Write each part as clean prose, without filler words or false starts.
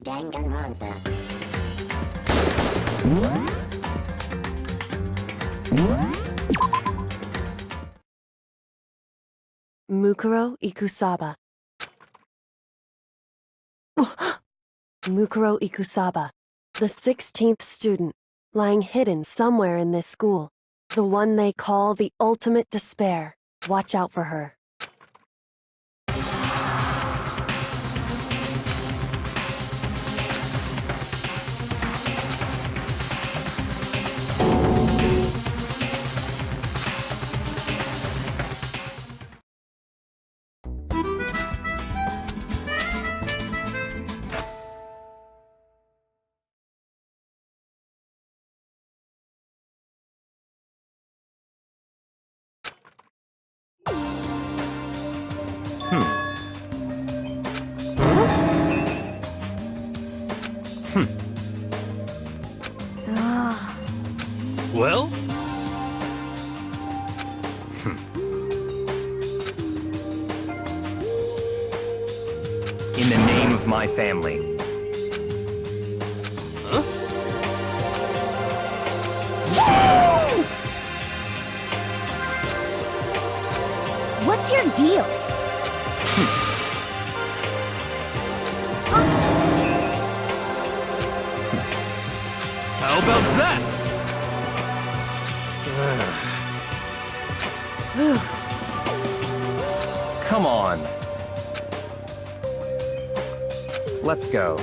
Danganronpa. Mukuro Ikusaba. Mukuro Ikusaba, the 16th student, lying hidden somewhere in this school. The one they call the ultimate despair. Watch out for her. Well? In the name of my family. Huh? What's your deal? How about that? Come on. Let's go.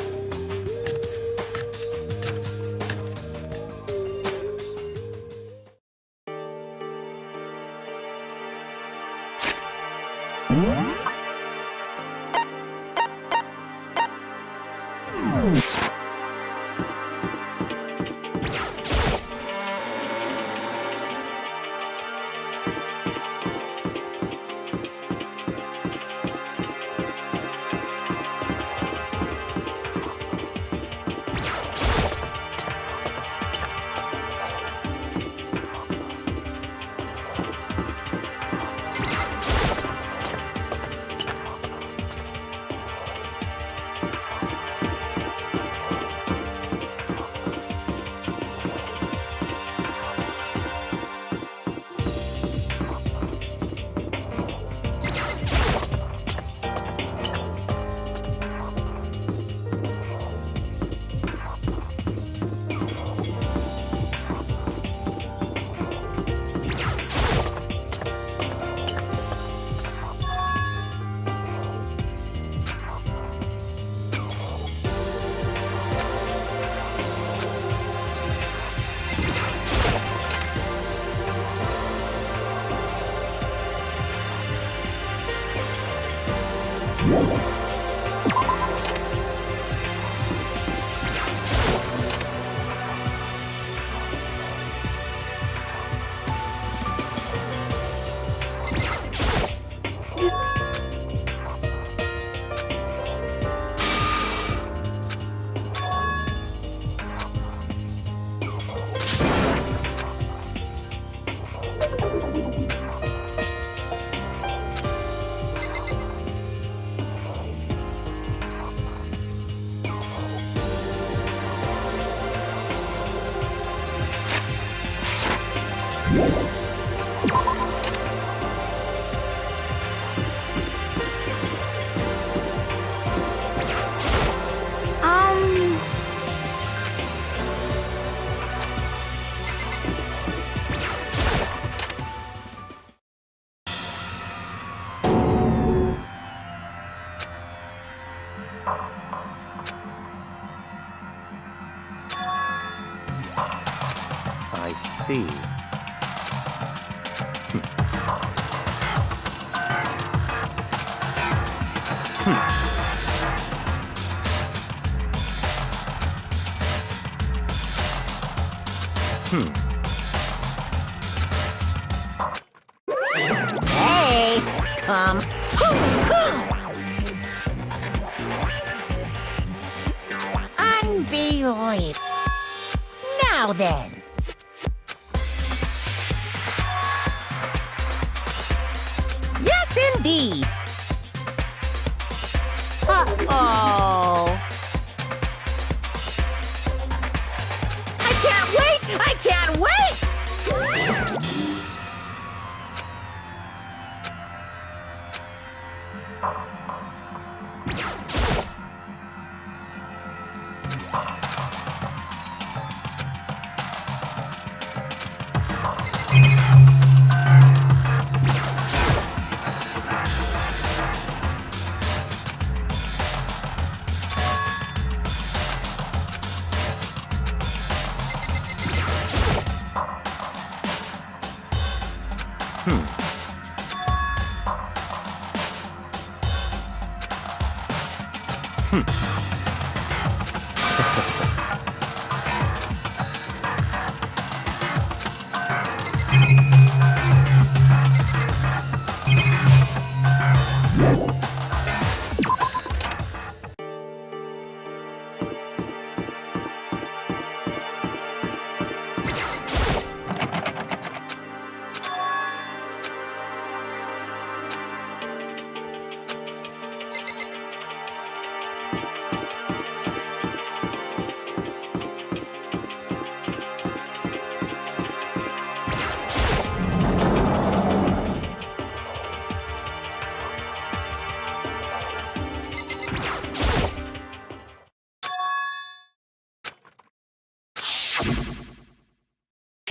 I see. Hey, come. Unbelievable. Now then. Yes, indeed. be. Uh-oh. I can't wait! I can't wait!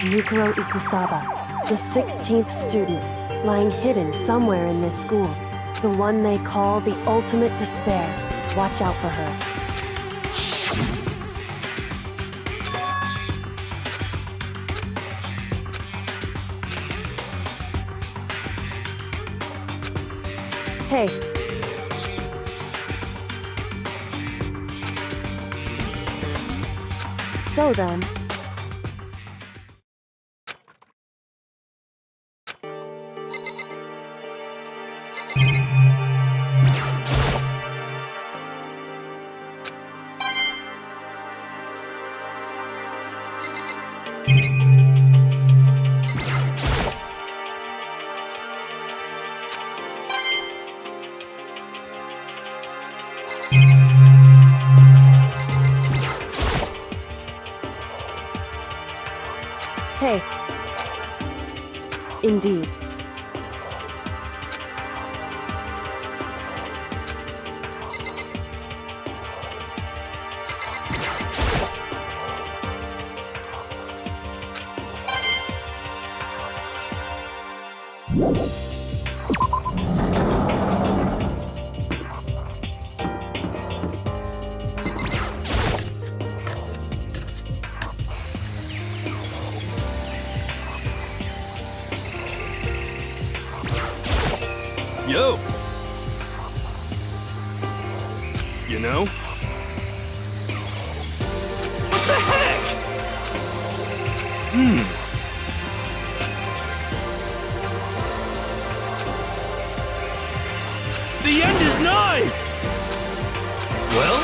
Yukiro Ikusaba, the 16th student, lying hidden somewhere in this school. The one they call the ultimate despair. Watch out for her. Hey. So then, hey. Indeed. Yo! You know? What the heck? The end is nigh! Well?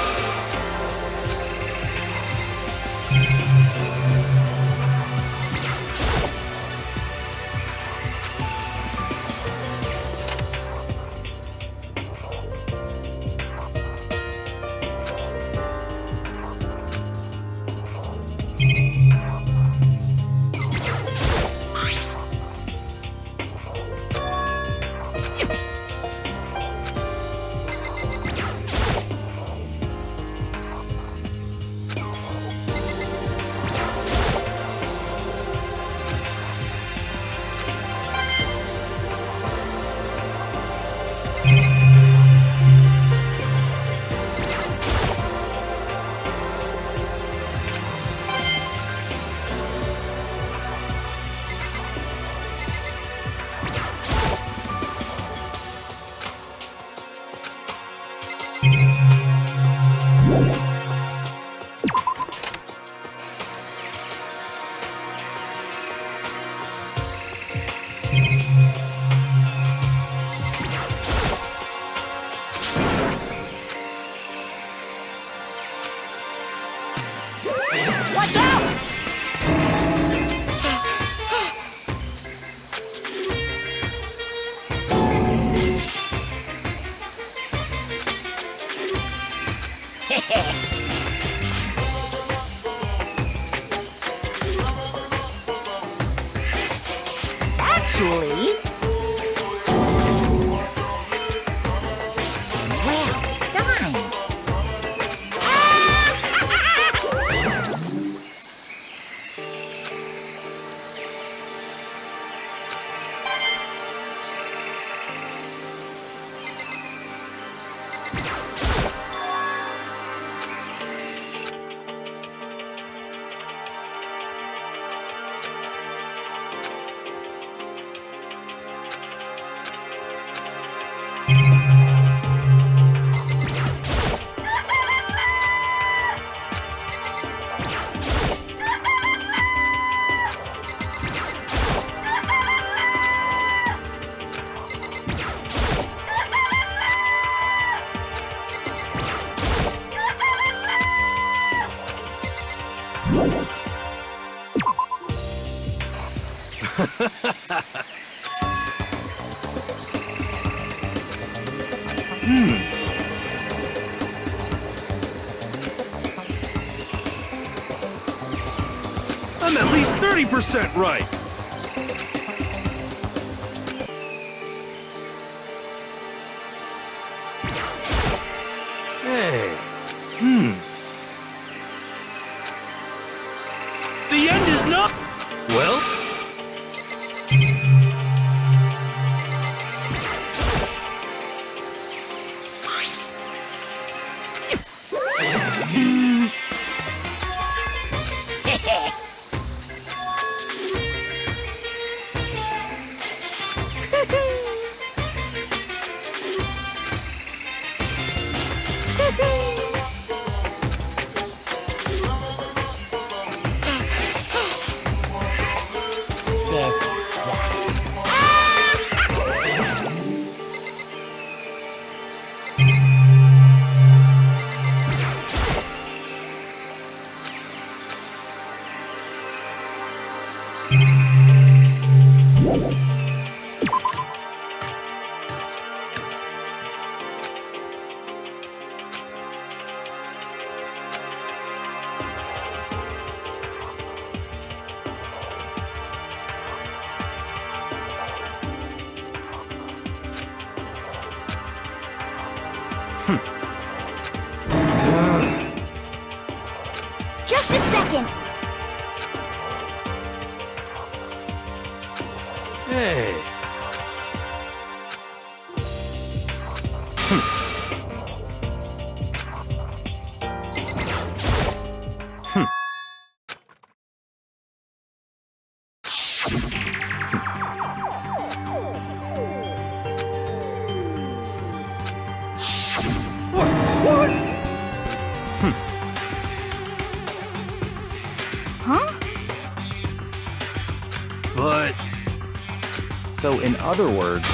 Actually... Well done. I'm at least 30% right. Hey. The end is not... Well? Just a second. Hey. What? Huh? But... So, in other words,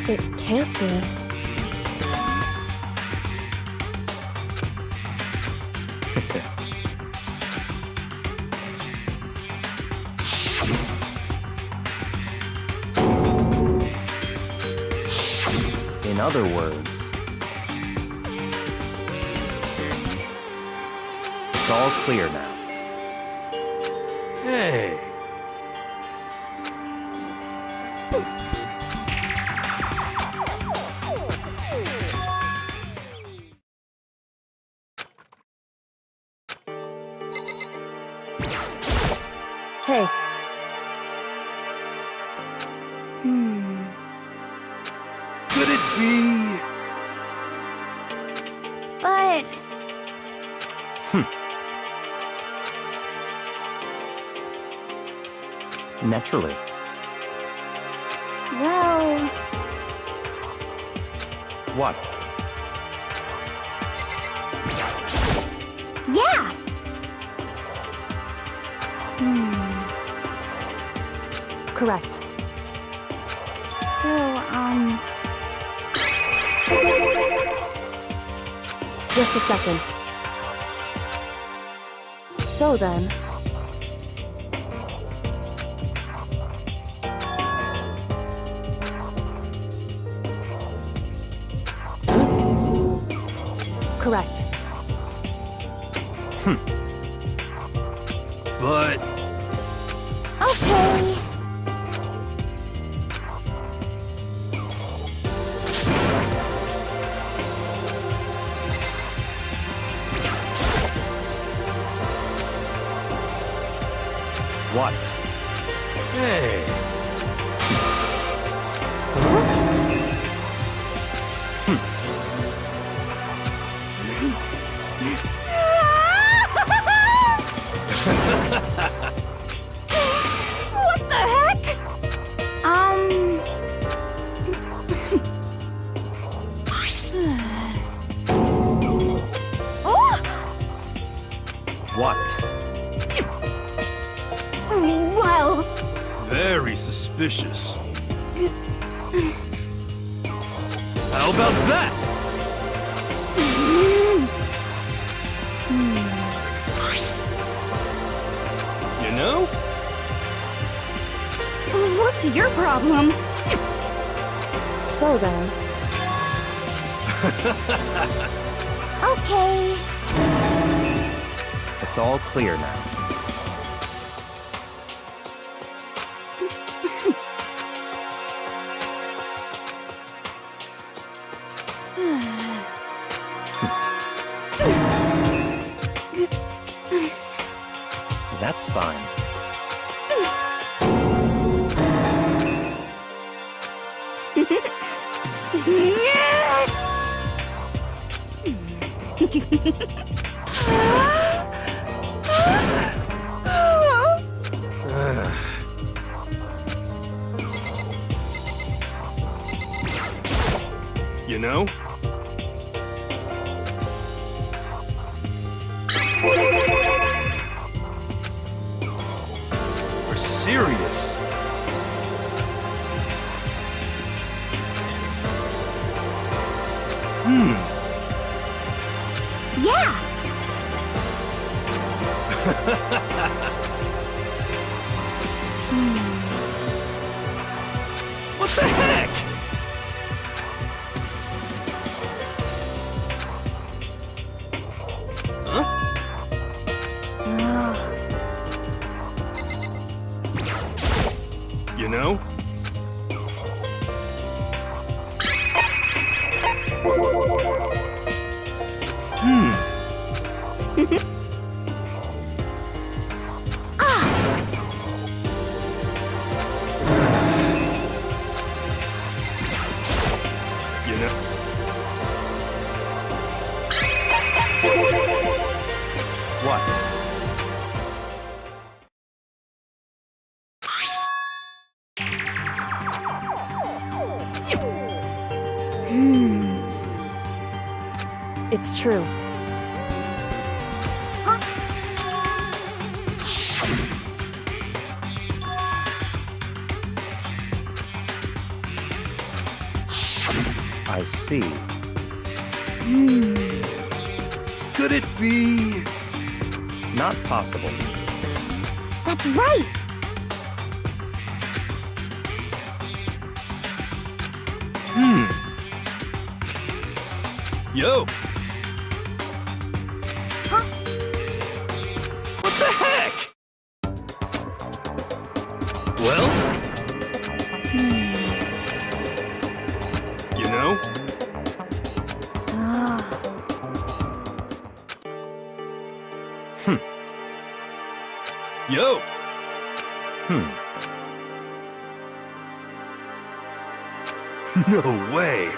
It can't be. in other words, it's all clear now. Hey. Hey, Could it be... But Naturally. well, What? yeah. correct. So, Just a second. So then, correct. But Okay. What? hey, What the heck? Oh! What? Well, very suspicious. How about that? You know? what's your problem? So then, Okay. It's all clear now. That's fine. You know? We're serious. Yeah. What the heck? You know? You know? What? it's true. I see. Could it be? Not possible. That's right. Yo! Huh? What the heck? Well? You know? Yo! No way!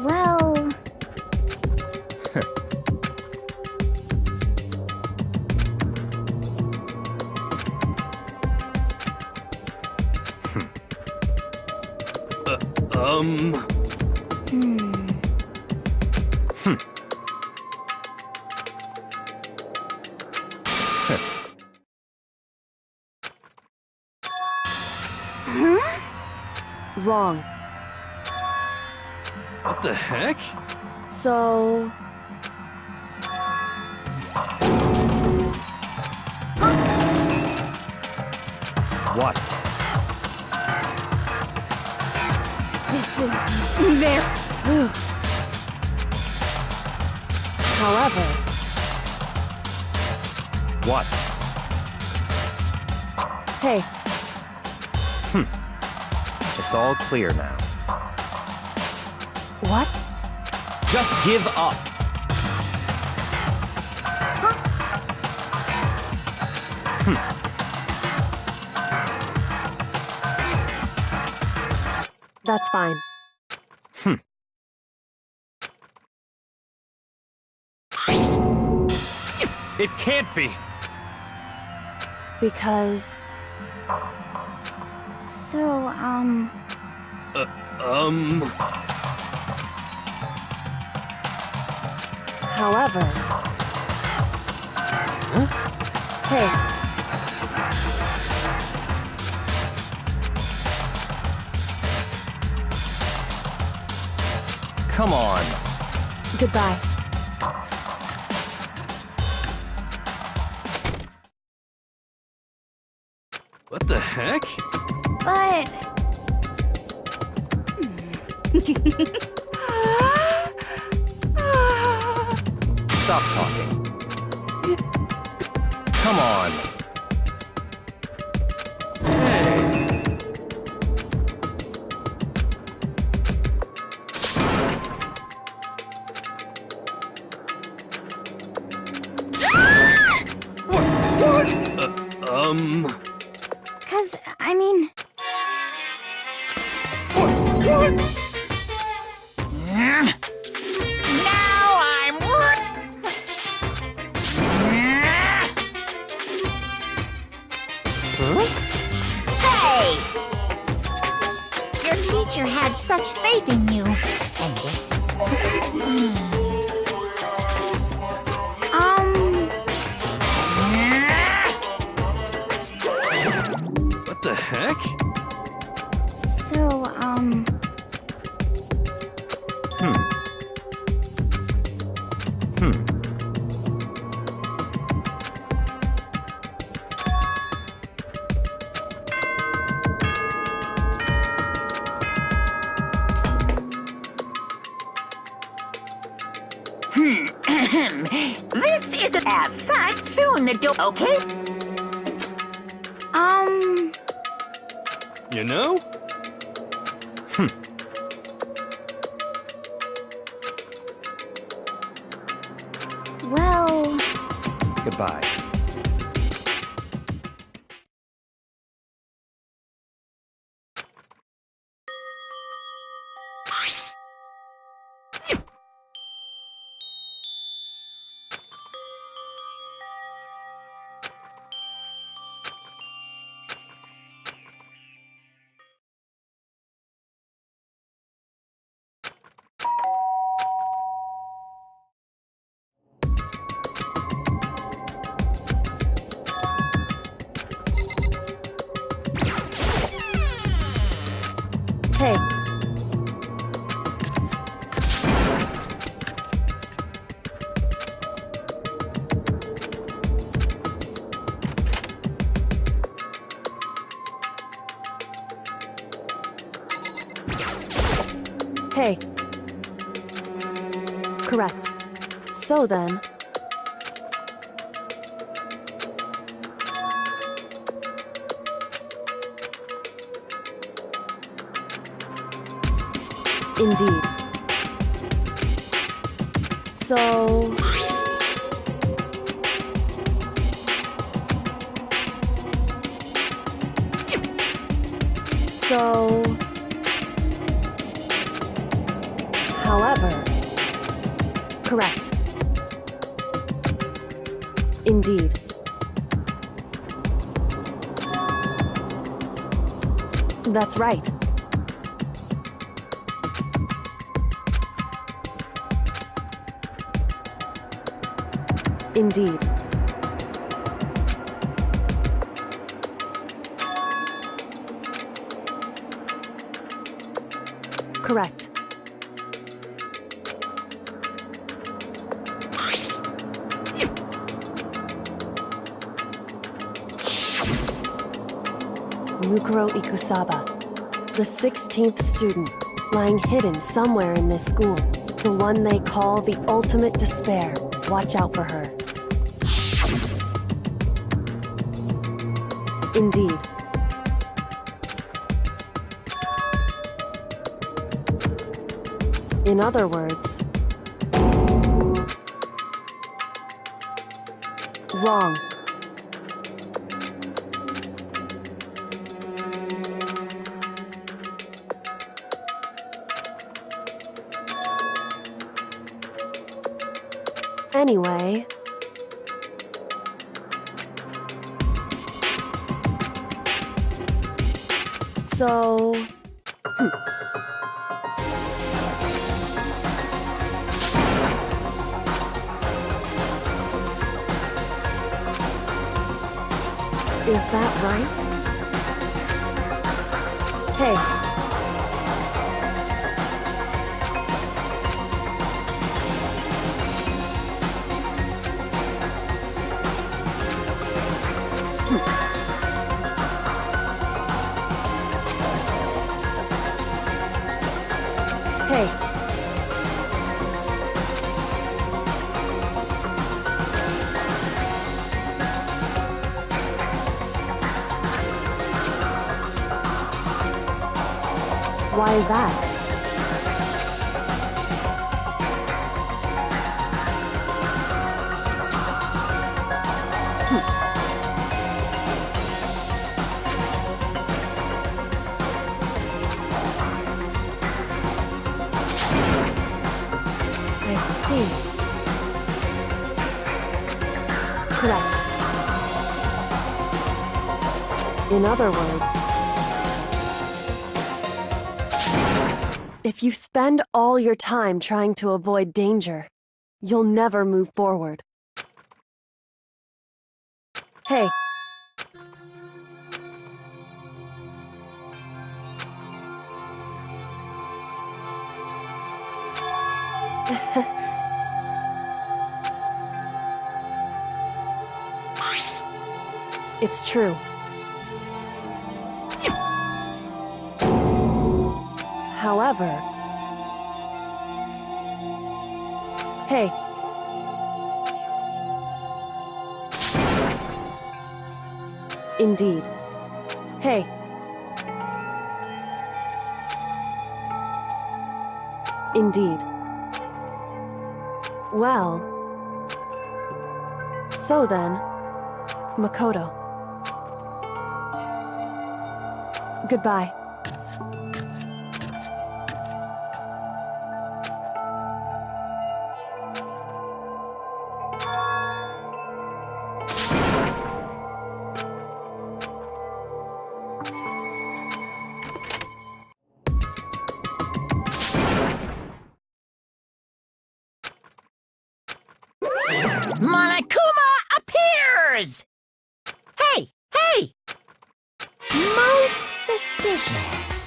Well, Wrong. What the heck? So, What? is very... However, What? hey, It's all clear now. what? Just give up. That's fine. It can't be. Because, So, however... Hey, Come on. goodbye. What the heck? but... Stop talking. Come on. Cause, I mean... Now I'm... Hey! Your teacher had such faith in you. And this... What the heck? So, This isn't as such. Soon the door... Okay? You know? well... Goodbye. Hey, hey. Correct. So then... Indeed. So... So... However... Correct. Indeed. That's right. Indeed. Correct. Mukuro Ikusaba, the 16th student, lying hidden somewhere in this school. The one they call the ultimate despair. Watch out for her. Indeed. In other words, wrong. Anyway, so... Is that right? Hey. Hey. Why is that? I see. Correct. In other words, if you spend all your time trying to avoid danger, you'll never move forward. Hey. It's true. However... Hey. Indeed. Hey. Indeed. Well... So then, Makoto. Goodbye. Monokuma appears! Hey! Hey! Most suspicious.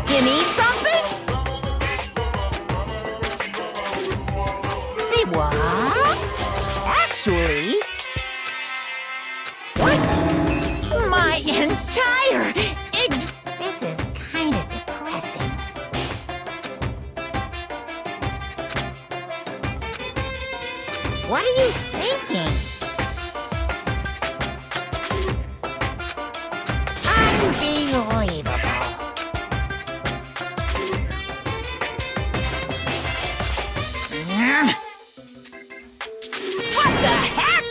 You need something? Say what? Actually... What? My entire This is kind of depressing. What are you thinking? Unbelievable. What the heck?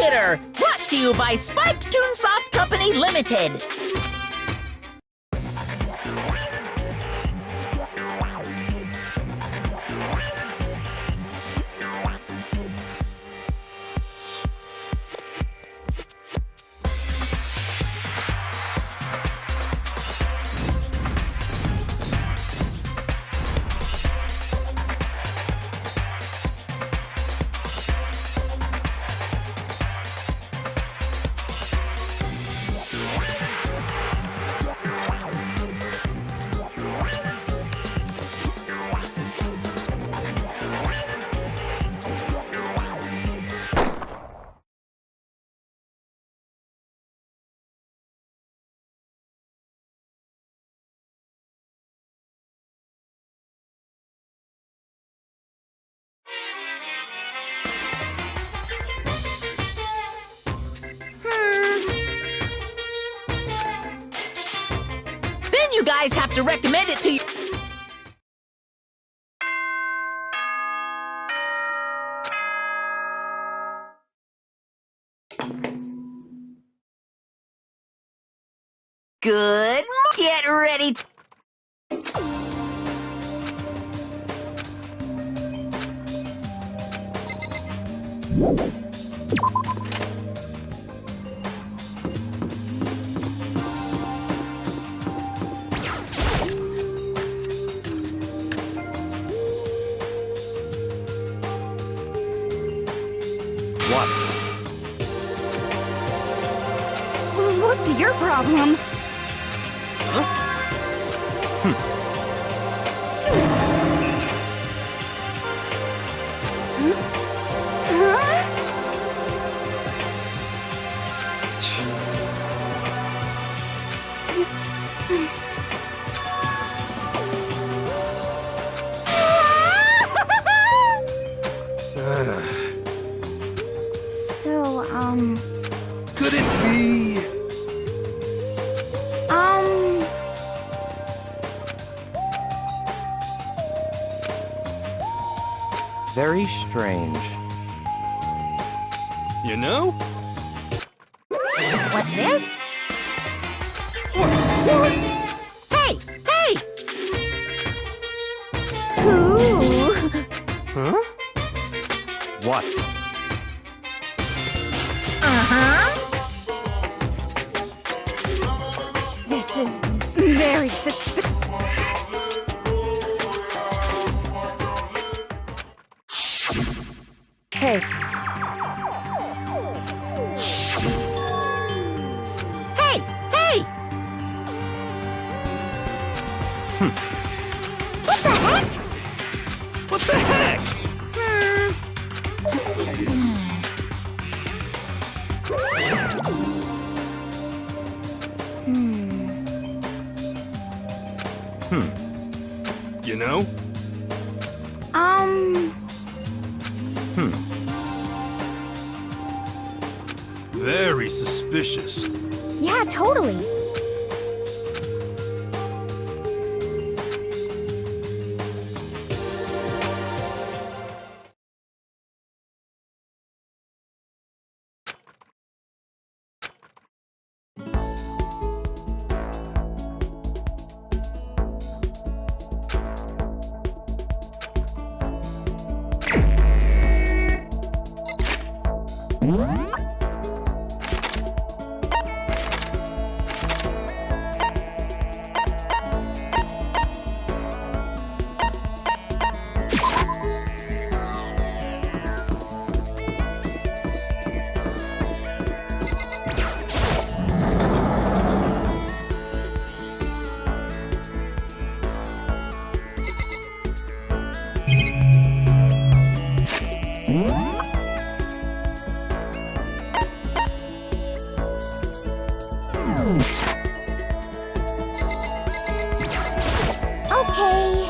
Theater, brought to you by Spike Toonsoft Company Limited. Then you guys have to recommend it to you. Good. Get ready. What? What's your problem? So, Could it be? Very strange. You know? What's this? What? Hey! Hey! Ooh. Huh? What? Uh-huh. This is very suspicious. Hey, Hey! Hey! What the heck? What the heck? You know? Very suspicious. Yeah, totally. Okay.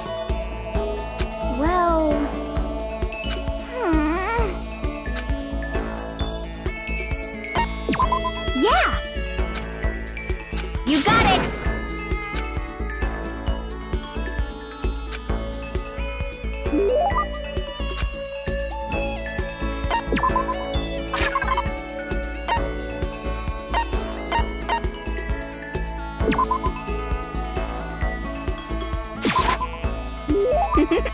Well. Yeah. You got it. Well...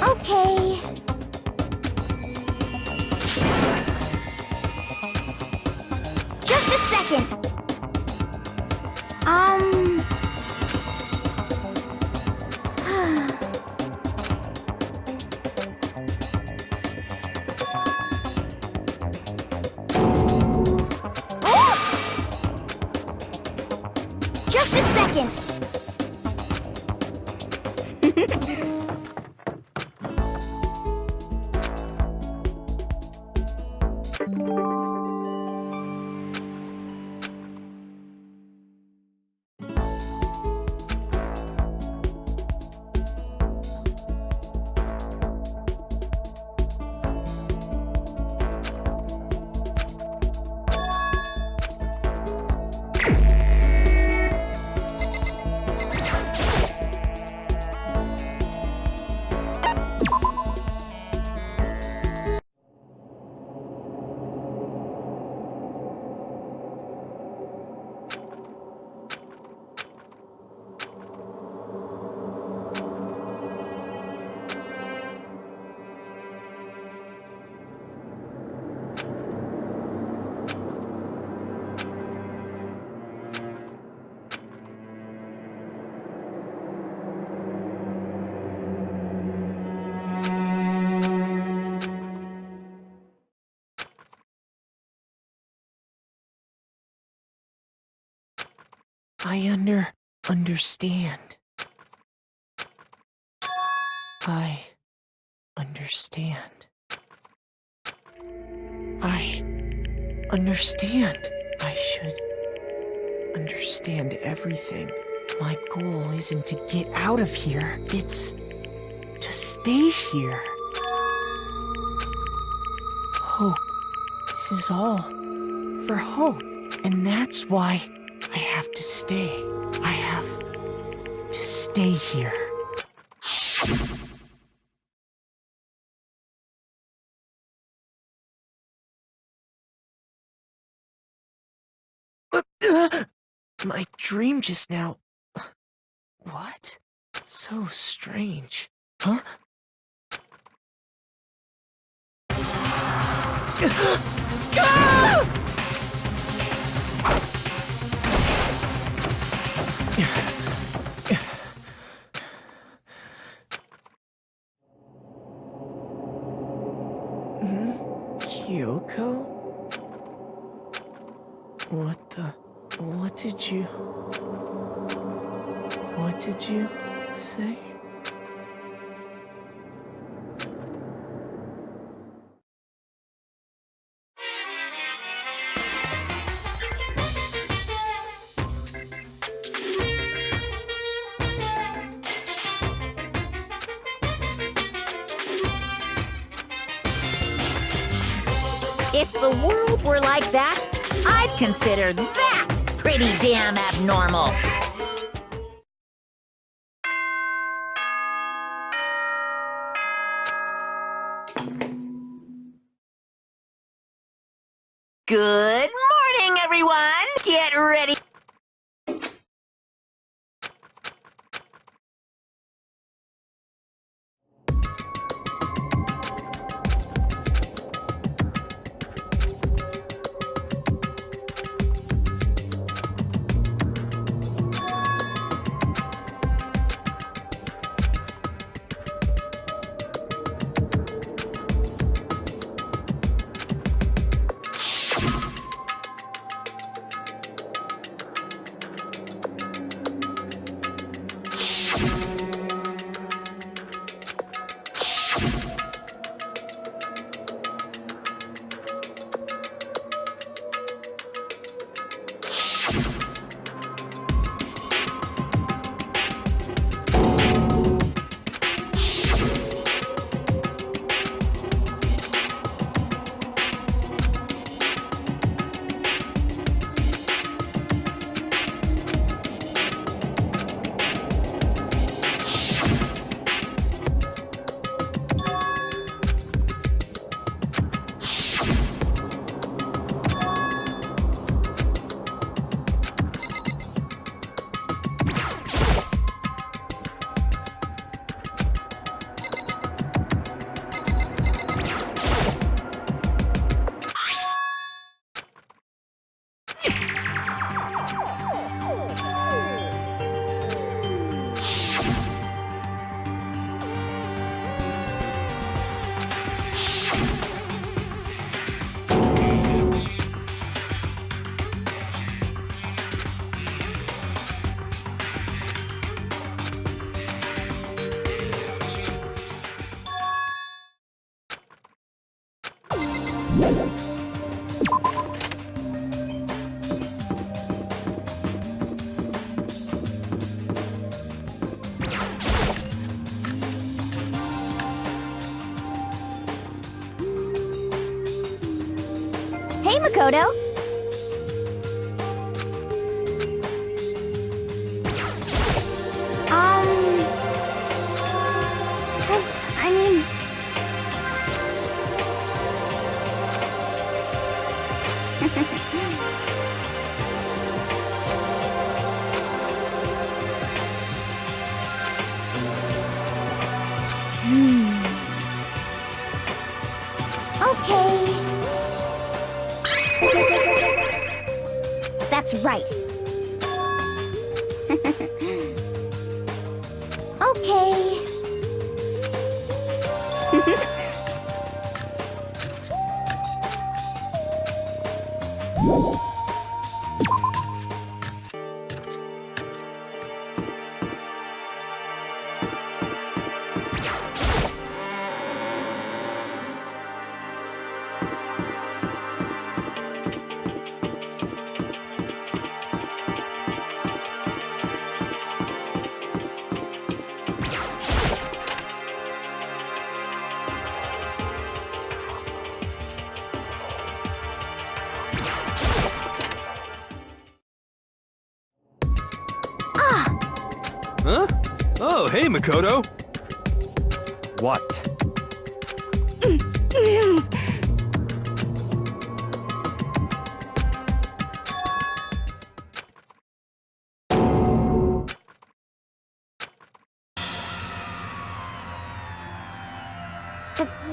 Okay. Just a second. Just a second. I understand. I understand. I understand. I should understand everything. My goal isn't to get out of here. It's to stay here. Hope. This is all for Hope. And that's why I have to stay. I have to stay here. My dream just now... What? So strange. Huh? Kyoko? What did you say? If the world were like that, I'd consider that pretty damn abnormal. Good morning, everyone. Get ready. Hey, Makoto. I mean... Okay. That's right. Okay. Huh? Oh, hey, Makoto. What?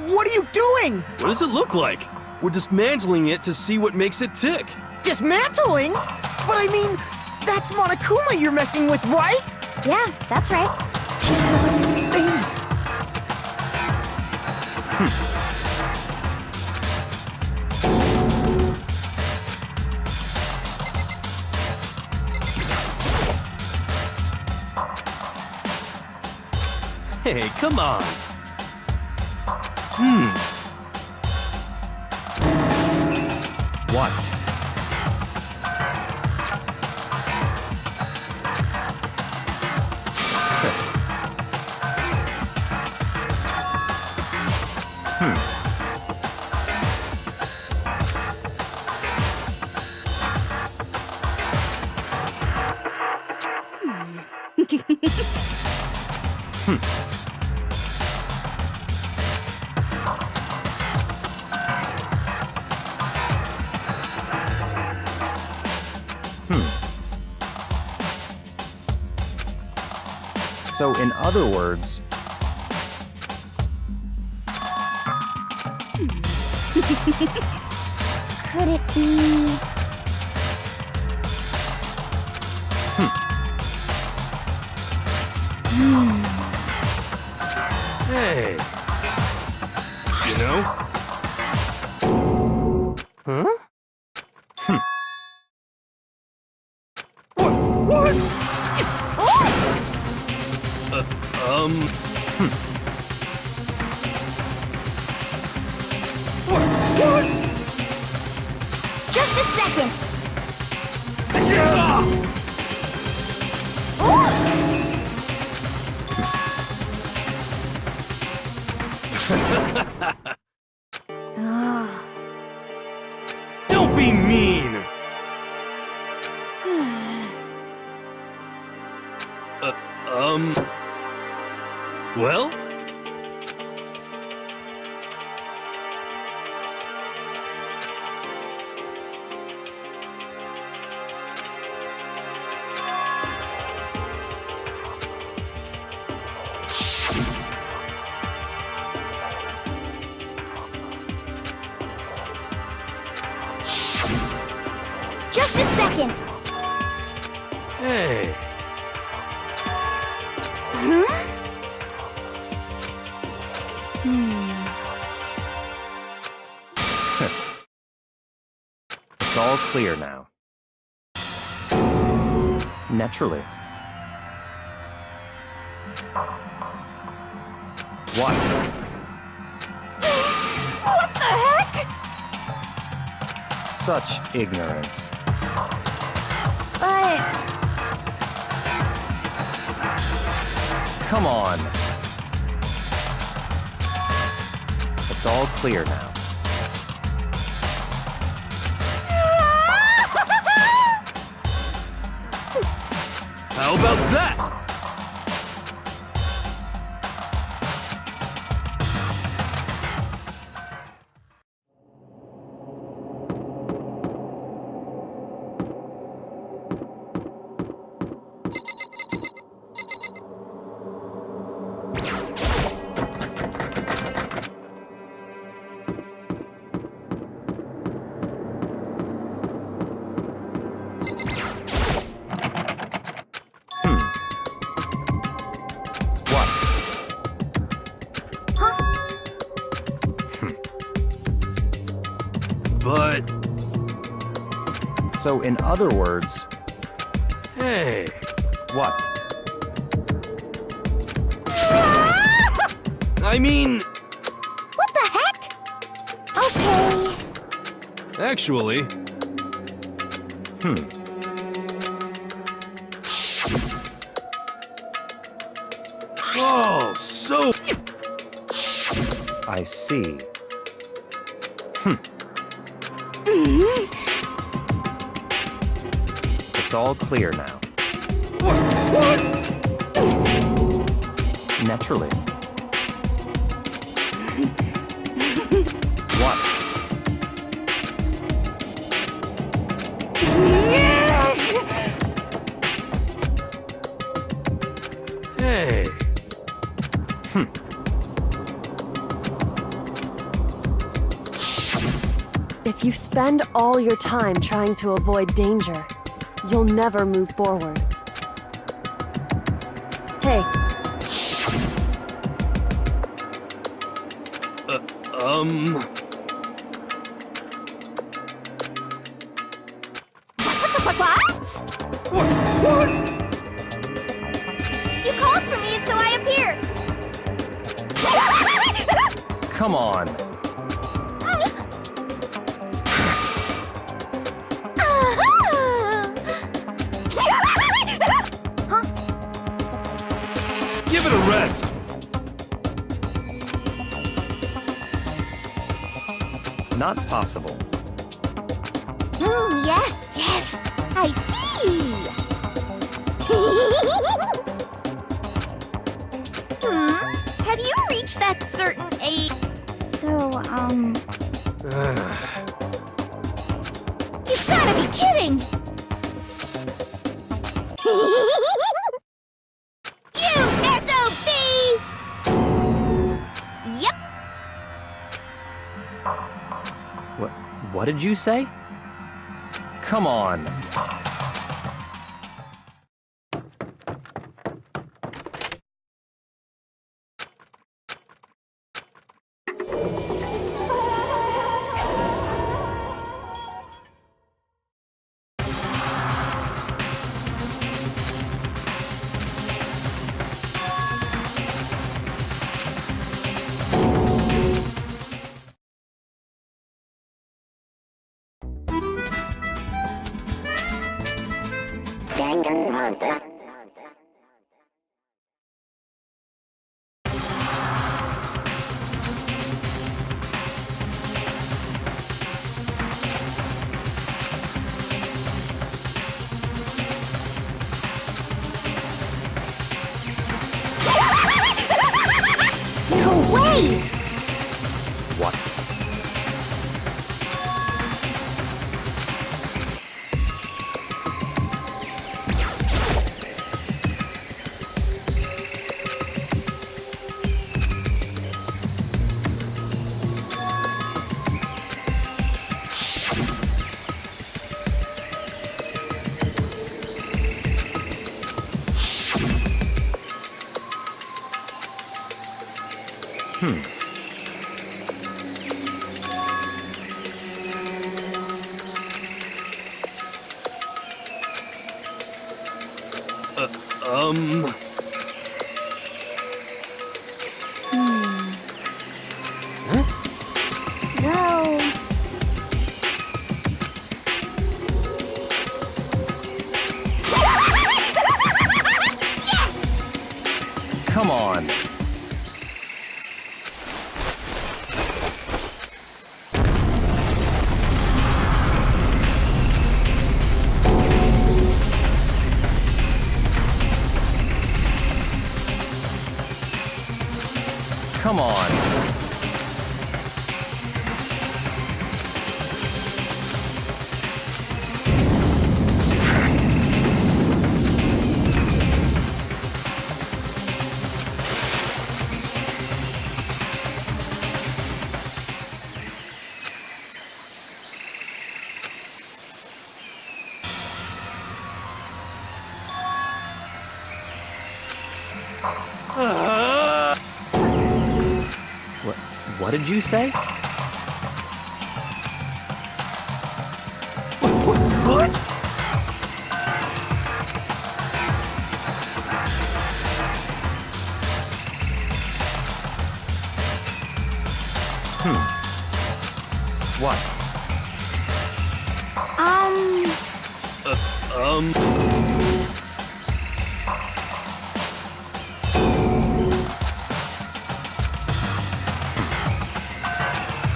What are you doing? What does it look like? We're dismantling it to see what makes it tick. Dismantling? But I mean, that's Monokuma you're messing with, right? Yeah, that's right. She's not even famous. Hey, come on. What? So, in other words, Could it be... Hey. You know? Huh? What? What? Just a second. Yeah! Don't be mean! Well? Just a second. Hey. it's all clear now. Naturally. What? What the heck? Such ignorance. But... Come on. It's all clear now. How about that? What? But, So, in other words, hey, what? I mean, What the heck? Okay. actually, oh, so I see. It's all clear now. what? Naturally. What? Hey, If you spend all your time trying to avoid danger, you'll never move forward. Hey, What? You called for me and so I appeared. Come on. Huh? give it a rest. Not possible. Yes, I see. Have you reached that certain age? So, you've gotta be kidding! You SOB! Yep. What did you say? Come on. Danganronpa. No way! What? Well, Come on. come on. What did you say? What? What?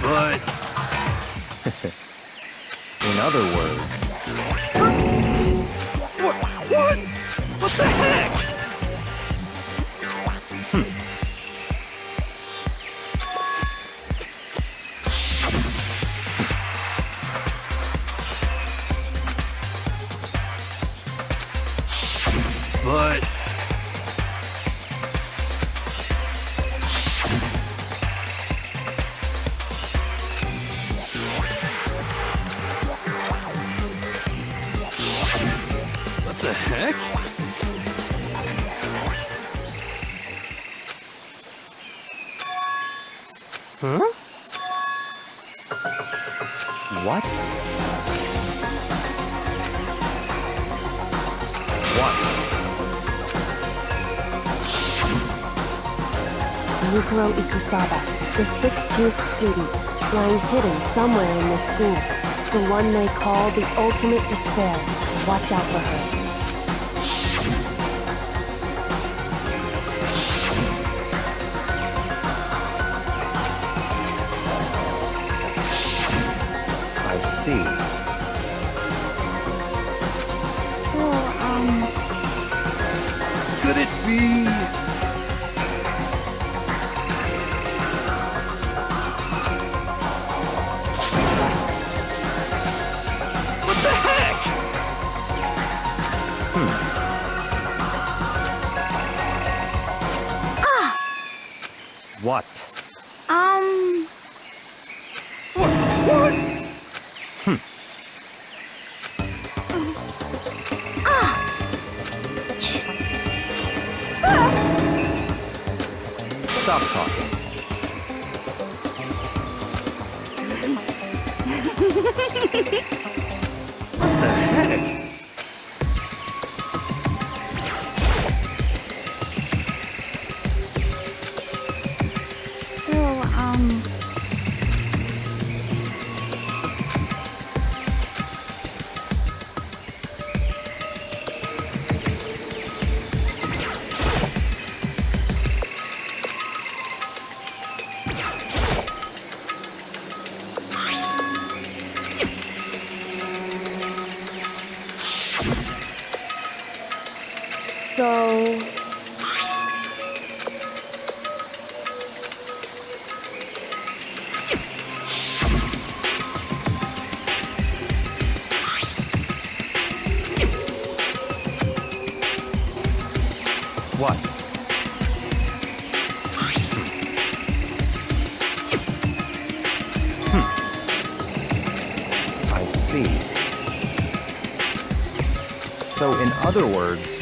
But... In other words, What? What the heck? But... What the heck? huh? What? What? Yukiro Ikusaba, the 16th student, lying hidden somewhere in this school. The one they call the ultimate despair. Watch out for her. I see. Could it be... What the heck? What? What? Stop talking. What the heck? So... What? I see. So, in other words,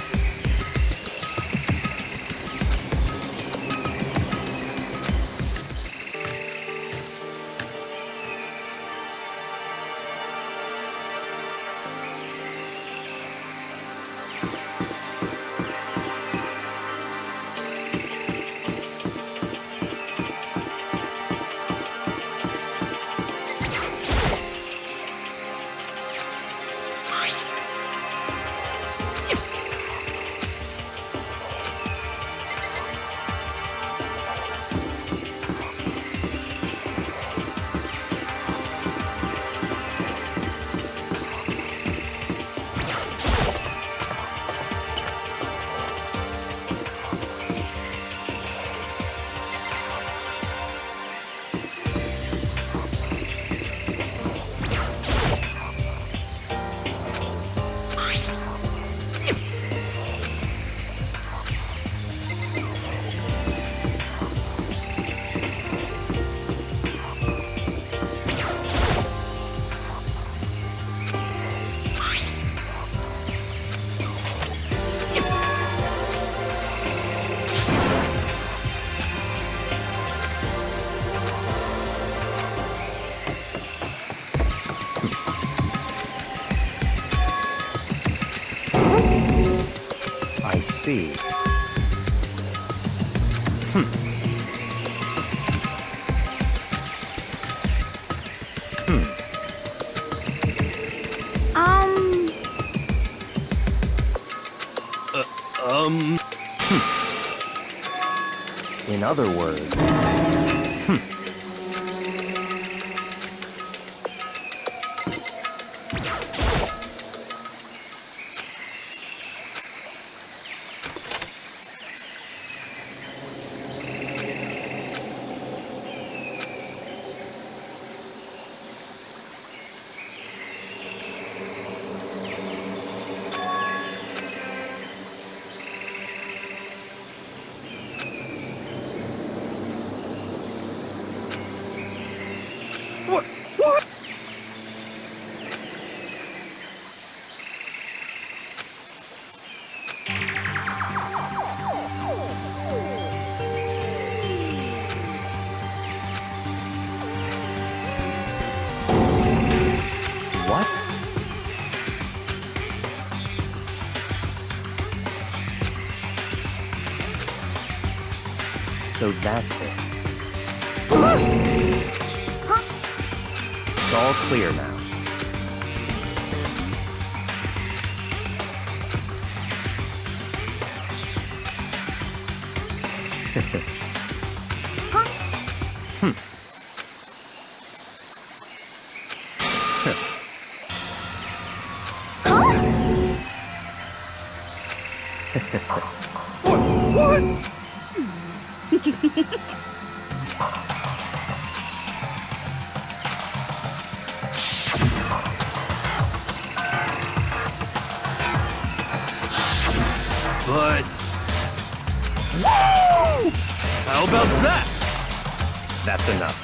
I see. In other words, What? What? what? So that's it. It's all clear now. What? But... How about that? That's enough.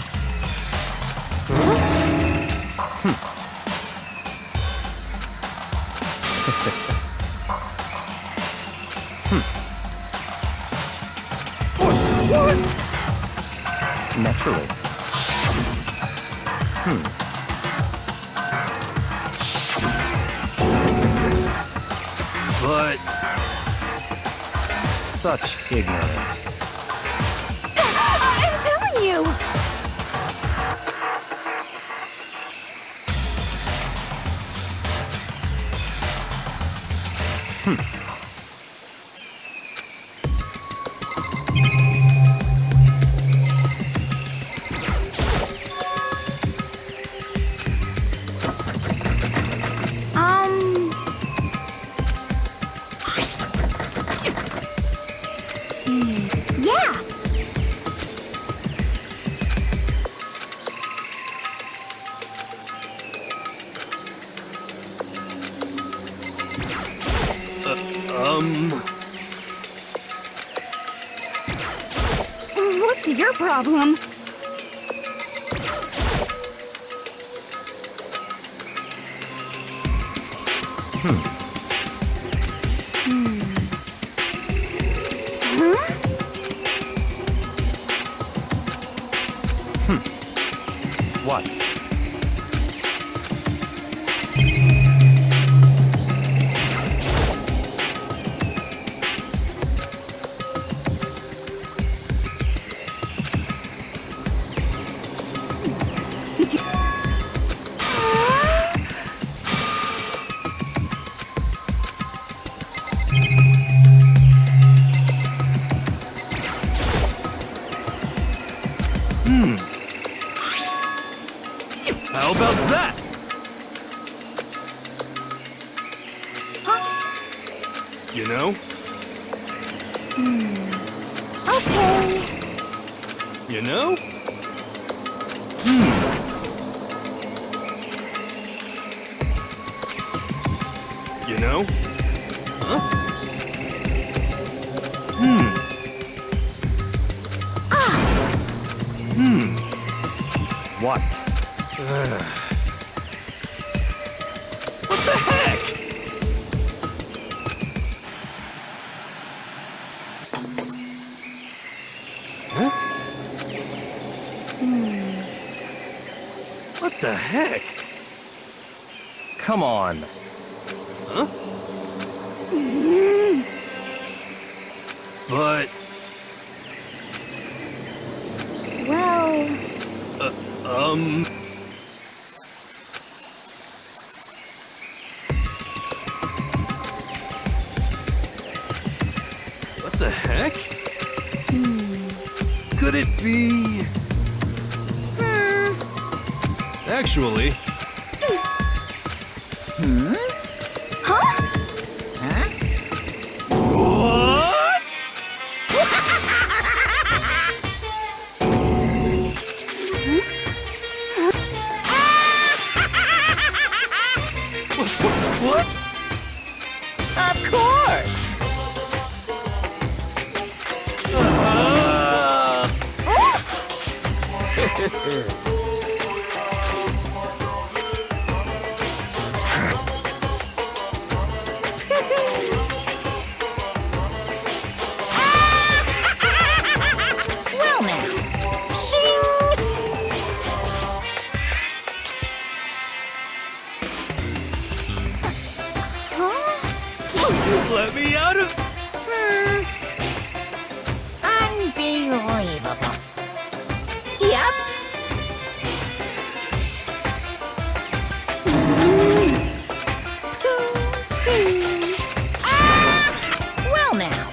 What? Naturally. But... Such ignorance. I'm telling you! Yeah! What's your problem? What? How about that? You know? Okay. You know? You know? Huh? What? What the heck? Huh? What the heck? Come on. Huh? What the heck? Could it be... Actually... What? What? Of course! Well now. Let me out of... Unbelievable. Yep. Well now.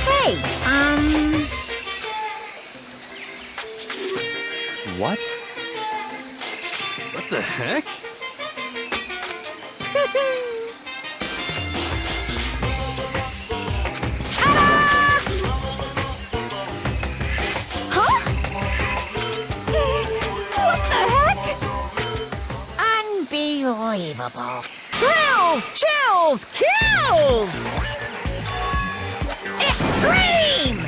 Hey, What? What the heck? what the heck? Unbelievable. Thrills, chills, kills! Extreme!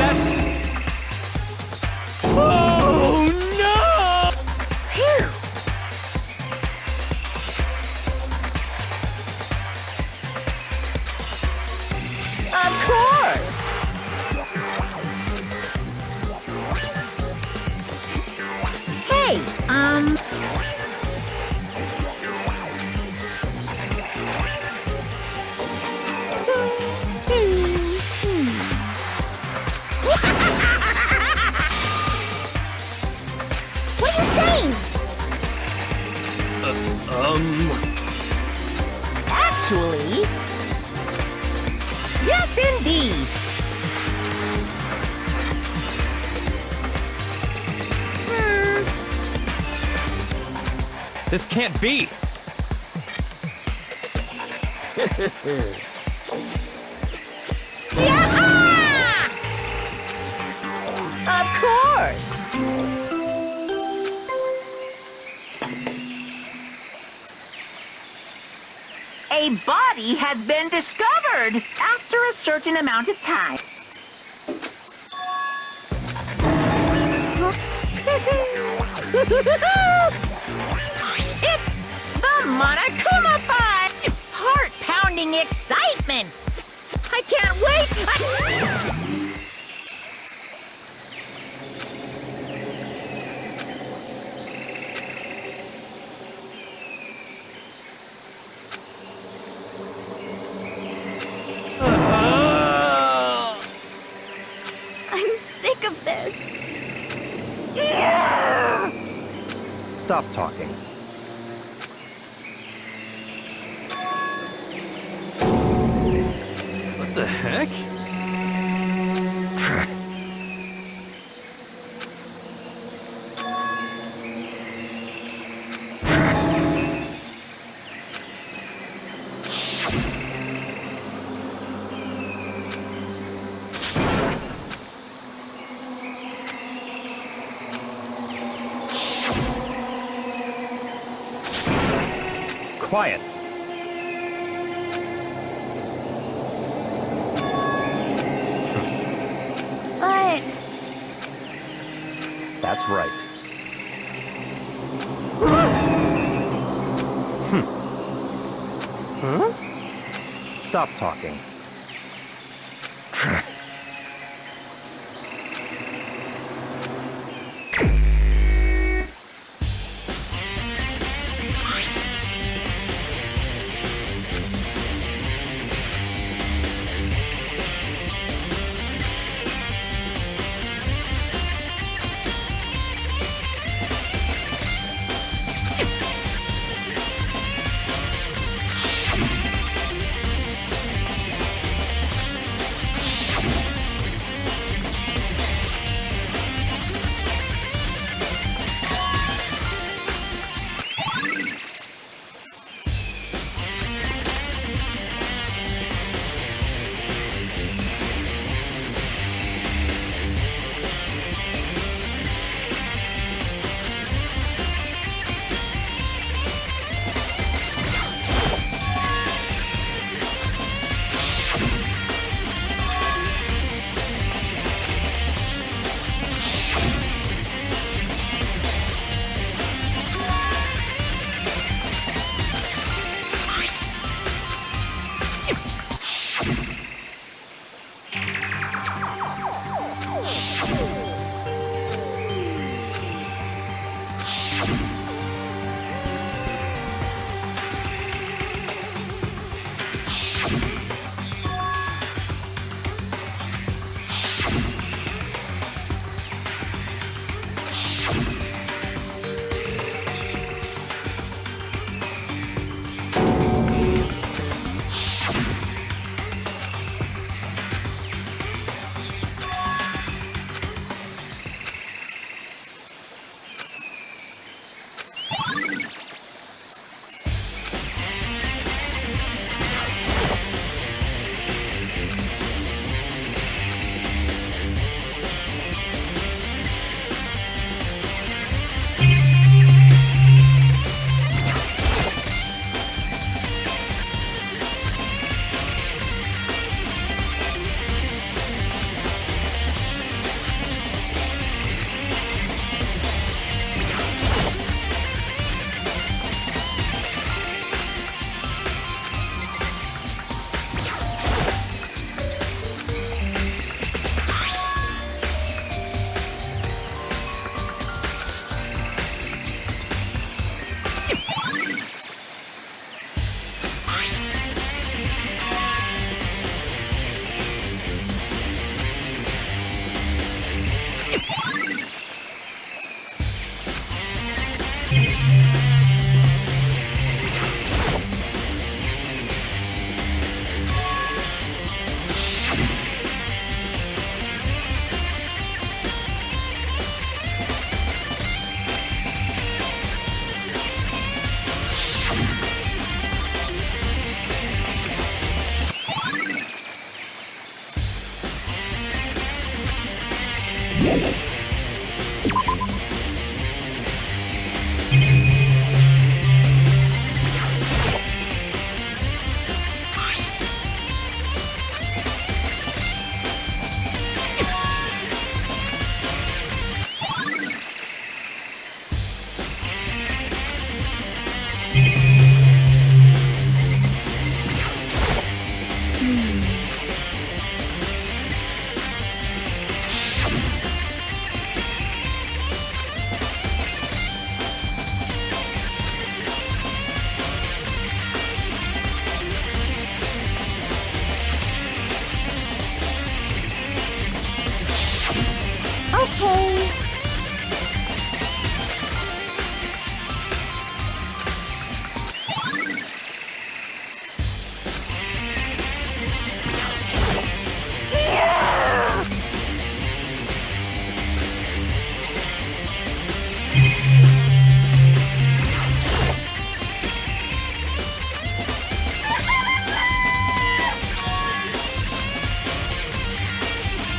That's... Oh, no! Phew. Of course! Hey, what are you saying? Actually... Yes, indeed! This can't be! Of course! A body has been discovered after a certain amount of time. It's the Monokuma Fund! Heart-pounding excitement! I can't wait! I'm sick of this. Stop talking. What the heck? Quiet. But That's right. Huh? Stop talking. Okay.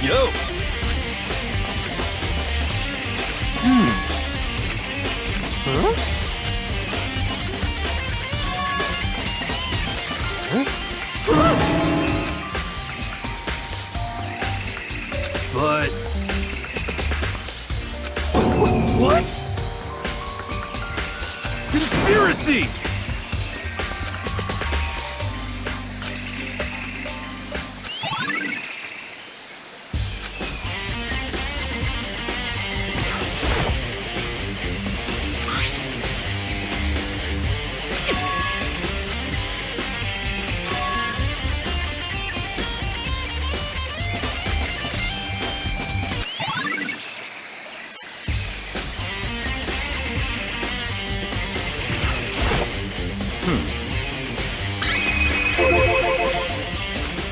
Yo! But... What? Conspiracy!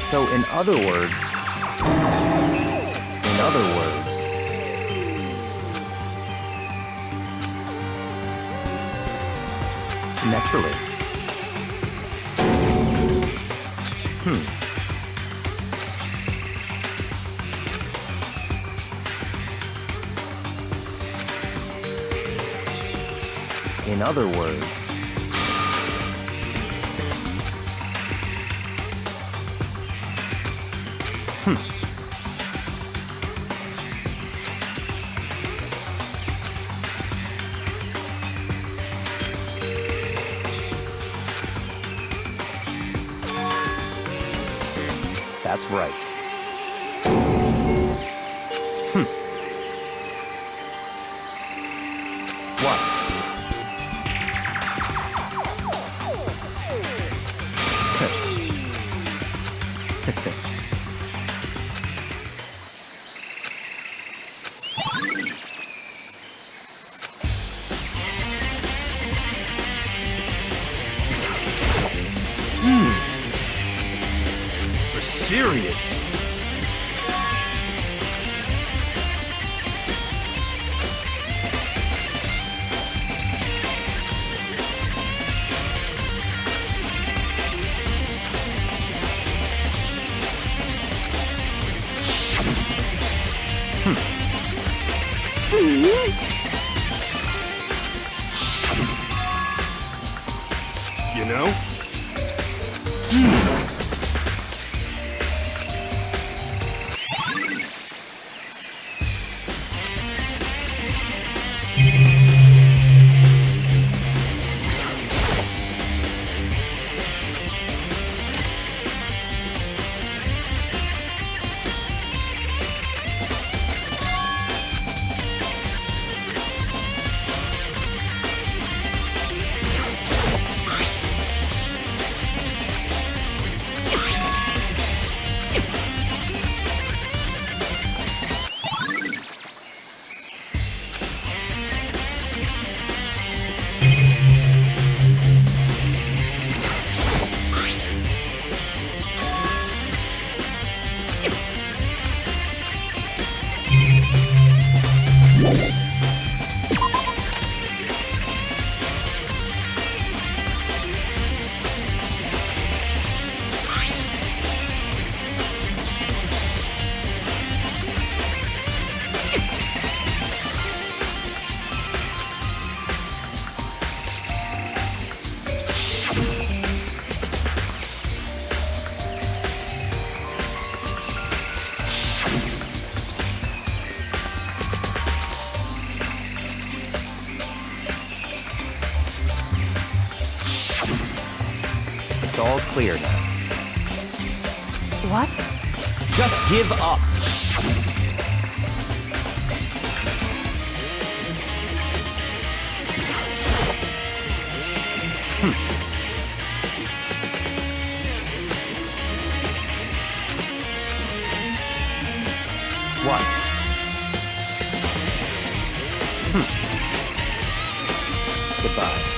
So in other words, naturally. In other words, that's right. What? We're serious. You know? clear now. What? Just give up. What? Goodbye.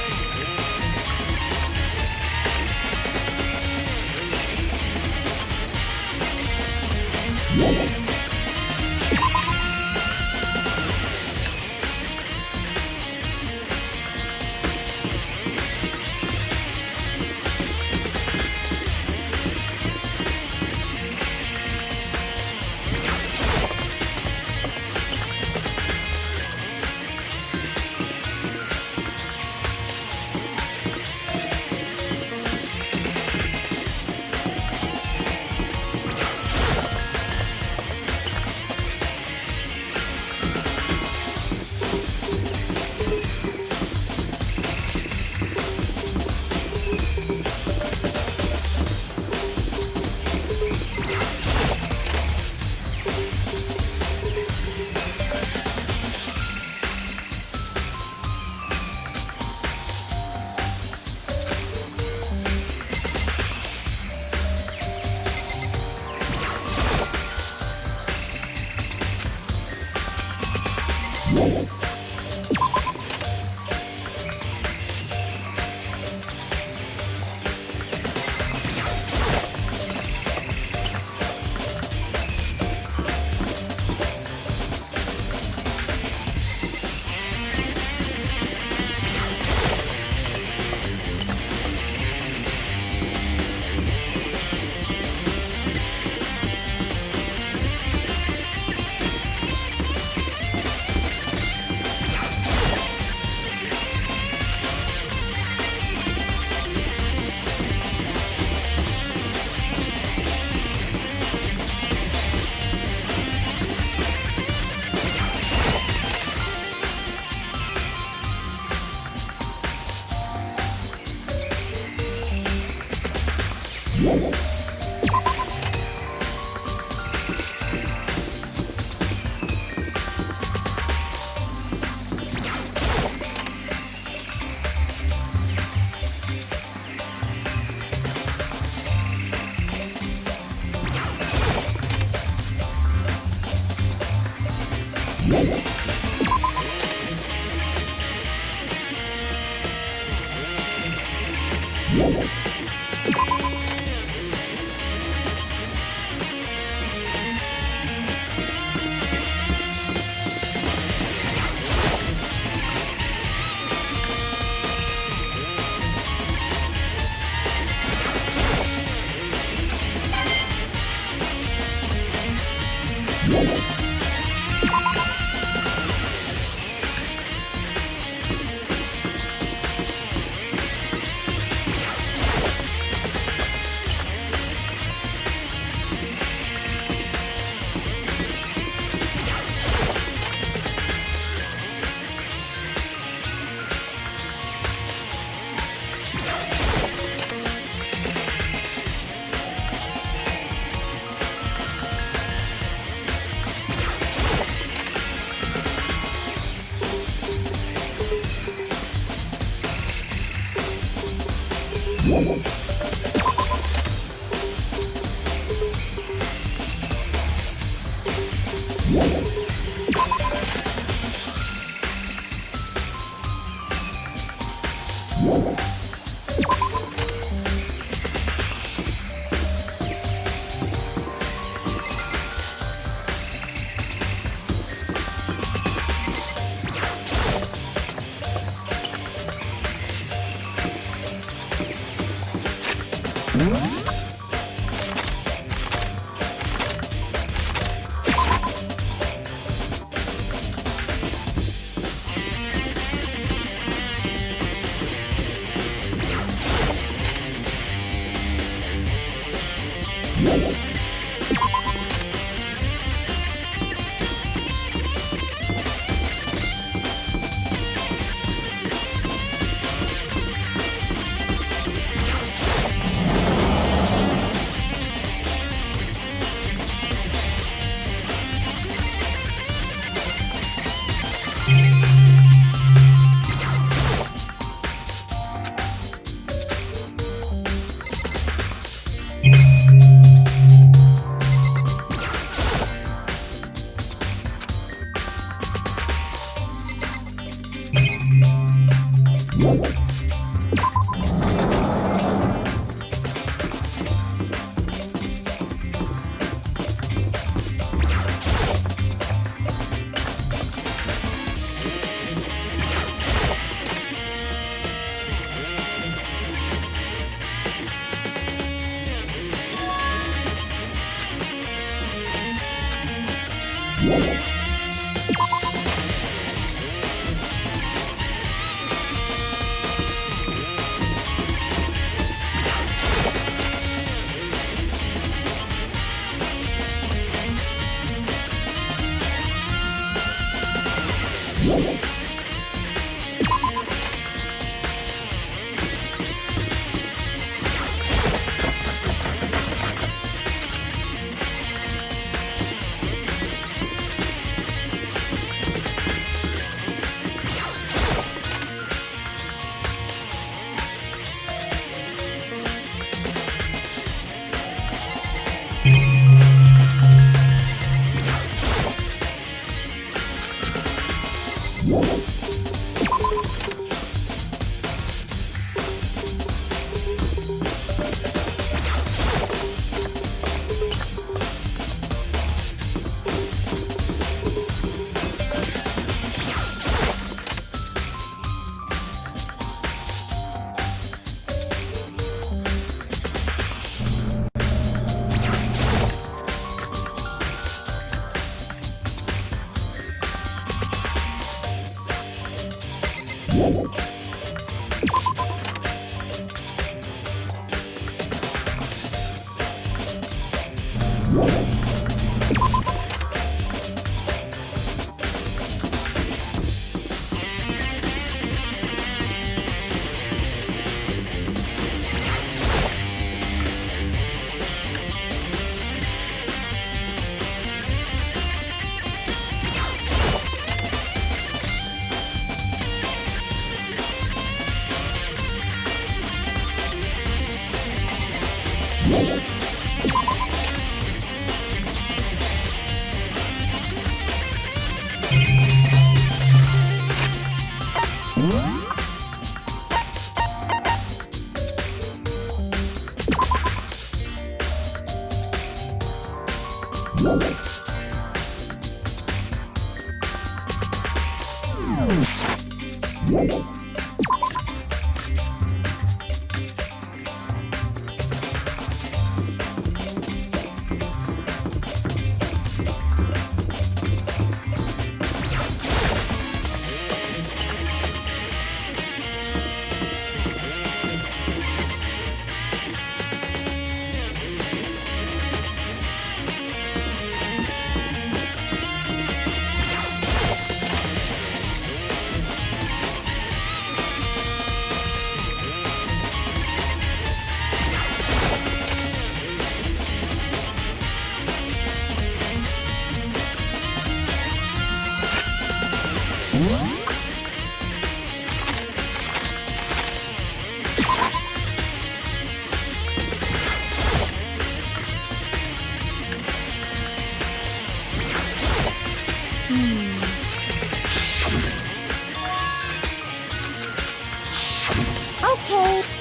Okay.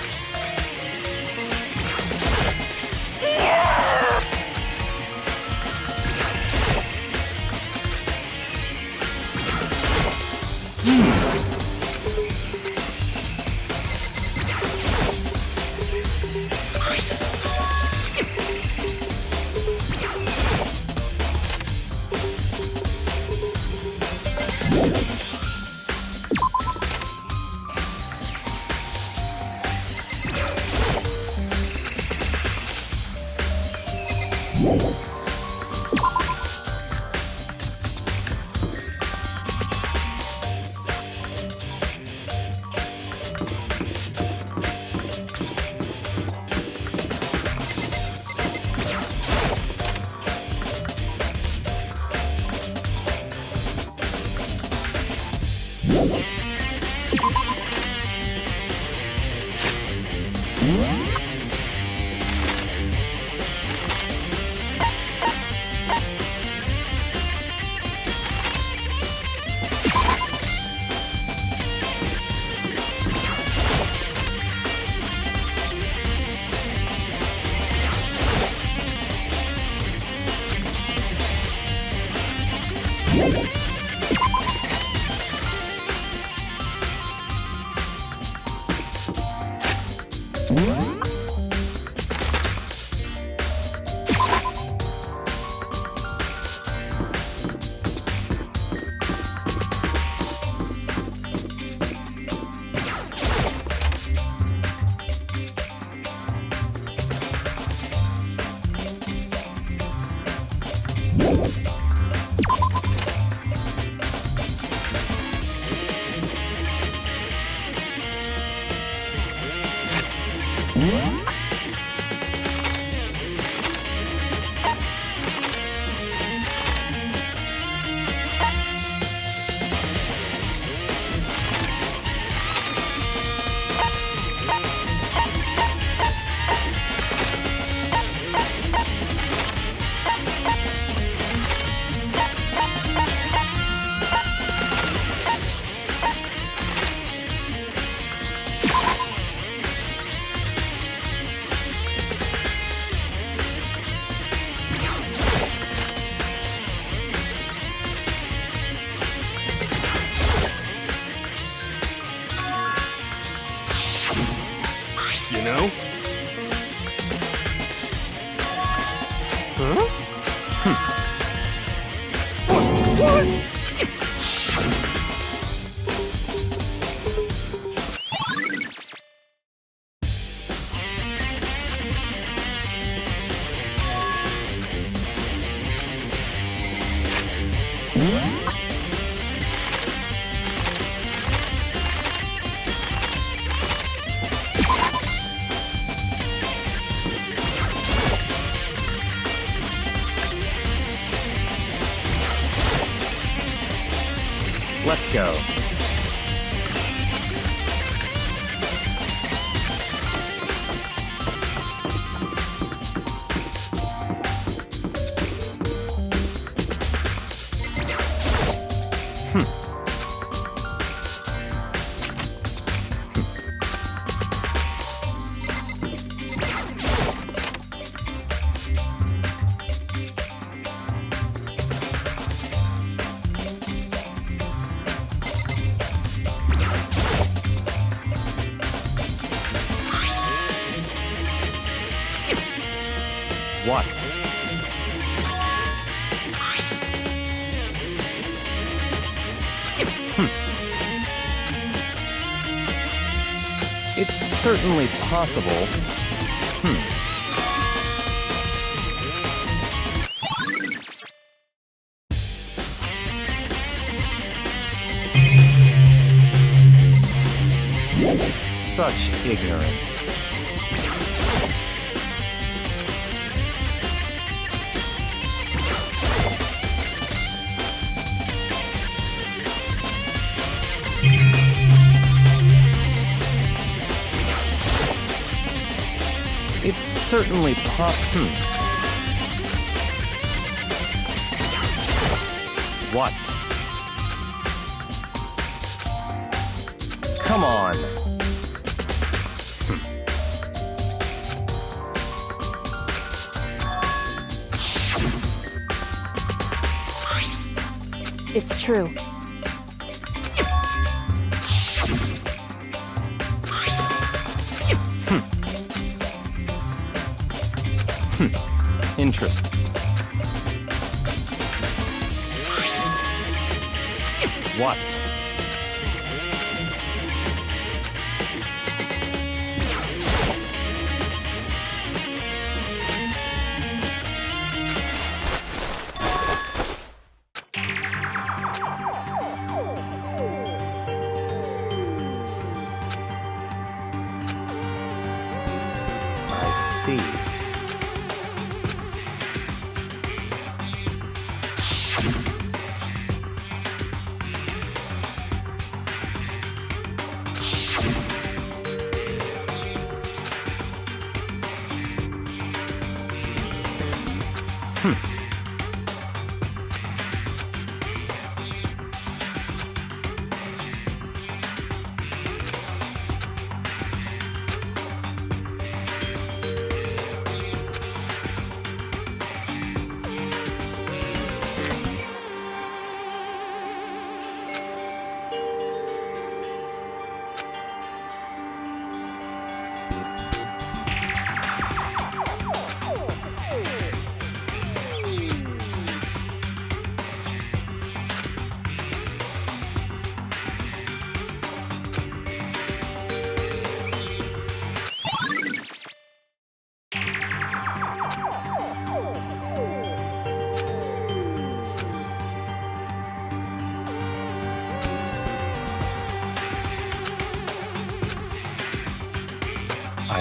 You know? Huh? What? Let's go. What? It's certainly possible. Such ignorance. It's certainly What? Come on. It's true. Interesting. What? I see.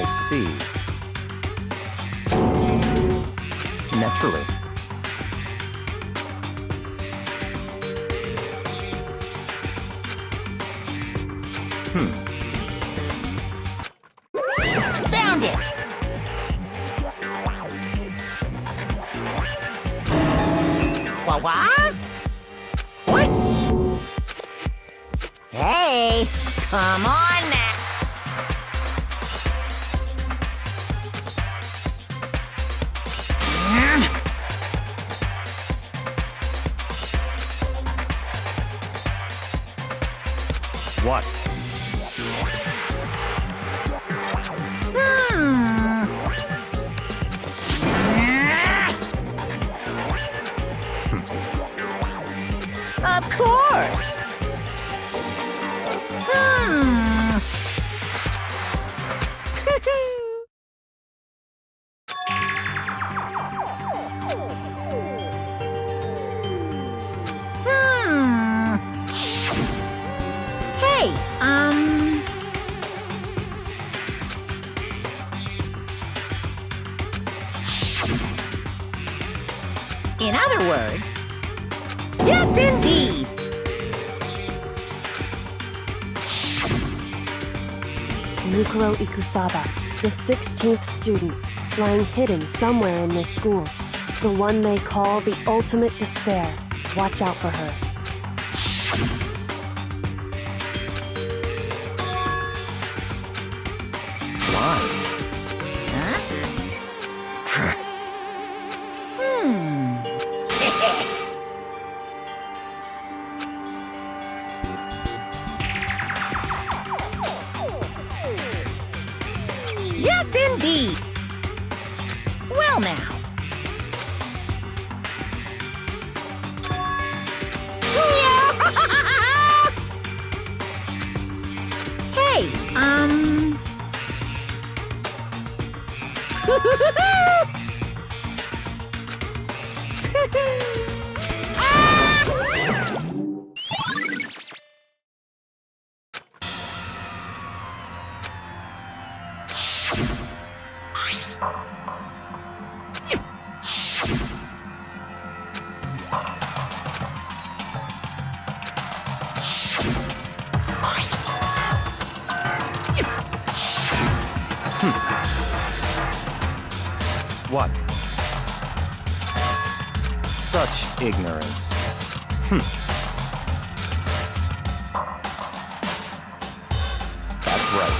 I see. Naturally. Found it! What? What? Hey, come on now. What? Of course. Hey, in other words, yes, indeed. Yukiro Ikusaba, the 16th student, lying hidden somewhere in this school. The one they call the ultimate despair. Watch out for her. Why? Huh? Yes, indeed. Well, now. Hey, What? Such ignorance. That's right.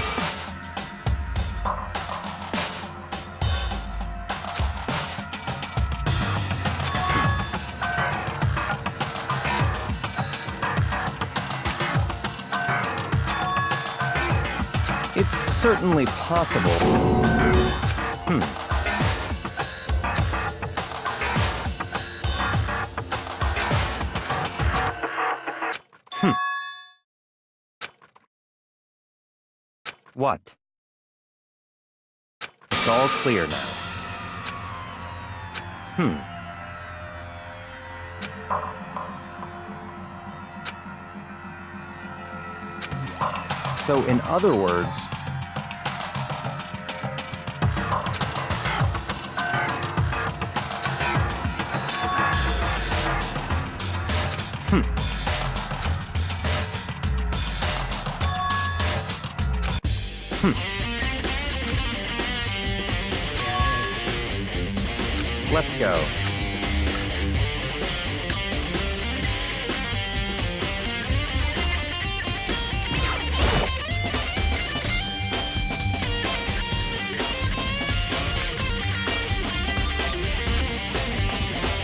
It's certainly possible. What? It's all clear now. So, in other words, let's go.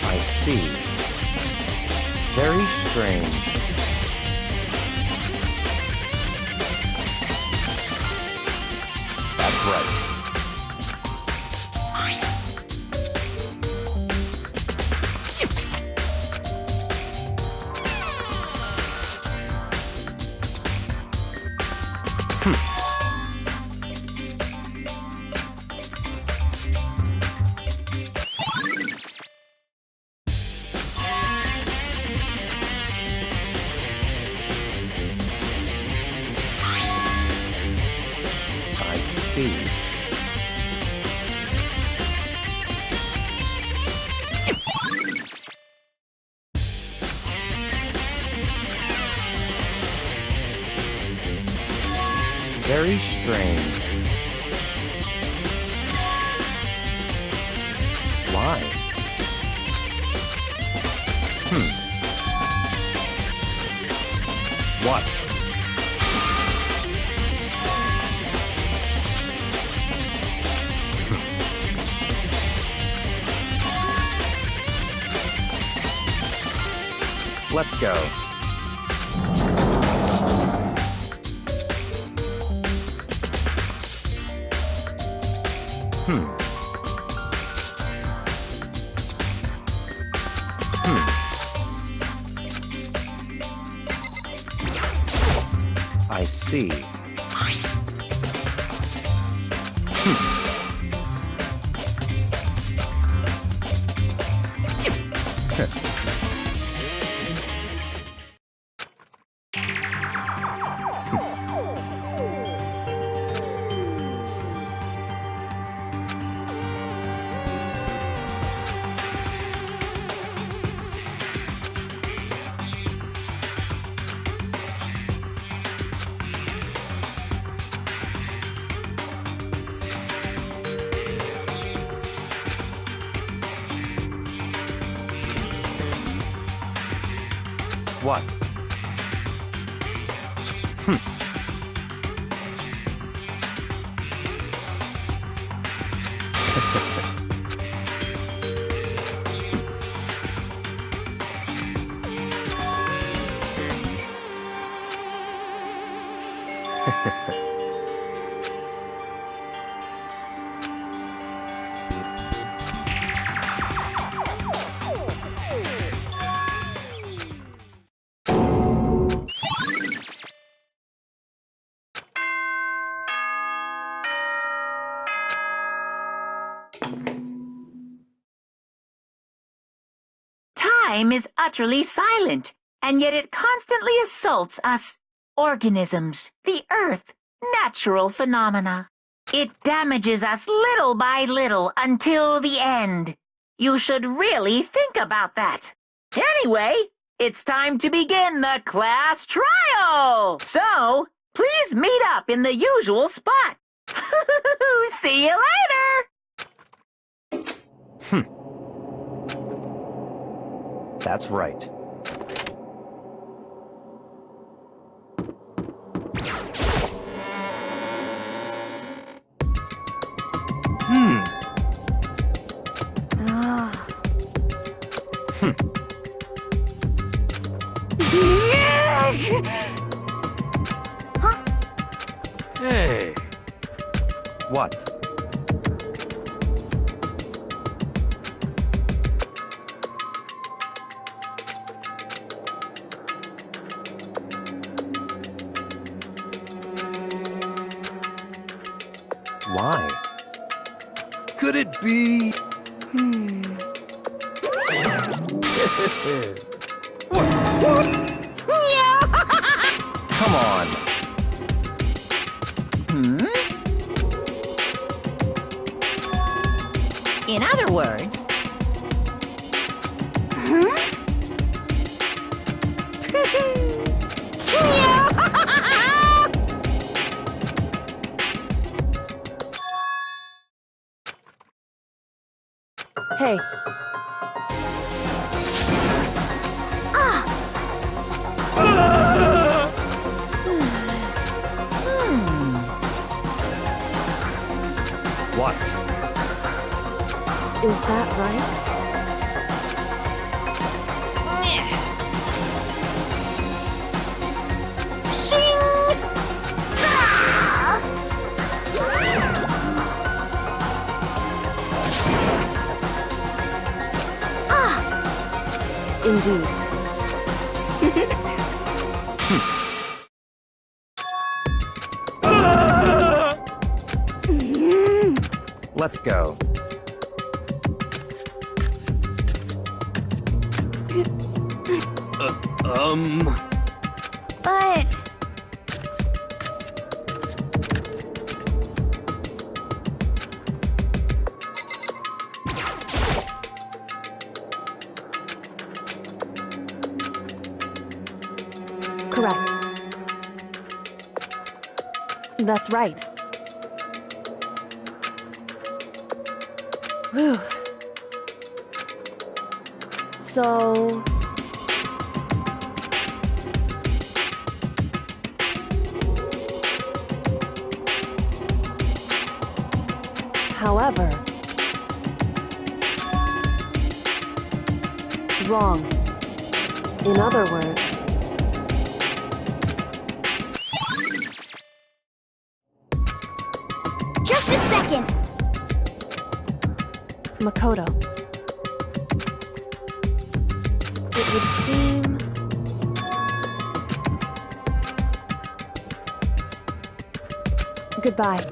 I see. Very strange. That's right. I see. Very strange. Why? What? Let's go. I see. What? Time is utterly silent, and yet it constantly assaults us, organisms, the earth, natural phenomena. It damages us little by little until the end. You should really think about that. Anyway, it's time to begin the class trial. So, please meet up in the usual spot. See you later. That's right. Hey, What? Why? could it be? What? Come on. In other words... Hey, What? is that right? Indeed. Let's go. But... Correct. That's right. Whew. So... However... Wrong. In other words... Just a second! Makoto. It would seem... Goodbye.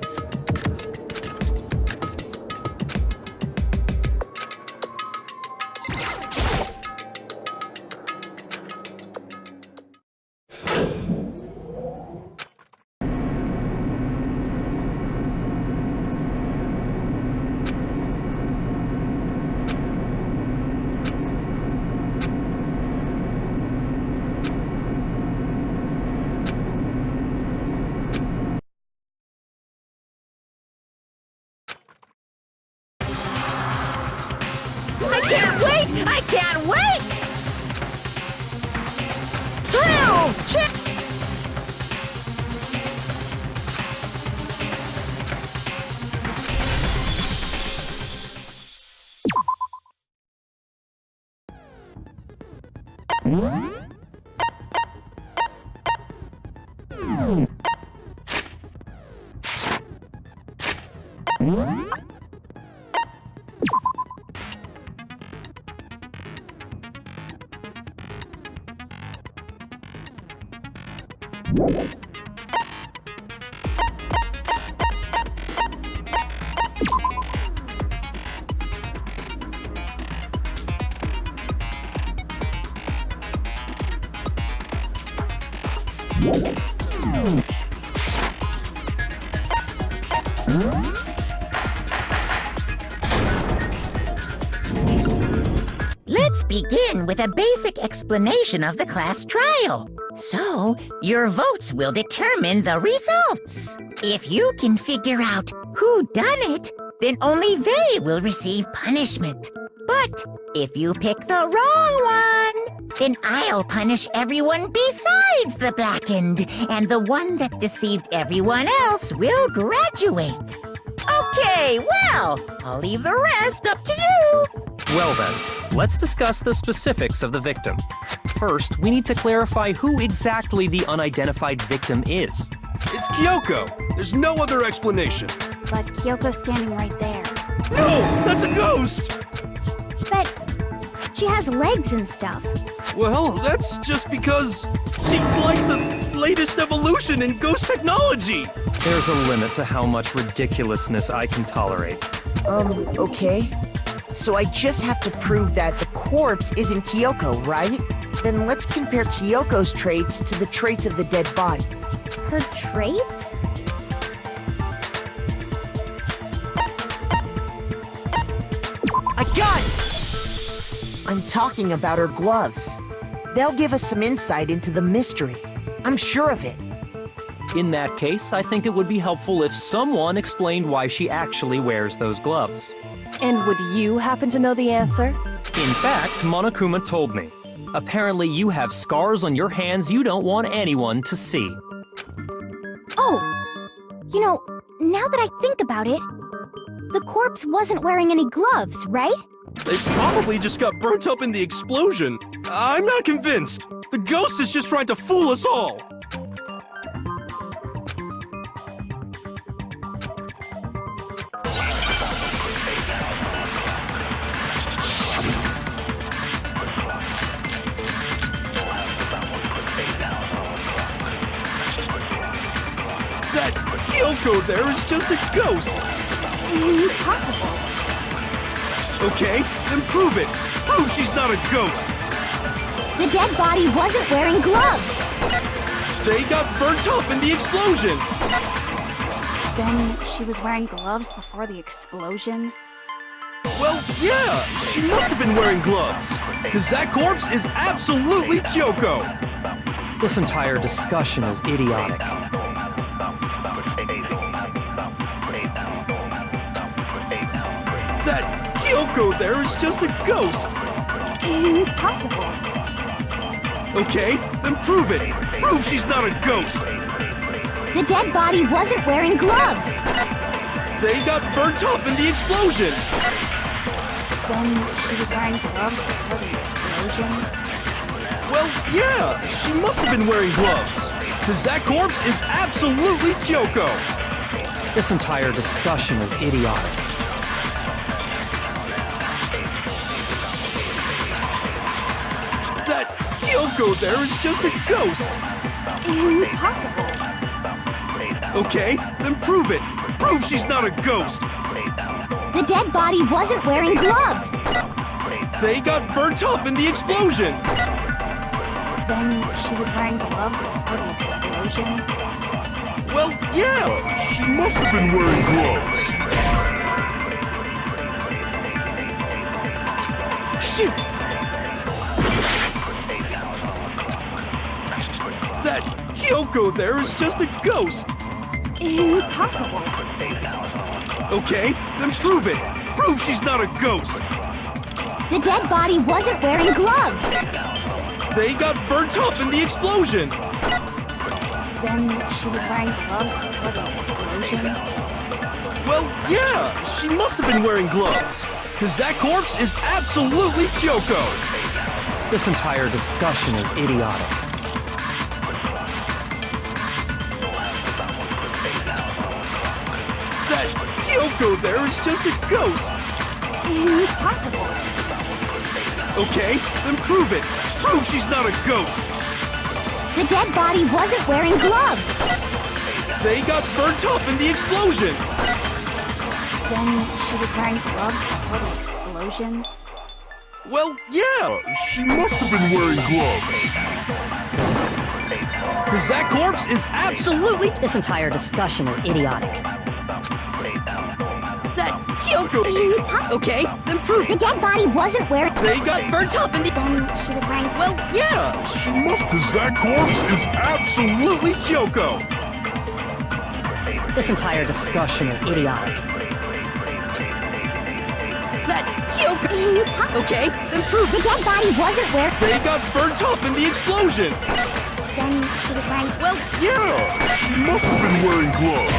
I can't wait! Thrills! Let's begin with a basic explanation of the class trial. So, your votes will determine the results. If you can figure out who done it, then only they will receive punishment. But if you pick the wrong one, then I'll punish everyone besides the blackened, and the one that deceived everyone else will graduate. Okay, well, I'll leave the rest up to you. Well then, let's discuss the specifics of the victim. First, we need to clarify who exactly the unidentified victim is. It's Kyoko. There's no other explanation. But Kyoko's standing right there. No, that's a ghost! But she has legs and stuff. Well, that's just because she's like the latest evolution in ghost technology. There's a limit to how much ridiculousness I can tolerate. Okay. So I just have to prove that the corpse isn't Kyoko, right? Then let's compare Kyoko's traits to the traits of the dead body. Her traits? I got it! I'm talking about her gloves. They'll give us some insight into the mystery. I'm sure of it. In that case, I think it would be helpful if someone explained why she actually wears those gloves. And would you happen to know the answer? In fact, Monokuma told me. Apparently you have scars on your hands you don't want anyone to see. Oh! You know, now that I think about it, the corpse wasn't wearing any gloves, right? They probably just got burnt up in the explosion. I'm not convinced. The ghost is just trying to fool us all. That Kyoko there is just a ghost. Impossible. Okay, then prove it. Prove she's not a ghost. The dead body wasn't wearing gloves. They got burnt up in the explosion. Then she was wearing gloves before the explosion? Well, yeah, she must have been wearing gloves. Because that corpse is absolutely Kyoko. This entire discussion is idiotic. Kyoko there is just a ghost. Impossible. Okay, then prove it. Prove she's not a ghost. The dead body wasn't wearing gloves. They got burnt up in the explosion. Then she was wearing gloves before the explosion. Well, yeah, she must have been wearing gloves. Because that corpse is absolutely Kyoko. This entire discussion is idiotic. That Kyoko there is just a ghost. Impossible. Okay, then prove it. Prove she's not a ghost. The dead body wasn't wearing gloves. They got burnt up in the explosion. Then she was wearing gloves before the explosion. Well, yeah, She must have been wearing gloves. shoot. That Kyoko there is just a ghost. Impossible. Okay, then prove it. Prove she's not a ghost. The dead body wasn't wearing gloves. They got burnt up in the explosion. Then she was wearing gloves before the explosion. Well, yeah, she must have been wearing gloves. Because that corpse is absolutely Kyoko. This entire discussion is idiotic. That Kyoko there is just a ghost. Impossible. Okay, then prove it. Prove she's not a ghost. The dead body wasn't wearing gloves. They got burnt up in the explosion. Then she was wearing gloves before the explosion. Well, yeah, She must have been wearing gloves. because that corpse is absolutely This entire discussion is idiotic. that Kyoko. Okay, then prove The it. dead body wasn't wearing... They got burnt up in the... Then she was wearing... Well, yeah, She must, because that corpse is absolutely Kyoko. This entire discussion is idiotic. That Kyoko. Okay, then prove The it. dead body wasn't wearing... They got burnt up in the explosion. Then she was wearing... Well, yeah. She must have been wearing gloves.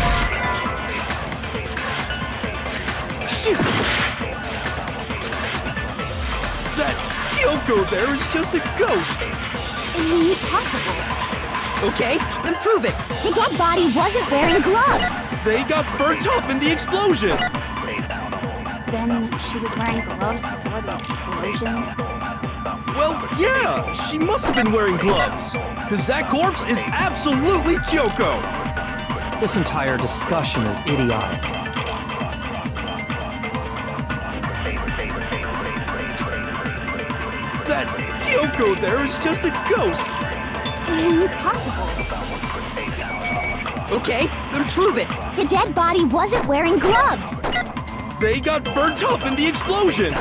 Shoot! That Kyoko there is just a ghost. Impossible. Okay, then prove it. The dead body wasn't wearing gloves. They got burnt up in the explosion. Then she was wearing gloves before the explosion. Well, yeah, she must have been wearing gloves. Because that corpse is absolutely Kyoko. This entire discussion is idiotic. That Kyoko there is just a ghost. Impossible. Okay, then prove it. The dead body wasn't wearing gloves. They got burnt up in the explosion.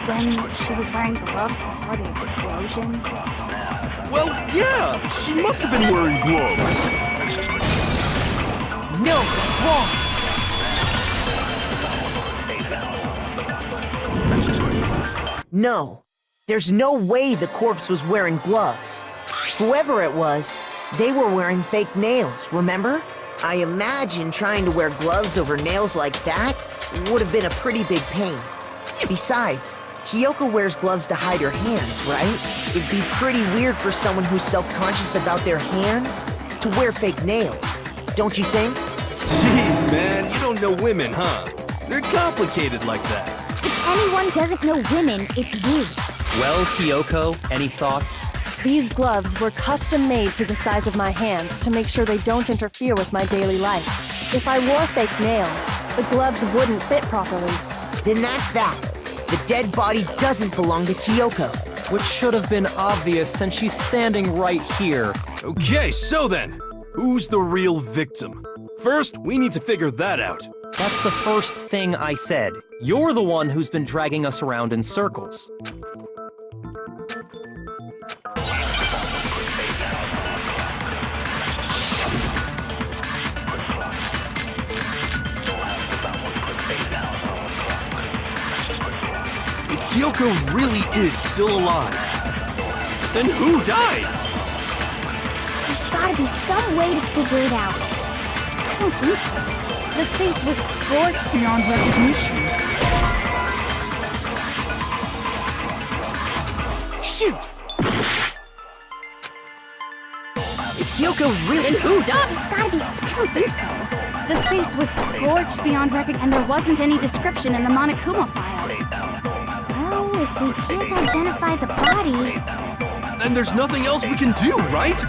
Then she was wearing gloves before the explosion. Well, yeah, she must have been wearing gloves. No, that's wrong. No, there's no way the corpse was wearing gloves. Whoever it was, they were wearing fake nails, remember? I imagine trying to wear gloves over nails like that would have been a pretty big pain. Besides, Kyoko wears gloves to hide her hands, right? It'd be pretty weird for someone who's self-conscious about their hands to wear fake nails, don't you think? Jeez, man, you don't know women, huh? They're complicated like that. If anyone doesn't know women, it's you. Well, Kyoko, any thoughts? These gloves were custom made to the size of my hands to make sure they don't interfere with my daily life. If I wore fake nails, the gloves wouldn't fit properly. Then that's that. The dead body doesn't belong to Kyoko. Which should have been obvious since she's standing right here. Okay, so then, who's the real victim? First, we need to figure that out. That's the first thing I said. You're the one who's been dragging us around in circles. Kyoko really is still alive, then who died? There's gotta be some way to figure it out. I don't think so. The face was scorched beyond recognition. Shoot! If Kyoko really... Then who died? There's gotta be... I don't think so. The face was scorched beyond recognition, and there wasn't any description in the Monokuma file. Well, if we can't identify the body... Then there's nothing else we can do, right?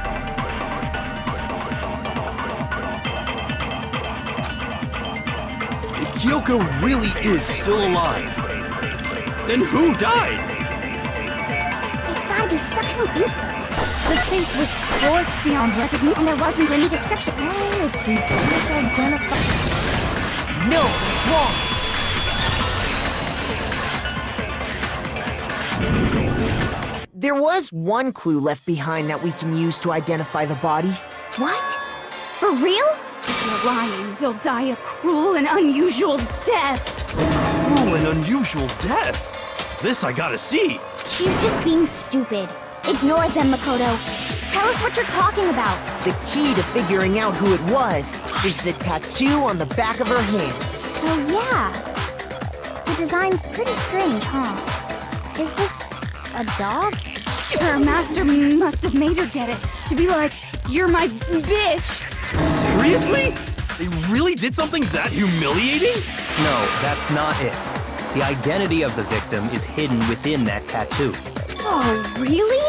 If Kyoko really is still alive, then who died? There's gotta be some... I don't think so. The face was scorched beyond recognition, and there wasn't any description. Well, if we can't identify... No, it's wrong! There was one clue left behind that we can use to identify the body. What? For real? If you're lying, you'll die a cruel and unusual death. Cruel and unusual death. This I gotta see. She's just being stupid. Ignore them, Makoto. Tell us what you're talking about. The key to figuring out who it was is the tattoo on the back of her hand. Oh, yeah. The design's pretty strange, huh? Is this a dog? Her master must have made her get it. To be like, you're my bitch. Seriously? They really did something that humiliating? No, that's not it. The identity of the victim is hidden within that tattoo. Oh, really?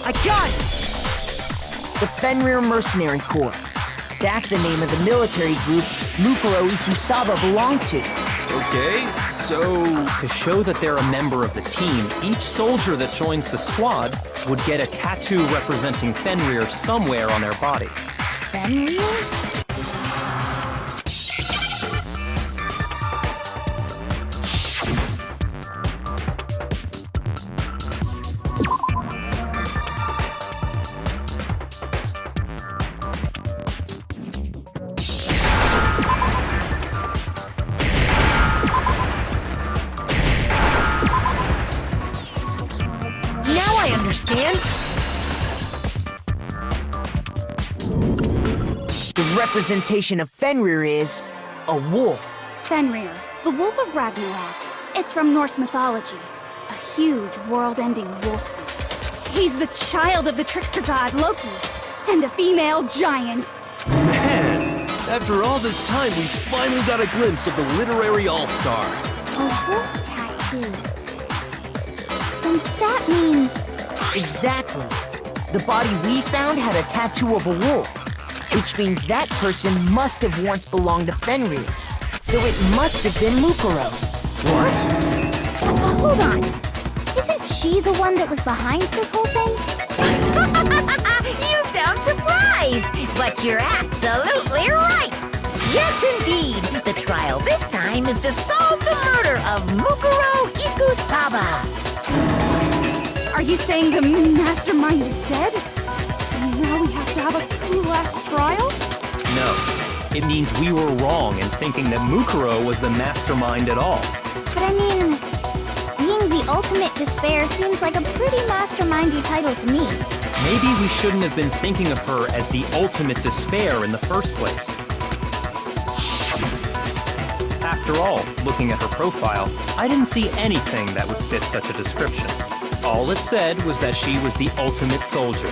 I got it! The Fenrir Mercenary Corps. That's the name of the military group Mukuro Ikusaba belonged to. Okay, so... To show that they're a member of the team, each soldier that joins the squad would get a tattoo representing Fenrir somewhere on their body. Fenrir? Now I understand! The representation of Fenrir is a wolf. Fenrir, the Wolf of Ragnarok. It's from Norse mythology. A huge, world-ending wolf beast. He's the child of the trickster god Loki, and a female giant. Man, after all this time, we finally got a glimpse of the literary all-star. A wolf tattoo. And that means... Exactly. The body we found had a tattoo of a wolf, which means that person must have once belonged to Fenrir. So it must have been Mukuro. What? Hold on. Isn't she the one that was behind this whole thing? You sound surprised, but you're absolutely right. Yes, indeed. The trial this time is to solve the murder of Mukuro Ikusaba. Are you saying the mastermind is dead? And now we have to have a true last trial? No, it means we were wrong in thinking that Mukuro was the mastermind at all. But I mean, being the ultimate despair seems like a pretty mastermindy title to me. Maybe we shouldn't have been thinking of her as the ultimate despair in the first place. After all, looking at her profile, I didn't see anything that would fit such a description. All it said was that she was the ultimate soldier.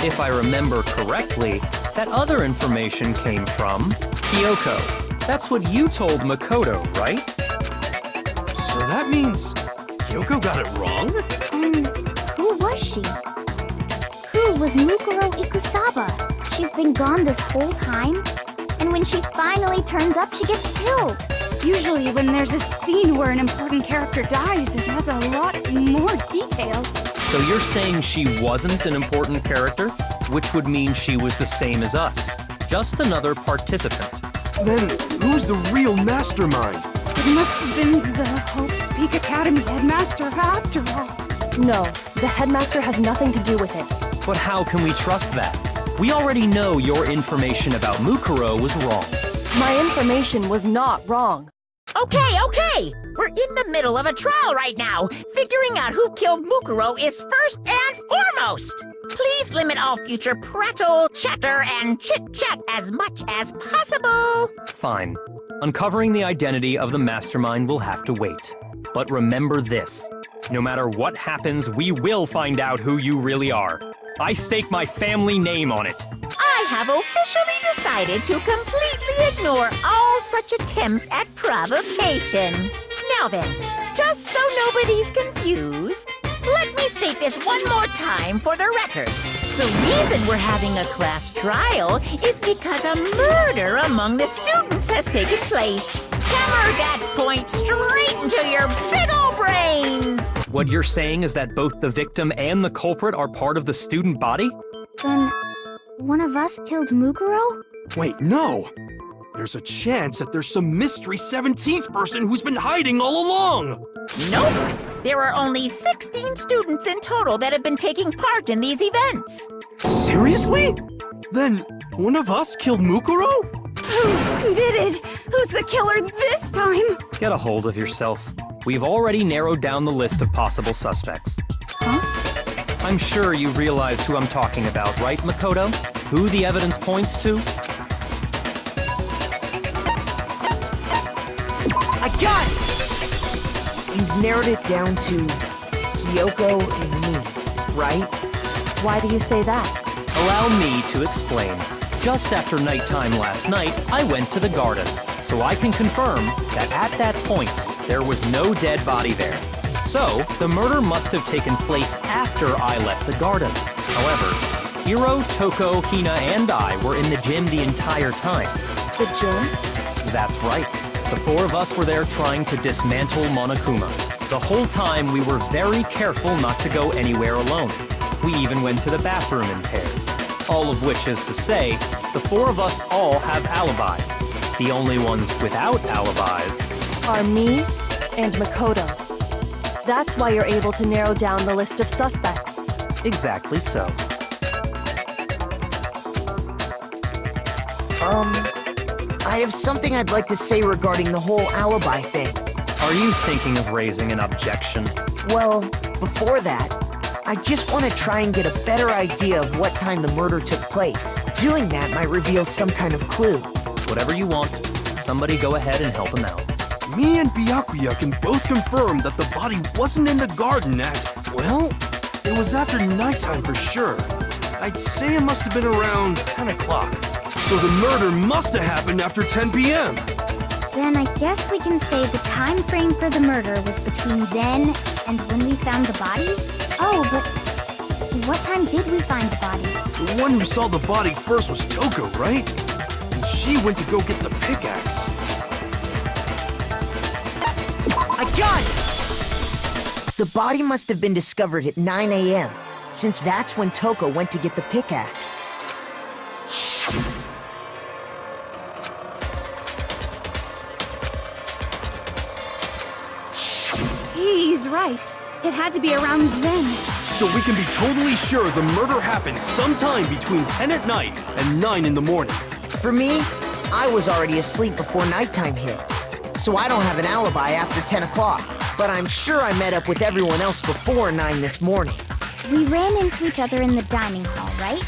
If I remember correctly, that other information came from Kyoko. That's what you told Makoto, right? So that means Kyoko got it wrong? Who was she? Who was Mukuro Ikusaba? She's been gone this whole time? And when she finally turns up, she gets killed. Usually when there's a scene where an important character dies, it has a lot more detail. So you're saying she wasn't an important character? Which would mean she was the same as us. Just another participant. Then who's the real mastermind? It must have been the Hope's Peak Academy headmaster after all. No, the headmaster has nothing to do with it. But how can we trust that? We already know your information about Mukuro was wrong. My information was not wrong. Okay. We're in the middle of a trial right now. Figuring out who killed Mukuro is first and foremost. Please limit all future prattle, chatter, and chit-chat as much as possible. Fine. Uncovering the identity of the mastermind will have to wait. But remember this. No matter what happens, we will find out who you really are. I stake my family name on it. I have officially decided to completely ignore all such attempts at provocation. Now then, just so nobody's confused, let me state this one more time for the record. The reason we're having a class trial is because a murder among the students has taken place. Hammer that point straight into your big ol' brains! What you're saying is that both the victim and the culprit are part of the student body? Then, one of us killed Mukuro? Wait, no! There's a chance that there's some mystery 17th person who's been hiding all along! Nope! There are only 16 students in total that have been taking part in these events. Seriously? Then, one of us killed Mukuro? Who did it? Who's the killer this time? Get a hold of yourself. We've already narrowed down the list of possible suspects. Huh? I'm sure you realize who I'm talking about, right, Makoto? Who the evidence points to? I got it! You've narrowed it down to Kyoko and me, right? Why do you say that? Allow me to explain. Just after nighttime last night, I went to the garden, so I can confirm that at that point, there was no dead body there. So, the murder must have taken place after I left the garden. However, Hiro, Toko, Hina, and I were in the gym the entire time. The gym? That's right. The four of us were there trying to dismantle Monokuma. The whole time, we were very careful not to go anywhere alone. We even went to the bathroom in pairs. All of which is to say, the four of us all have alibis. The only ones without alibis Are me and Makoto. That's why you're able to narrow down the list of suspects. Exactly so. I have something I'd like to say regarding the whole alibi thing. Are you thinking of raising an objection? Well, before that, I just want to try and get a better idea of what time the murder took place. Doing that might reveal some kind of clue. Whatever you want. Somebody go ahead and help him out. Me and Byakuya can both confirm that the body wasn't in the garden at, well, it was after nighttime for sure. I'd say it must have been around 10 o'clock. So the murder must have happened after 10 p.m. Then I guess we can say the time frame for the murder was between then and when we found the body? Oh, but what time did we find the body? The one who saw the body first was Toko, right? And she went to go get the pickaxe. I got it! The body must have been discovered at 9 a.m., since that's when Toko went to get the pickaxe. He's right. It had to be around then. So we can be totally sure the murder happened sometime between 10 at night and 9 in the morning. For me, I was already asleep before nighttime hit, so I don't have an alibi after 10 o'clock. But I'm sure I met up with everyone else before 9 this morning. We ran into each other in the dining hall, right?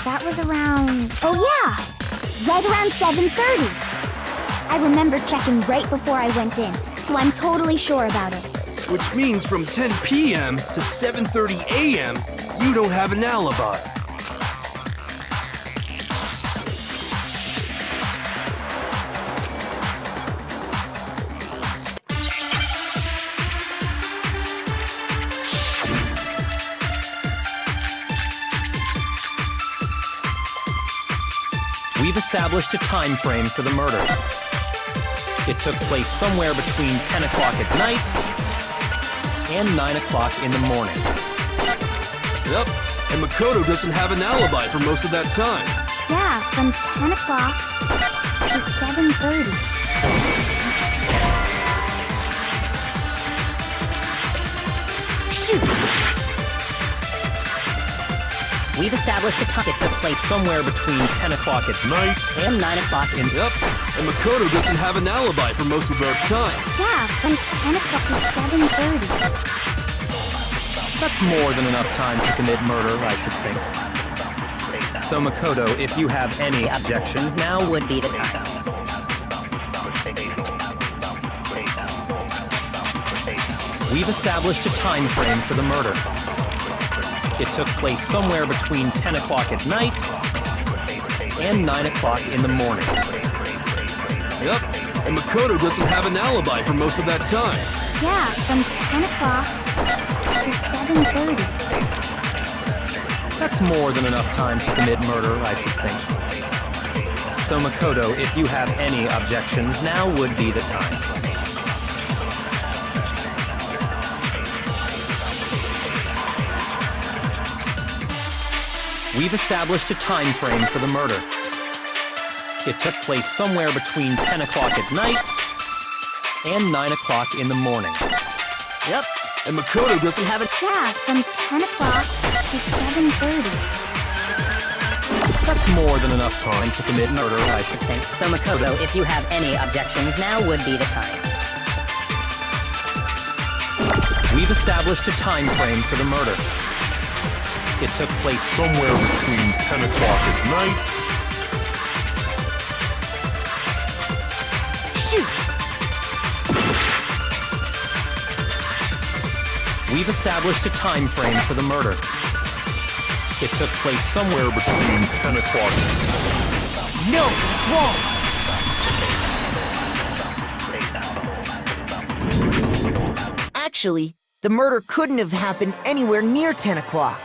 That was around... Oh yeah! Right around 7:30. I remember checking right before I went in, so I'm totally sure about it. Which means from 10 p.m. to 7:30 a.m., you don't have an alibi. We've established a time frame for the murder. It took place somewhere between 10 o'clock at night and 9 o'clock in the morning. Yep, and Makoto doesn't have an alibi for most of that time. Yeah, from 10 o'clock to 7:30. Shoot! We've established a time. It took place Somewhere between 10 o'clock at night. and 9 o'clock in... Yep. And Makoto doesn't have an alibi for most of their time. Yeah, from 10 o'clock to 7:30. That's more than enough time to commit murder, I should think. So Makoto, if you have any objections, now would be the time. we've established a time frame for the murder. It took place somewhere between 10 o'clock at night and 9 o'clock in the morning. Yep. And Makoto doesn't have an alibi for most of that time. Yeah, from 10 o'clock to 7:30. That's more than enough time to commit murder, I should think. So Makoto, if you have any objections, now would be the time. We've established a time frame for the murder. It took place somewhere between 10 o'clock at night and 9 o'clock in the morning. Yep. And Makoto doesn't have an... Yeah, from 10 o'clock to 7:30. That's more than enough time to commit murder, I should think. So Makoto, if you have any objections, now would be the time. We've established a time frame for the murder. It took place Somewhere between 10 o'clock at night Shoot! We've established a time frame for the murder. It took place somewhere between 10 o'clock. No, it's wrong! Actually, the murder couldn't have happened anywhere near 10 o'clock.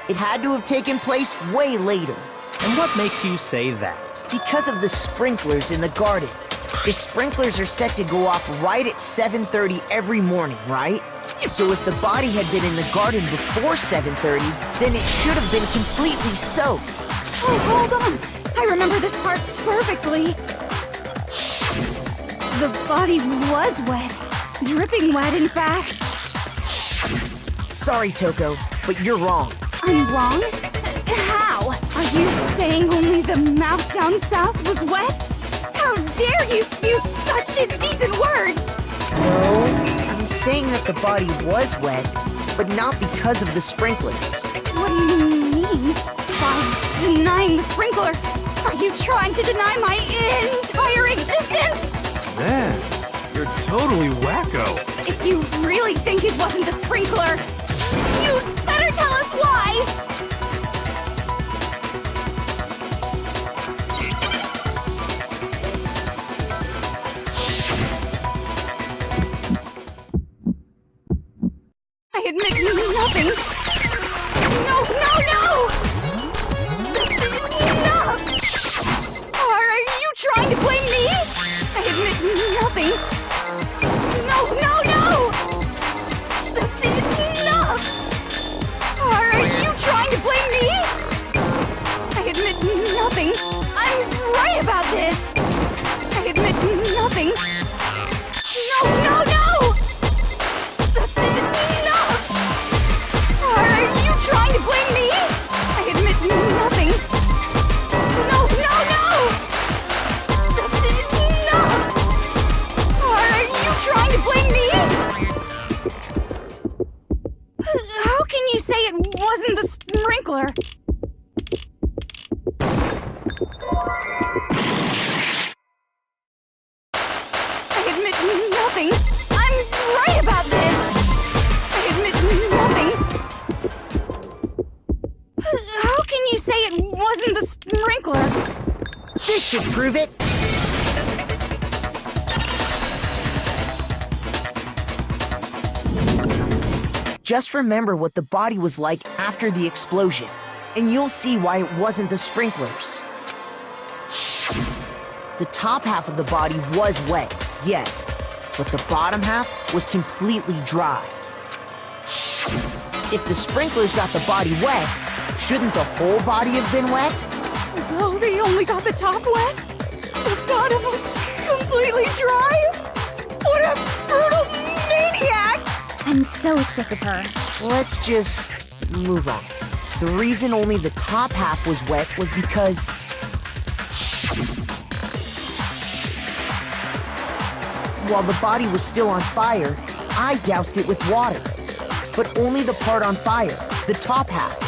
It had to have taken place way later. And what makes you say that? Because of the sprinklers in the garden. The sprinklers are set to go off right at 7:30 every morning, right? So if the body had been in the garden before 7:30, then it should have been completely soaked. Oh, hold on. I remember this part perfectly. The body was wet. Dripping wet, in fact. Sorry, Toko, but you're wrong. I'm wrong? How? Are you saying only the mouth down south was wet? How dare you spew such indecent words! No, I'm saying that the body was wet, but not because of the sprinklers. What do you mean? By denying the sprinkler, are you trying to deny my entire existence? Man, you're totally wacko. If you really think it wasn't the sprinkler, you'd better tell us why! I admit nothing. No, no, no! That's enough! Are you trying to blame me? I admit nothing. No, no, no! That's enough! Are you trying to blame me? I admit nothing. I'm right about this. I admit nothing. No, no, no! That's enough! Are you trying to blame me? I admit nothing. No, no, no! That's enough! Are you trying to blame me? How can you say it wasn't the sprinkler? I admit nothing. I'm right about this. I admit nothing. How can you say it wasn't the sprinkler? This should prove it. Just remember what the body was like after the explosion, and you'll see why it wasn't the sprinklers. The top half of the body was wet, yes, but the bottom half was completely dry. If the sprinklers got the body wet, shouldn't the whole body have been wet? So they only got the top wet? The bottom was completely dry? What a brutal maniac! I'm so sick of her. Let's just move on. The reason only the top half was wet was because... while the body was still on fire, I doused it with water. But only the part on fire, the top half.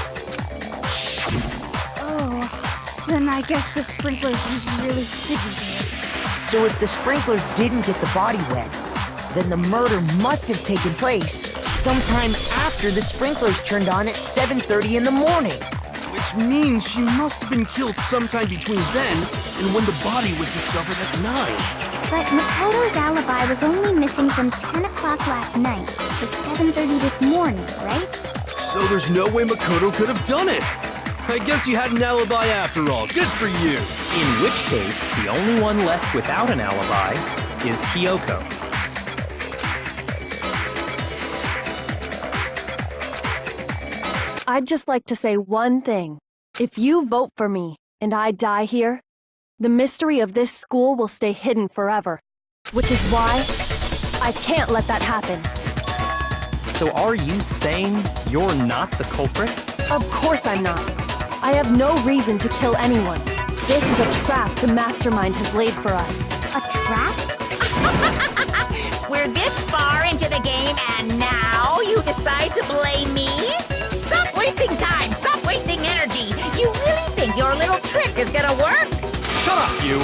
Oh, then I guess the sprinklers really didn't do it. So if the sprinklers didn't get the body wet, then the murder must have taken place sometime after the sprinklers turned on at 7:30 in the morning. Which means she must have been killed sometime between then and when the body was discovered at 9. But Makoto's alibi was only missing from 10 o'clock last night to 7:30 this morning, right? So there's no way Makoto could have done it. I guess you had an alibi after all. Good for you. In which case, the only one left without an alibi is Kyoko. I'd just like to say one thing. If you vote for me and I die here, the mystery of this school will stay hidden forever. Which is why I can't let that happen. So are you saying you're not the culprit? Of course I'm not. I have no reason to kill anyone. This is a trap the mastermind has laid for us. A trap? We're this far into the game and now you decide to blame me? Stop wasting time! Stop wasting energy! You really think your little trick is gonna work? Shut up, you!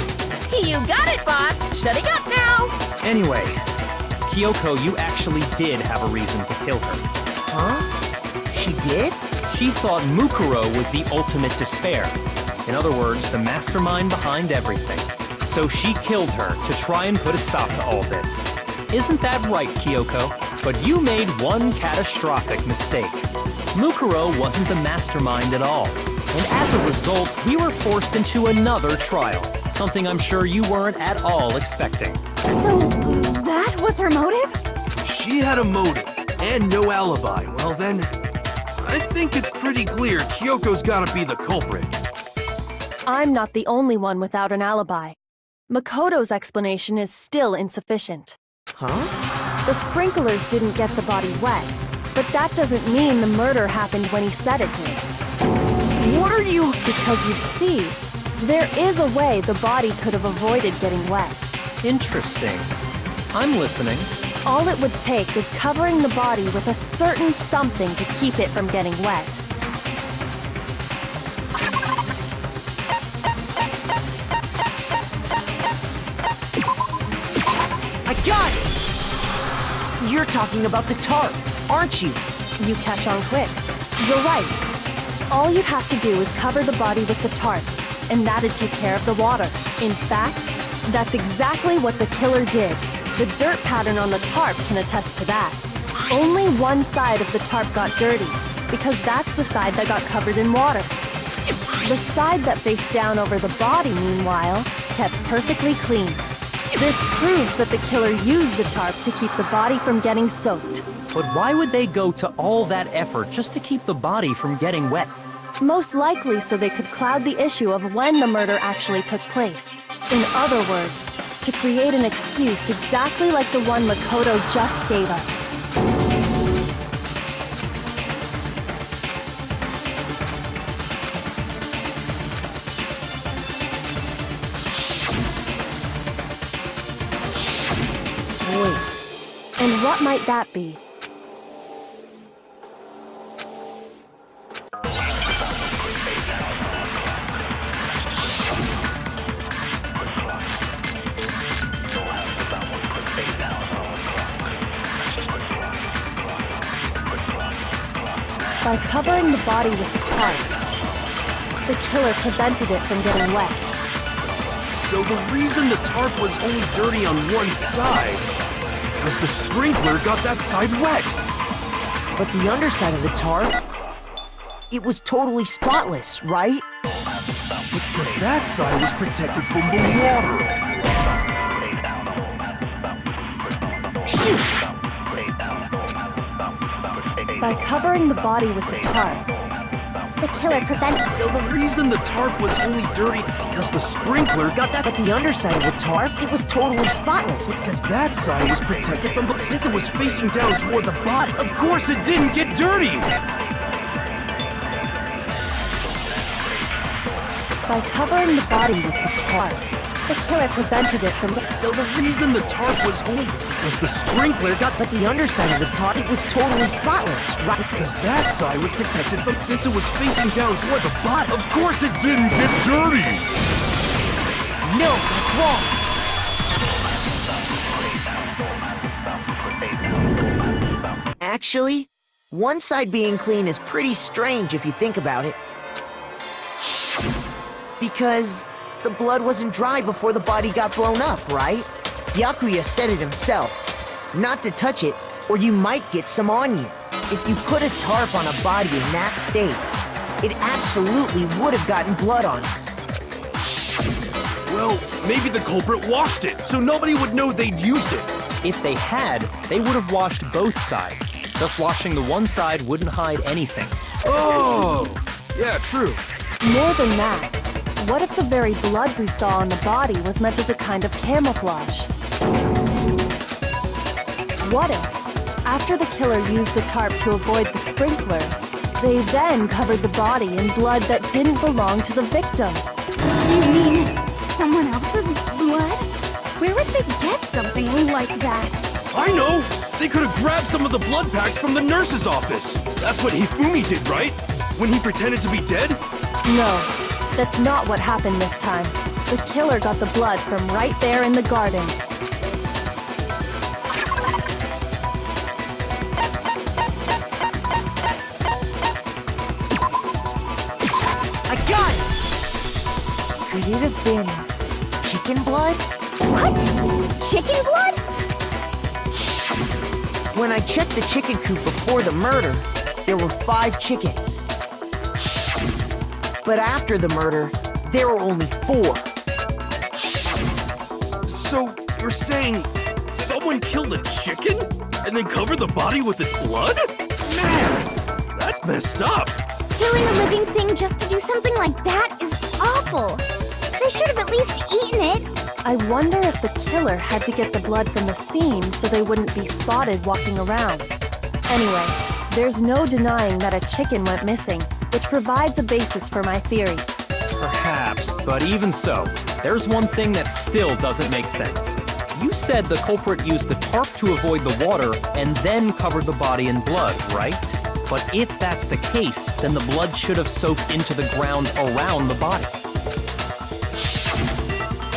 You got it, boss! Shutting up now! Anyway, Kyoko, you actually did have a reason to kill her. Huh? She did? She thought Mukuro was the ultimate despair. In other words, the mastermind behind everything. So she killed her to try and put a stop to all this. Isn't that right, Kyoko? But you made one catastrophic mistake. Mukuro wasn't the mastermind at all. And as a result, we were forced into another trial. Something I'm sure you weren't at all expecting. So, that was her motive? If she had a motive and no alibi, well then, I think it's pretty clear Kyoko's gotta be the culprit. I'm not the only one without an alibi. Makoto's explanation is still insufficient. Huh? The sprinklers didn't get the body wet, but that doesn't mean the murder happened when he said it did. What are you... Because you see, there is a way the body could have avoided getting wet. Interesting. I'm listening. All it would take is covering the body with a certain something to keep it from getting wet. I got it! You're talking about the tarp, aren't you? You catch on quick. You're right. All you'd have to do is cover the body with the tarp, and that'd take care of the water. In fact, that's exactly what the killer did. The dirt pattern on the tarp can attest to that. Only one side of the tarp got dirty, because that's the side that got covered in water. The side that faced down over the body, meanwhile, kept perfectly clean. This proves that the killer used the tarp to keep the body from getting soaked. But why would they go to all that effort just to keep the body from getting wet? Most likely so they could cloud the issue of when the murder actually took place. In other words, to create an excuse exactly like the one Makoto just gave us. Wait, and what might that be? By covering the body with the tarp, the killer prevented it from getting wet. So the reason the tarp was only dirty on one side is because the sprinkler got that side wet. But the underside of the tarp, it was totally spotless, right? It's because that side was protected from the water. Shoot! By covering the body with the tarp, The killer prevented. So the reason the tarp was only dirty is because the sprinkler got that. But the underside of the tarp, it was totally spotless. It's because that side was protected from. Since it was facing down toward the body, of course it didn't get dirty. By covering the body with the tarp, the killer prevented it from. So the reason the tarp was only is because the sprinkler got. But the underside of the tarp, it was totally spotless, right? It's because that side was protected from. Since it was facing down toward the body, of course it didn't get dirty. No, that's wrong. Actually, one side being clean is pretty strange if you think about it. Because the blood wasn't dry before the body got blown up, right? Yakuya said it himself. Not to touch it, or you might get some on you. If you put a tarp on a body in that state, it absolutely would have gotten blood on it. Well, maybe the culprit washed it, so nobody would know they'd used it. If they had, they would have washed both sides. Just washing the one side wouldn't hide anything. Oh, yeah, true. More than that, what if the very blood we saw on the body was meant as a kind of camouflage? What if, after the killer used the tarp to avoid the sprinklers, they then covered the body in blood that didn't belong to the victim? You mean someone else's blood? Where would they get something like that? I know! They could have grabbed some of the blood packs from the nurse's office. That's what Hifumi did, right? When he pretended to be dead? No, that's not what happened this time. The killer got the blood from right there in the garden. I got it! Could it have been chicken blood? What? Chicken blood? When I checked the chicken coop before the murder, there were 5 chickens. But after the murder, there were only 4. So, you're saying someone killed a chicken and then covered the body with its blood? Man, that's messed up. Killing a living thing just to do something like that is awful. They should have at least eaten it. I wonder if the killer had to get the blood from the scene so they wouldn't be spotted walking around. Anyway, there's no denying that a chicken went missing, which provides a basis for my theory. Perhaps, but even so, there's one thing that still doesn't make sense. You said the culprit used the tarp to avoid the water and then covered the body in blood, right? But if that's the case, then the blood should have soaked into the ground around the body.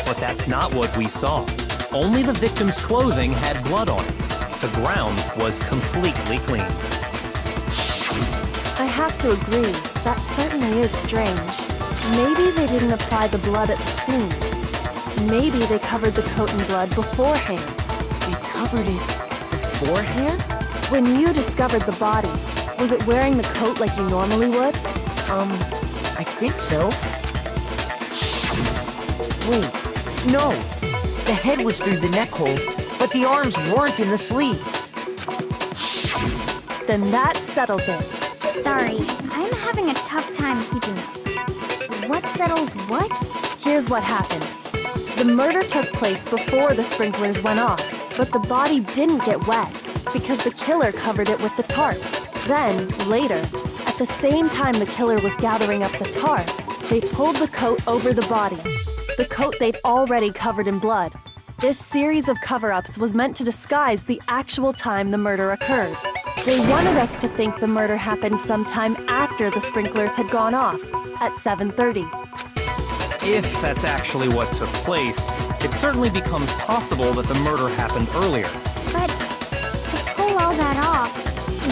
But that's not what we saw. Only the victim's clothing had blood on it. The ground was completely clean. I have to agree, that certainly is strange. Maybe they didn't apply the blood at the scene. Maybe they covered the coat in blood beforehand. They covered it beforehand? When you discovered the body, was it wearing the coat like you normally would? I think so. Wait, no. The head was through the neck hole, but the arms weren't in the sleeves. Then that settles it. Sorry, I'm having a tough time keeping up. What settles what? Here's what happened. The murder took place before the sprinklers went off, but the body didn't get wet because the killer covered it with the tarp. Then, later, at the same time the killer was gathering up the tarp, they pulled the coat over the body, the coat they'd already covered in blood. This series of cover-ups was meant to disguise the actual time the murder occurred. They wanted us to think the murder happened sometime after the sprinklers had gone off, at 7:30. If that's actually what took place, it certainly becomes possible that the murder happened earlier. But to pull all that off,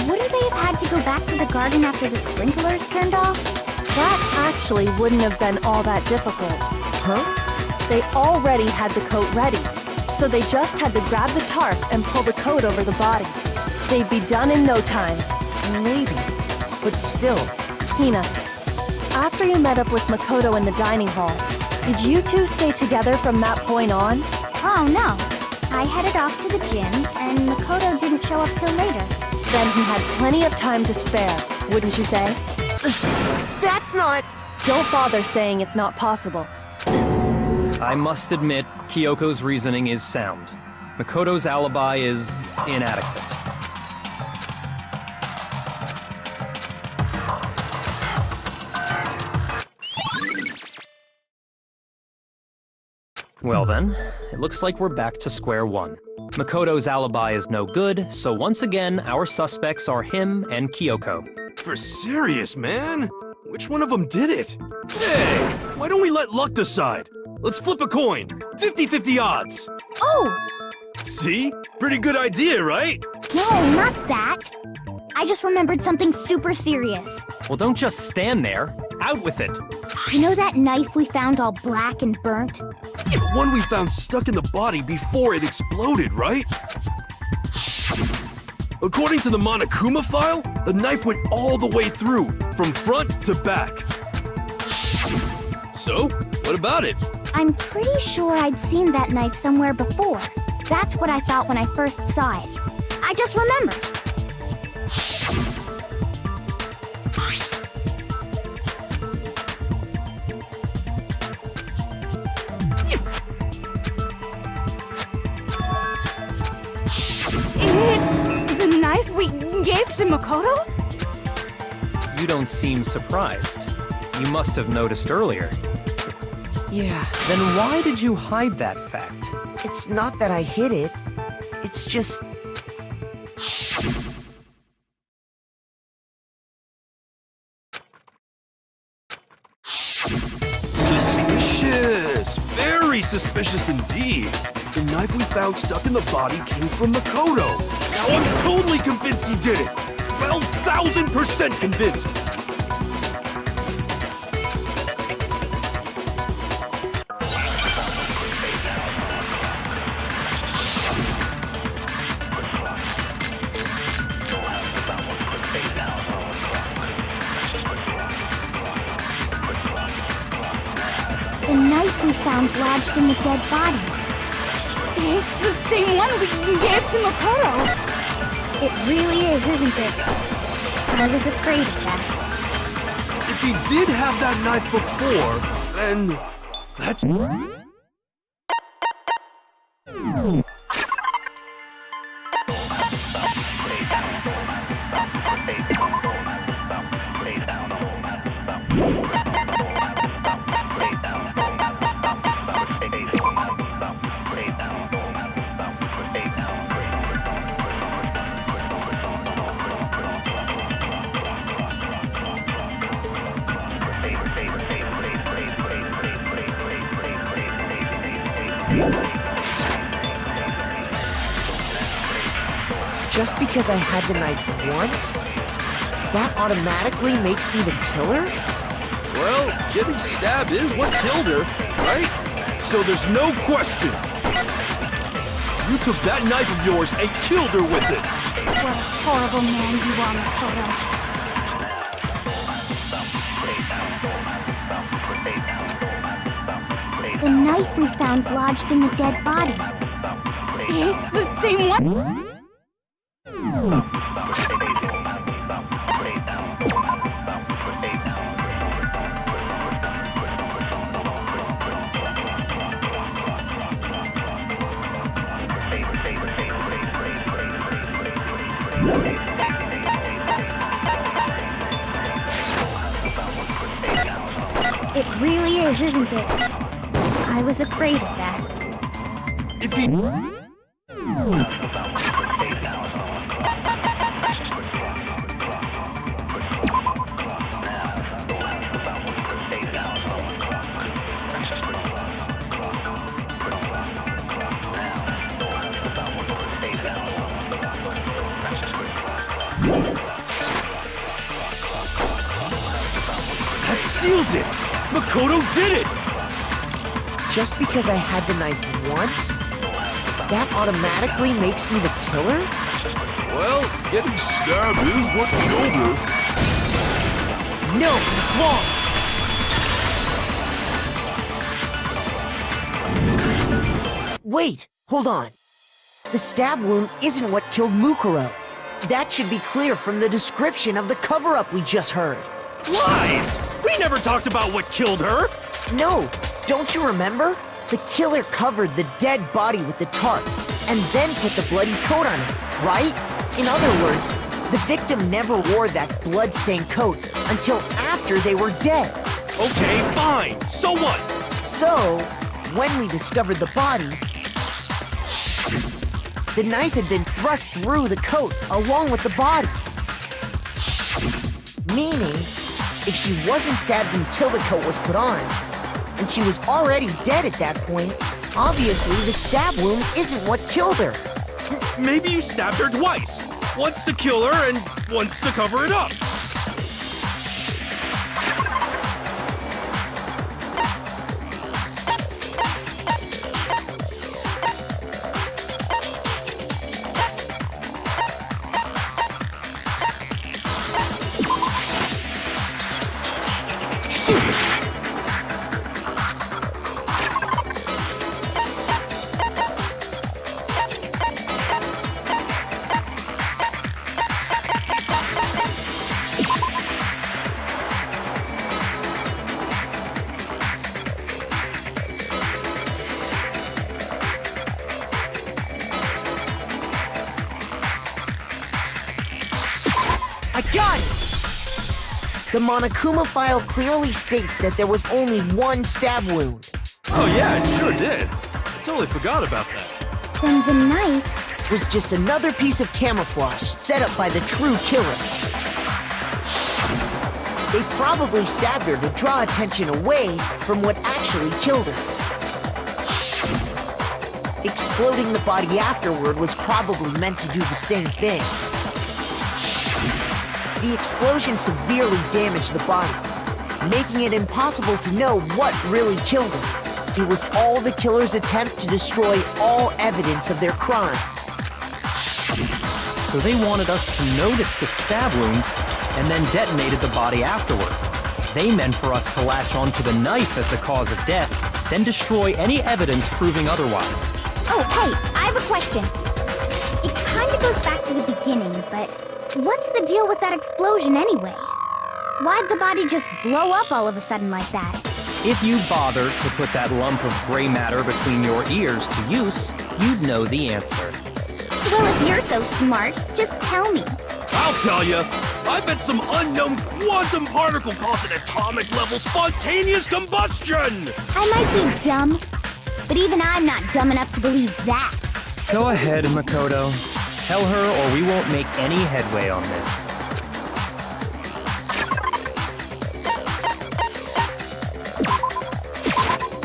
wouldn't they have had to go back to the garden after the sprinklers turned off? That actually wouldn't have been all that difficult. Huh? They already had the coat ready, so they just had to grab the tarp and pull the coat over the body. They'd be done in no time. Maybe, but still. Hina, after you met up with Makoto in the dining hall, did you two stay together from that point on? Oh no. I headed off to the gym, and Makoto didn't show up till later. Then he had plenty of time to spare, wouldn't you say? That's not... Don't bother saying it's not possible. I must admit, Kyoko's reasoning is sound. Makoto's alibi is inadequate. Well then, it looks like we're back to square one. Makoto's alibi is no good, so once again, our suspects are him and Kyoko. For serious, man? Which one of them did it? Hey, why don't we let luck decide? Let's flip a coin. 50-50 odds. Oh! See? Pretty good idea, right? No, not that. I just remembered something super serious. Well, don't just stand there. Out with it. You know that knife we found all black and burnt? One we found stuck in the body before it exploded, right? According to the Monokuma file, the knife went all the way through, from front to back. So, what about it? I'm pretty sure I'd seen that knife somewhere before. That's what I thought when I first saw it. I just remembered. It's the knife we gave to Makoto? You don't seem surprised. You must have noticed earlier. Yeah, Then why did you hide that fact? it's not that I hid it. It's just... Suspicious! Very suspicious indeed. The knife we found stuck in the body came from Makoto. Now I'm totally convinced he did it. 12,000% convinced. The knife we found lodged in the dead body. It's the same one we gave to Makoto. It really is, isn't it? I was afraid of that. If he did have that knife before, then that's... Just because I had the knife once, that automatically makes me the killer? Well, getting stabbed is what killed her, right? So there's no question. You took that knife of yours and killed her with it. What a horrible man you are, Makoto. The knife we found lodged in the dead body. It's the same one. It really is, isn't it? I was afraid of that. If he... That seals it! Makoto did it! Just because I had the knife once, that automatically makes me the killer? Well, getting stabbed is what killed her. No, it's wrong! Wait, hold on. The stab wound isn't what killed Mukuro. That should be clear from the description of the cover-up we just heard. Lies! We never talked about what killed her! No, don't you remember? The killer covered the dead body with the tarp and then put the bloody coat on it, right? In other words, the victim never wore that blood-stained coat until after they were dead. Okay, fine. So what? So, when we discovered the body, the knife had been thrust through the coat along with the body. Meaning, if she wasn't stabbed until the coat was put on, and she was already dead at that point, obviously the stab wound isn't what killed her. Maybe you stabbed her twice. Once to kill her and once to cover it up. I got it! The Monokuma file clearly states that there was only one stab wound. Oh yeah, it sure did. I totally forgot about that. Then the knife... Was just another piece of camouflage set up by the true killer. They probably stabbed her to draw attention away from what actually killed her. Exploding the body afterward was probably meant to do the same thing. The explosion severely damaged the body, making it impossible to know what really killed her. It was all the killer's attempt to destroy all evidence of their crime. So they wanted us to notice the stab wound and then detonated the body afterward. They meant for us to latch onto the knife as the cause of death, then destroy any evidence proving otherwise. Oh, hey, I have a question. It kind of goes back to the beginning, but what's the deal with that explosion anyway? Why'd the body just blow up all of a sudden like that? If you bothered to put that lump of gray matter between your ears to use, you'd know the answer. Well, if you're so smart, just tell me. I'll tell you. I bet some unknown quantum particle caused an atomic-level spontaneous combustion! I might be dumb, but even I'm not dumb enough to believe that. Go ahead, Makoto. Tell her or we won't make any headway on this.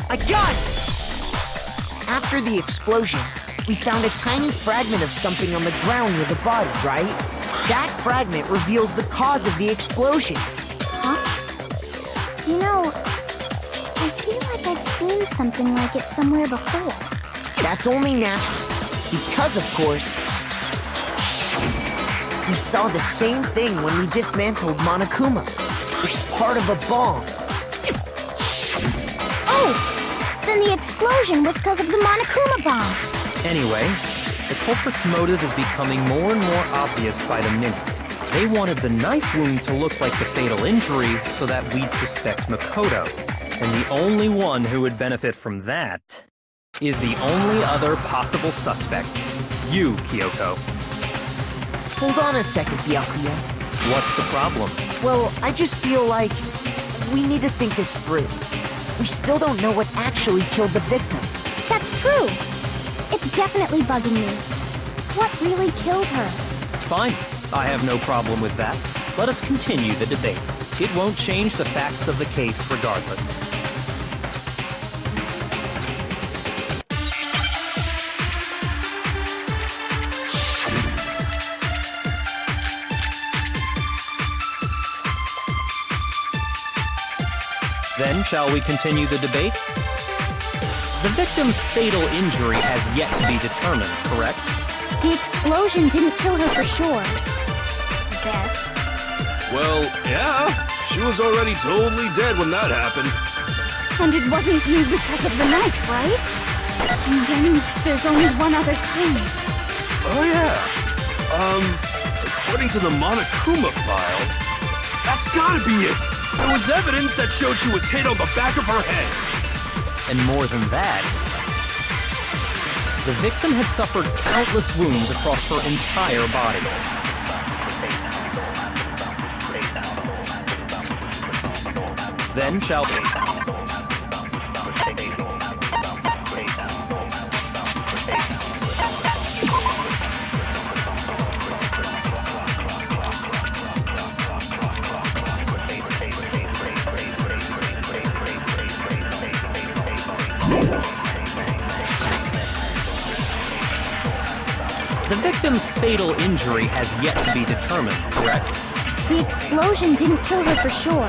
I got it! After the explosion, we found a tiny fragment of something on the ground near the body, right? That fragment reveals the cause of the explosion. Huh? You know, I feel like I've seen something like it somewhere before. That's only natural, because, of course, we saw the same thing when we dismantled Monokuma. It's part of a bomb. Oh! Then the explosion was because of the Monokuma bomb. Anyway, the culprit's motive is becoming more and more obvious by the minute. They wanted the knife wound to look like the fatal injury so that we'd suspect Makoto. And the only one who would benefit from that is the only other possible suspect. You, Kyoko. Hold on a second, Byakuya. What's the problem? Well, I just feel like we need to think this through. We still don't know what actually killed the victim. That's true. It's definitely bugging me. What really killed her? Fine. I have no problem with that. Let us continue the debate. It won't change the facts of the case regardless. Then, shall we continue the debate? The victim's fatal injury has yet to be determined, correct? The explosion didn't kill her for sure. I guess. Well, yeah. She was already totally dead when that happened. And it wasn't you because of the knife, right? And then there's only one other thing. Oh yeah. According to the Monokuma file, that That's gotta be it! There was evidence that showed she was hit on the back of her head. And more than that, the victim had suffered countless wounds across her entire body. Then shall the victim's fatal injury has yet to be determined, correct? The explosion didn't kill her for sure.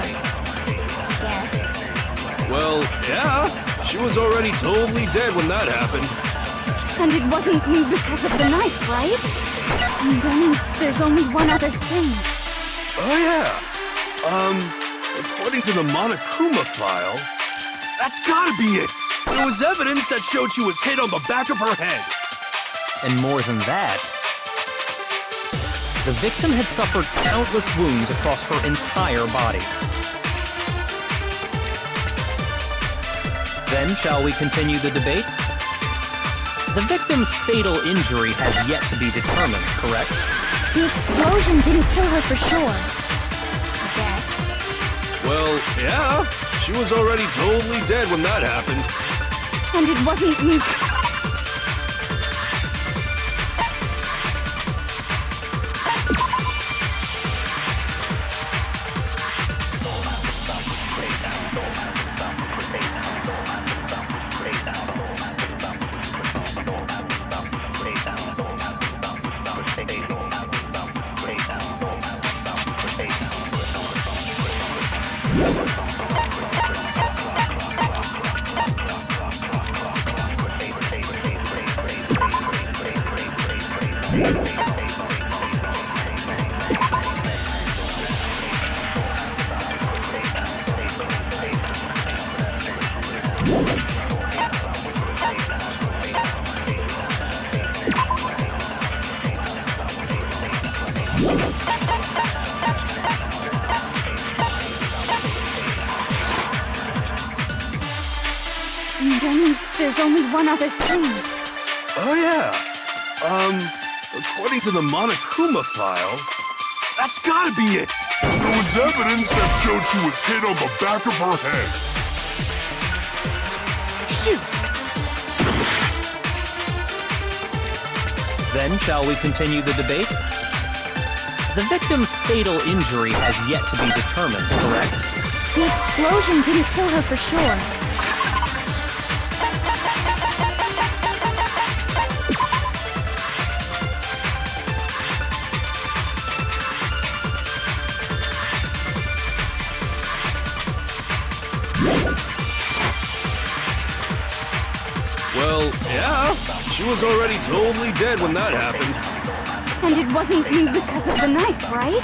Yes. Well, yeah. She was already totally dead when that happened. And it wasn't because of the knife, right? And then there's only one other thing. Oh, yeah. According to the Monokuma file, that's gotta be it! There was evidence that showed she was hit on the back of her head. And more than that, the victim had suffered countless wounds across her entire body. Then shall we continue the debate? The victim's fatal injury has yet to be determined, correct? The explosion didn't kill her for sure. Yes. Well, yeah. She was already totally dead when that happened. And it wasn't And then there's only one other thing. Oh, yeah. According to the Monokuma file, that's gotta be it! There was evidence that showed she was hit on the back of her head. Shoot! Then shall we continue the debate? The victim's fatal injury has yet to be determined, correct? The explosion didn't kill her for sure. Well, yeah. She was already totally dead when that happened. And it wasn't because of the knife, right?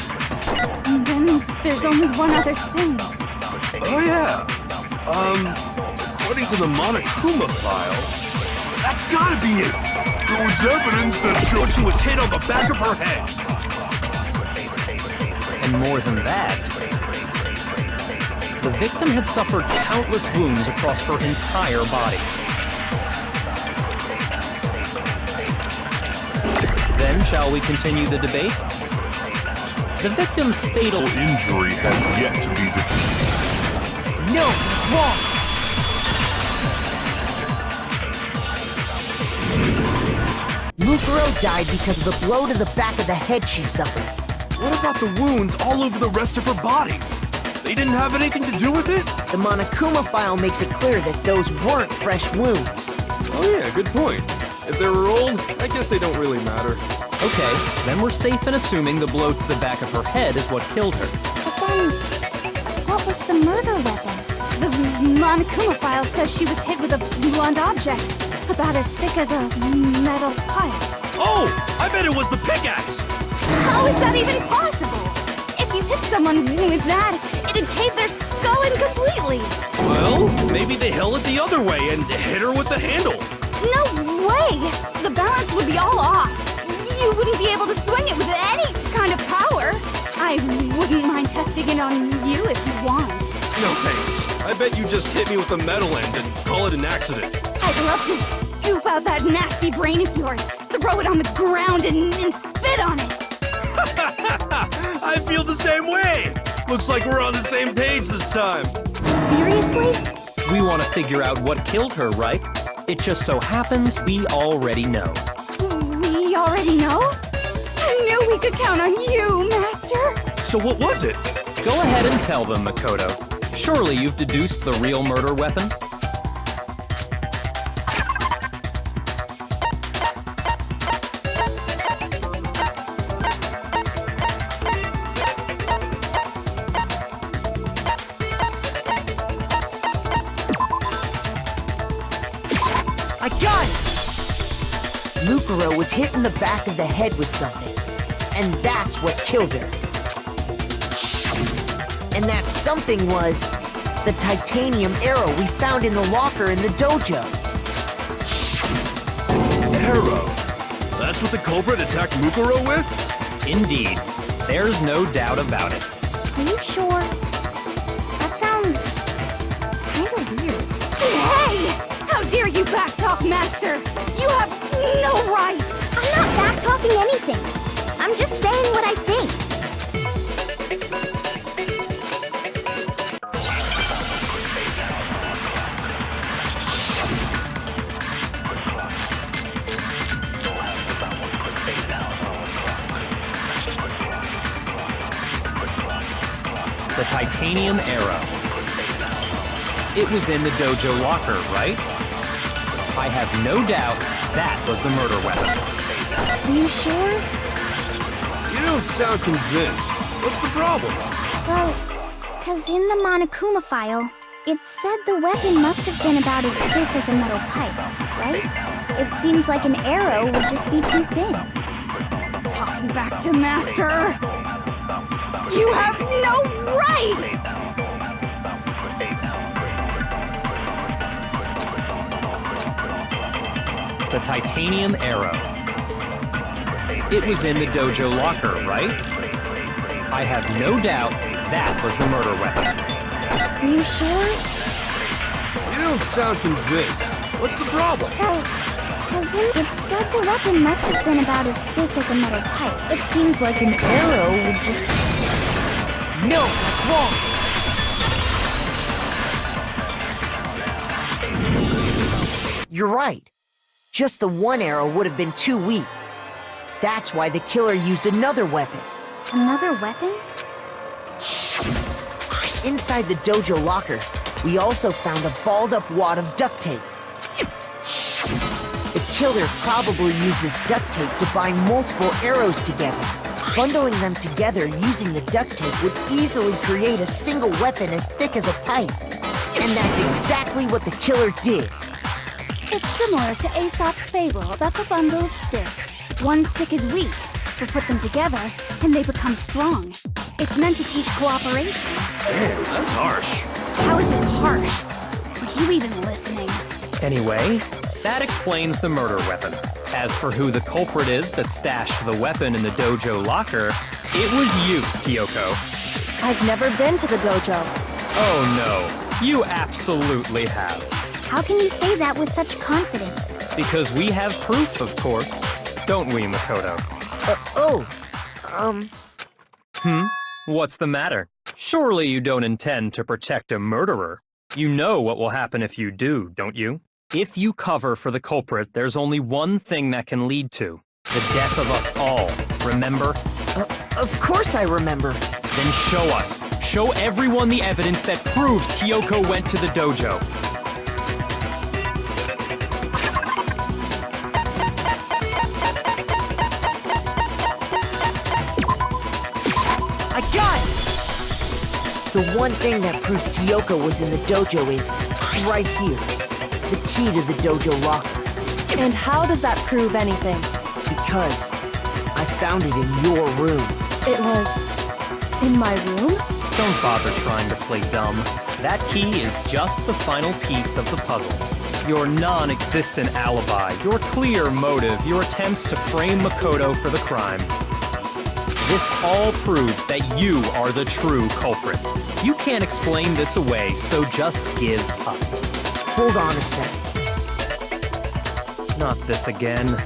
And then there's only one other thing. Oh, yeah. According to the Monokuma file, that's gotta be it! There was evidence that showed She was hit on the back of her head. And more than that, the victim had suffered countless wounds across her entire body. Then shall we continue the debate? The victim's fatal injury has yet to be determined. No, it's wrong! Mukuro died because of the blow to the back of the head she suffered. What about the wounds all over the rest of her body? They didn't have anything to do with it? The Monokuma file makes it clear that those weren't fresh wounds. Oh yeah, good point. If they were old, I guess they don't really matter. Okay, then we're safe in assuming the blow to the back of her head is what killed her. But then, what was the murder weapon? The Monokuma file says she was hit with a blunt object, about as thick as a metal pipe. Oh! I bet it was the pickaxe! How is that even possible? If you hit someone with that, it'd cave their skull in completely. Well, maybe they held it the other way and hit her with the handle. No way! The balance would be all off. You wouldn't be able to swing it with any kind of power. I wouldn't mind testing it on you if you want. No thanks. I bet you just hit me with the metal end and call it an accident. I'd love to scoop out that nasty brain of yours, throw it on the ground, and spit on it. I feel the same way. Looks like we're on the same page this time. Seriously? We want to figure out what killed her, right? It just so happens we already know. We already know? I knew we could count on you, Master. So what was it? Go ahead and tell them, Makoto. Surely you've deduced the real murder weapon? I got it! Mukuro was hit in the back of the head with something, and that's what killed her. And that something was the titanium arrow we found in the locker in the dojo. Arrow. That's what the culprit attacked Mukuro with? Indeed. There's no doubt about it. Are you sure? That sounds kinda weird. Hey! How dare you backtalk, Master? You have no right! I'm not backtalking anything. I'm just saying what I think. The titanium arrow. It was in the dojo locker, right? I have no doubt that was the murder weapon. Are you sure? You don't sound convinced. What's the problem? Well, 'cause in the Monokuma file, it said the weapon must have been about as thick as a metal pipe, right? It seems like an arrow would just be too thin. Talking back to Master! You have no right! The titanium arrow. It was in the dojo locker, right? I have no doubt that was the murder weapon. Are you sure? You don't sound convinced. What's the problem? Well, 'cause it said the weapon must have been about as thick as a metal pipe. It seems like an arrow would just... No, that's wrong! You're right. Just the one arrow would have been too weak. That's why the killer used another weapon. Another weapon? Inside the dojo locker, we also found a balled-up wad of duct tape. The killer probably used this duct tape to bind multiple arrows together. Bundling them together using the duct tape would easily create a single weapon as thick as a pipe. And that's exactly what the killer did. It's similar to Aesop's fable about the bundle of sticks. One stick is weak, but put them together, and they become strong. It's meant to teach cooperation. Damn, that's harsh. How is it harsh? Are you even listening? Anyway, that explains the murder weapon. As for who the culprit is that stashed the weapon in the dojo locker, it was you, Kyoko. I've never been to the dojo. Oh no, you absolutely have. How can you say that with such confidence? Because we have proof, of course. Don't we, Makoto? What's the matter? Surely you don't intend to protect a murderer. You know what will happen if you do, don't you? If you cover for the culprit, there's only one thing that can lead to. The death of us all, remember? Of course I remember. Then show us. Show everyone the evidence that proves Kyoko went to the dojo. I got it! The one thing that proves Kyoko was in the dojo is right here. The key to the dojo locker. And how does that prove anything? Because I found it in your room. It was in my room? Don't bother trying to play dumb. That key is just the final piece of the puzzle. Your non-existent alibi, your clear motive, your attempts to frame Makoto for the crime. This all proves that you are the true culprit. You can't explain this away, so just give up. Hold on a sec. Not this again.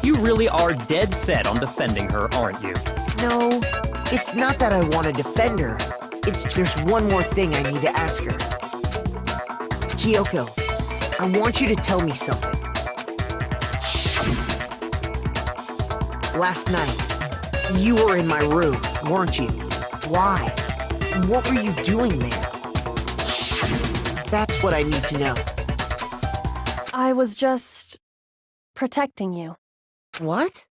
You really are dead set on defending her, aren't you? No, it's not that I want to defend her. There's one more thing I need to ask her. Kyoko, I want you to tell me something. Last night, you were in my room, weren't you? Why? What were you doing there? That's what I need to know. I was just protecting you. What?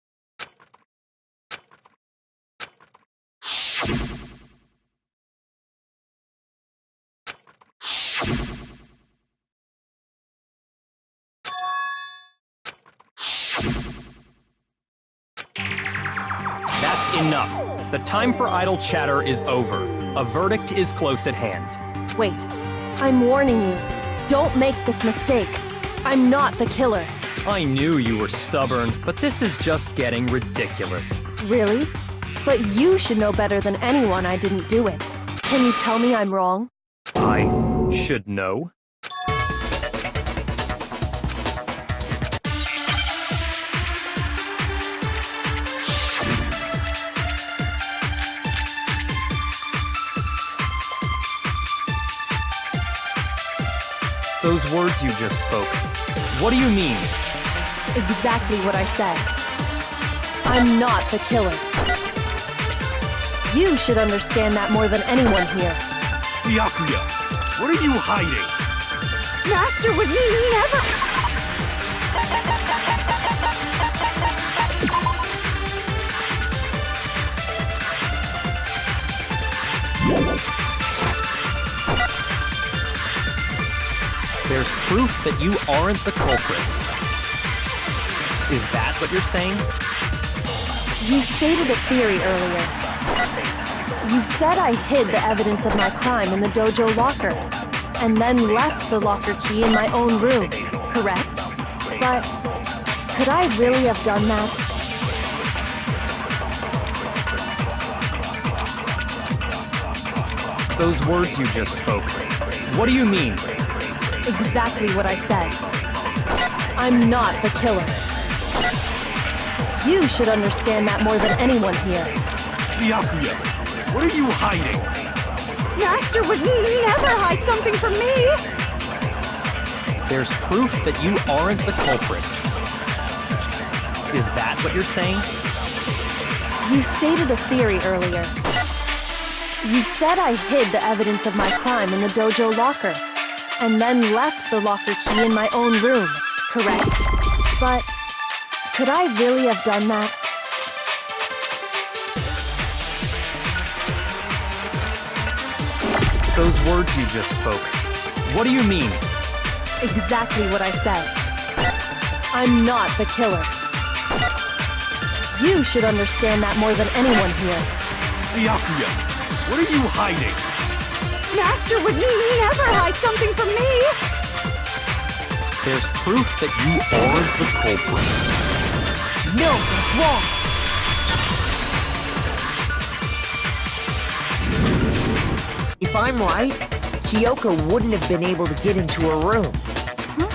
That's enough. The time for idle chatter is over. A verdict is close at hand. Wait, I'm warning you. Don't make this mistake. I'm not the killer. I knew you were stubborn, but this is just getting ridiculous. Really? But you should know better than anyone I didn't do it. Can you tell me I'm wrong? I should know. Those words you just spoke, what do you mean? Exactly what I said. I'm not the killer. You should understand that more than anyone here. Byakuya, what are you hiding? Master would never... There's proof that you aren't the culprit. Is that what you're saying? You stated a theory earlier. You said I hid the evidence of my crime in the dojo locker, and then left the locker key in my own room, correct? But could I really have done that? Those words you just spoke, what do you mean? Exactly what I said. I'm not the killer. You should understand that more than anyone here. Byakuya, what are you hiding? Master would never hide something from me! There's proof that you aren't the culprit. Is that what you're saying? You stated a theory earlier. You said I hid the evidence of my crime in the dojo locker, and then left the locker key in my own room, correct? But could I really have done that? Those words you just spoke, what do you mean? Exactly what I said. I'm not the killer. You should understand that more than anyone here. Byakuya, what are you hiding? Master would never hide something from me! There's proof that you aren't the culprit. No, that's wrong! If I'm right, Kyoko wouldn't have been able to get into her room. Huh?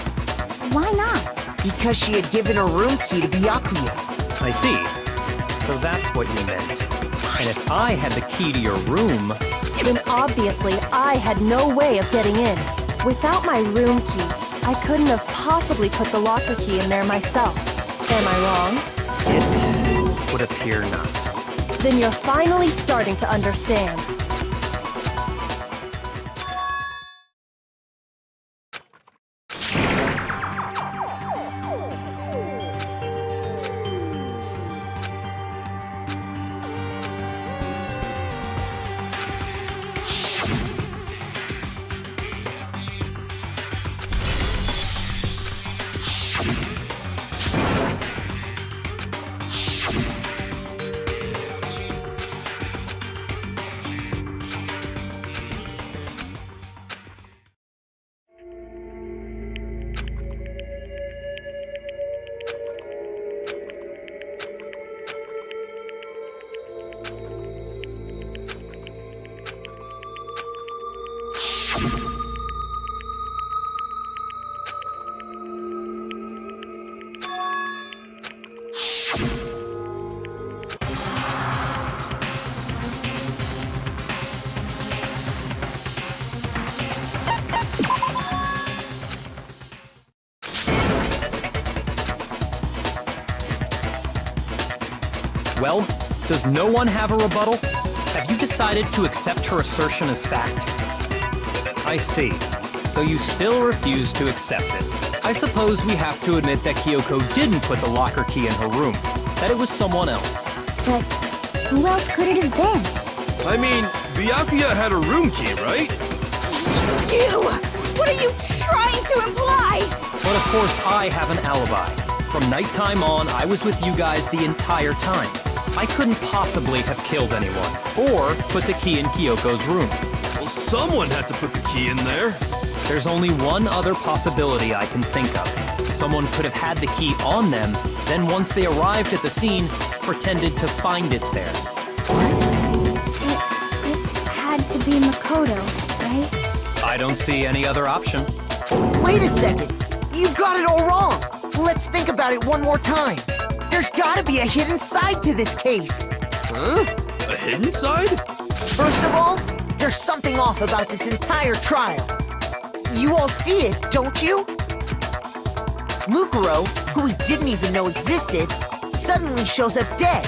Why not? Because she had given her room key to Byakuya. I see. So that's what you meant. And if I had the key to your room... Then obviously I had no way of getting in. Without my room key, I couldn't have possibly put the locker key in there myself. Am I wrong? It would appear not. Then you're finally starting to understand. Well, does no one have a rebuttal? Have you decided to accept her assertion as fact? I see. So you still refuse to accept it. I suppose we have to admit that Kyoko didn't put the locker key in her room, that it was someone else. But who else could it have been? I mean, Byakuya had a room key, right? You! What are you trying to imply? But of course, I have an alibi. From nighttime on, I was with you guys the entire time. I couldn't possibly have killed anyone, or put the key in Kyoko's room. Well, someone had to put the key in there. There's only one other possibility I can think of. Someone could have had the key on them, then once they arrived at the scene, pretended to find it there. It had to be Makoto, right? I don't see any other option. Wait a second. You've got it all wrong. Let's think about it one more time. There's gotta be a hidden side to this case. Huh? A hidden side? First of all, there's something off about this entire trial. You all see it, don't you? Mukuro, who we didn't even know existed, suddenly shows up dead,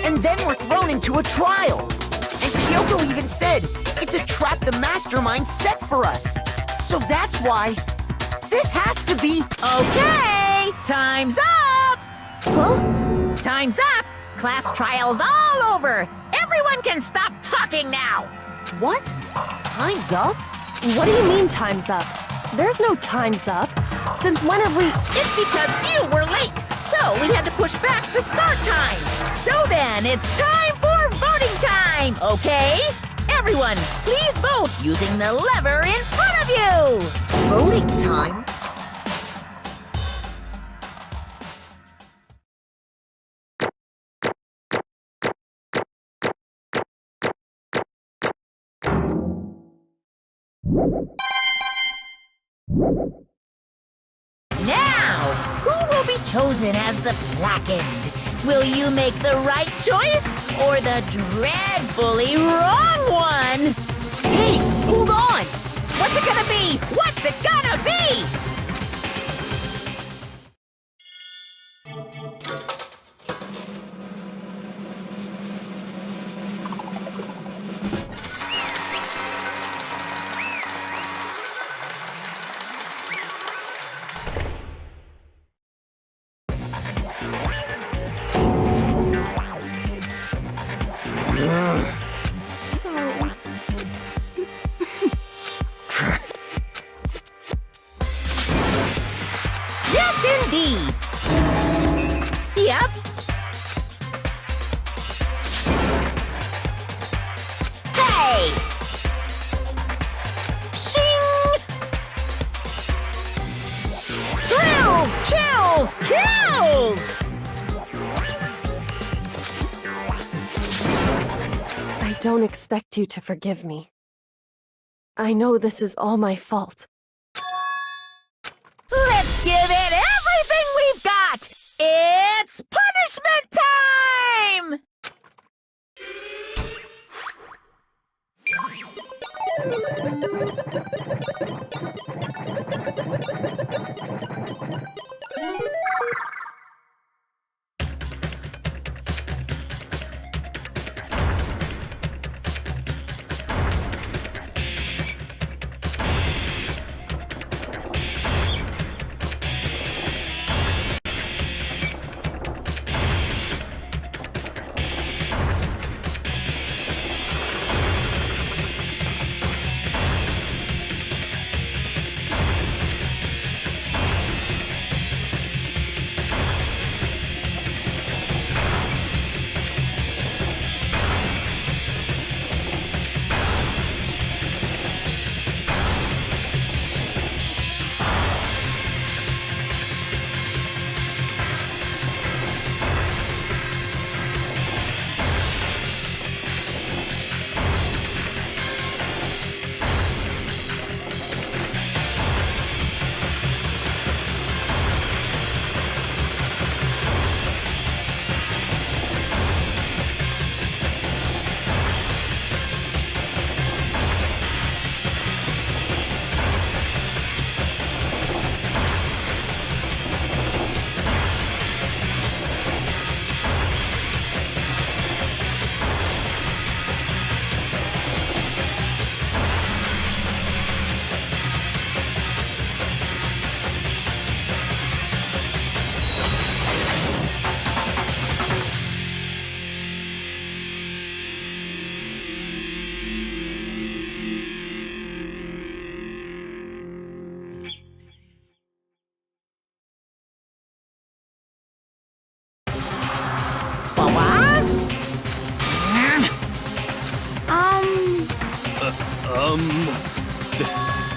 and then we're thrown into a trial. And Kyoko even said it's a trap the mastermind set for us. So that's why this has to be... Okay, time's up! Huh? Time's up! Class trial's all over! Everyone can stop talking now! What? Time's up? What do you mean time's up? There's no time's up. Since when have we... It's because you were late, so we had to push back the start time. So then, it's time for voting time, okay? Everyone, please vote using the lever in front of you! Voting time? Now, who will be chosen as the blackened? Will you make the right choice or the dreadfully wrong one? Hey, hold on! What's it gonna be? What's it gonna be? Yes, indeed. Yep. Hey! Shing! Thrills, chills, kills! I don't expect you to forgive me. I know this is all my fault. Let's give it everything we've got! It's punishment time!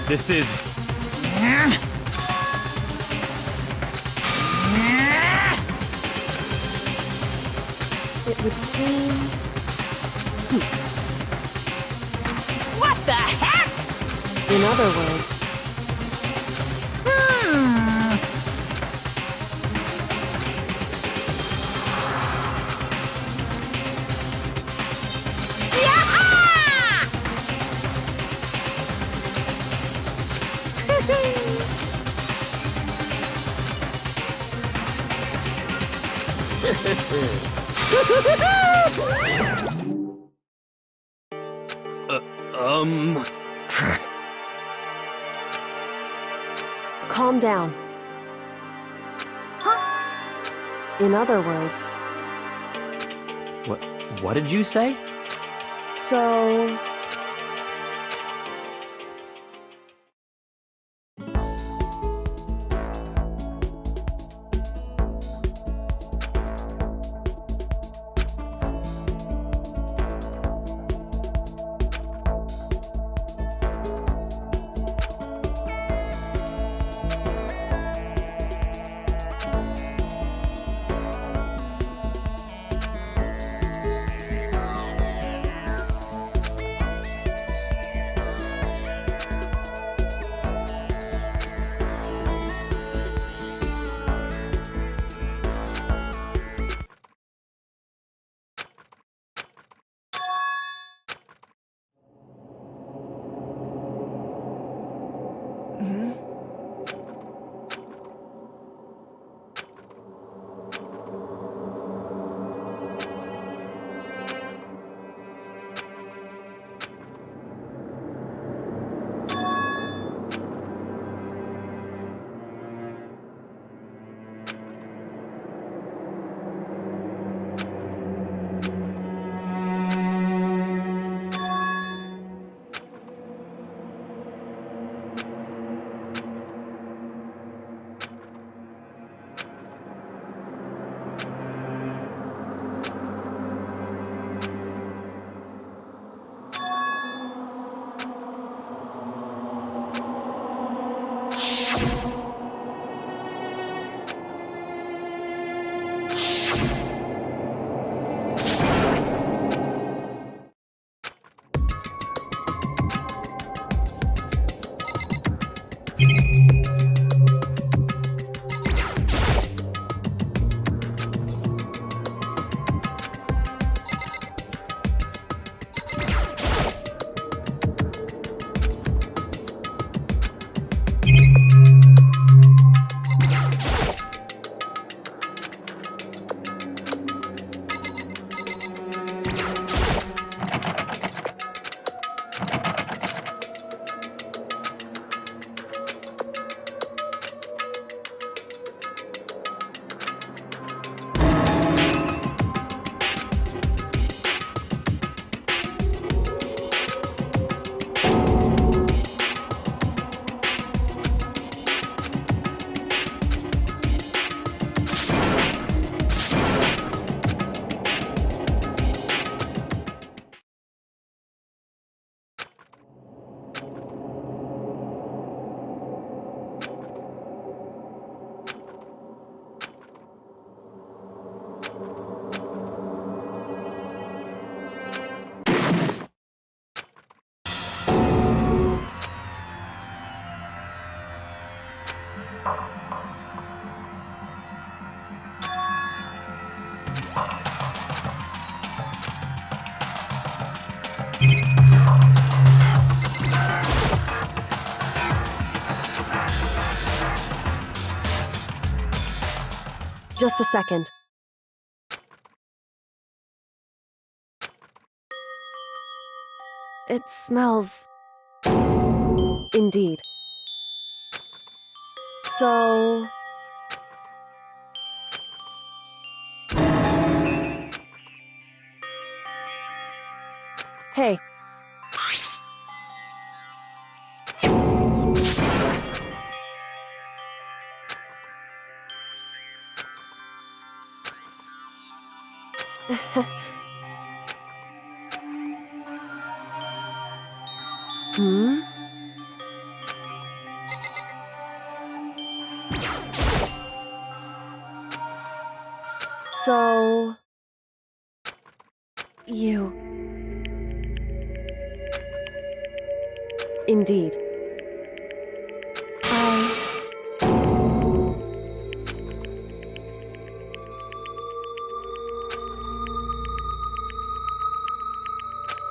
This is... It would seem... What the heck? In other words, calm down. In other words, What did you say? so... Just a second. It smells... Indeed. So... Hey. Hmm? So... you... Indeed.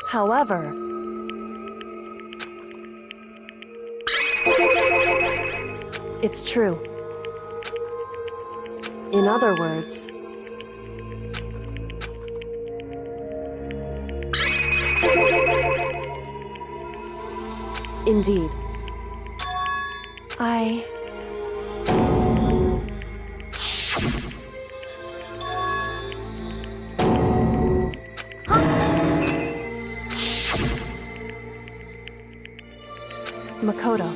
However... It's true. In other words... Indeed. Makoto.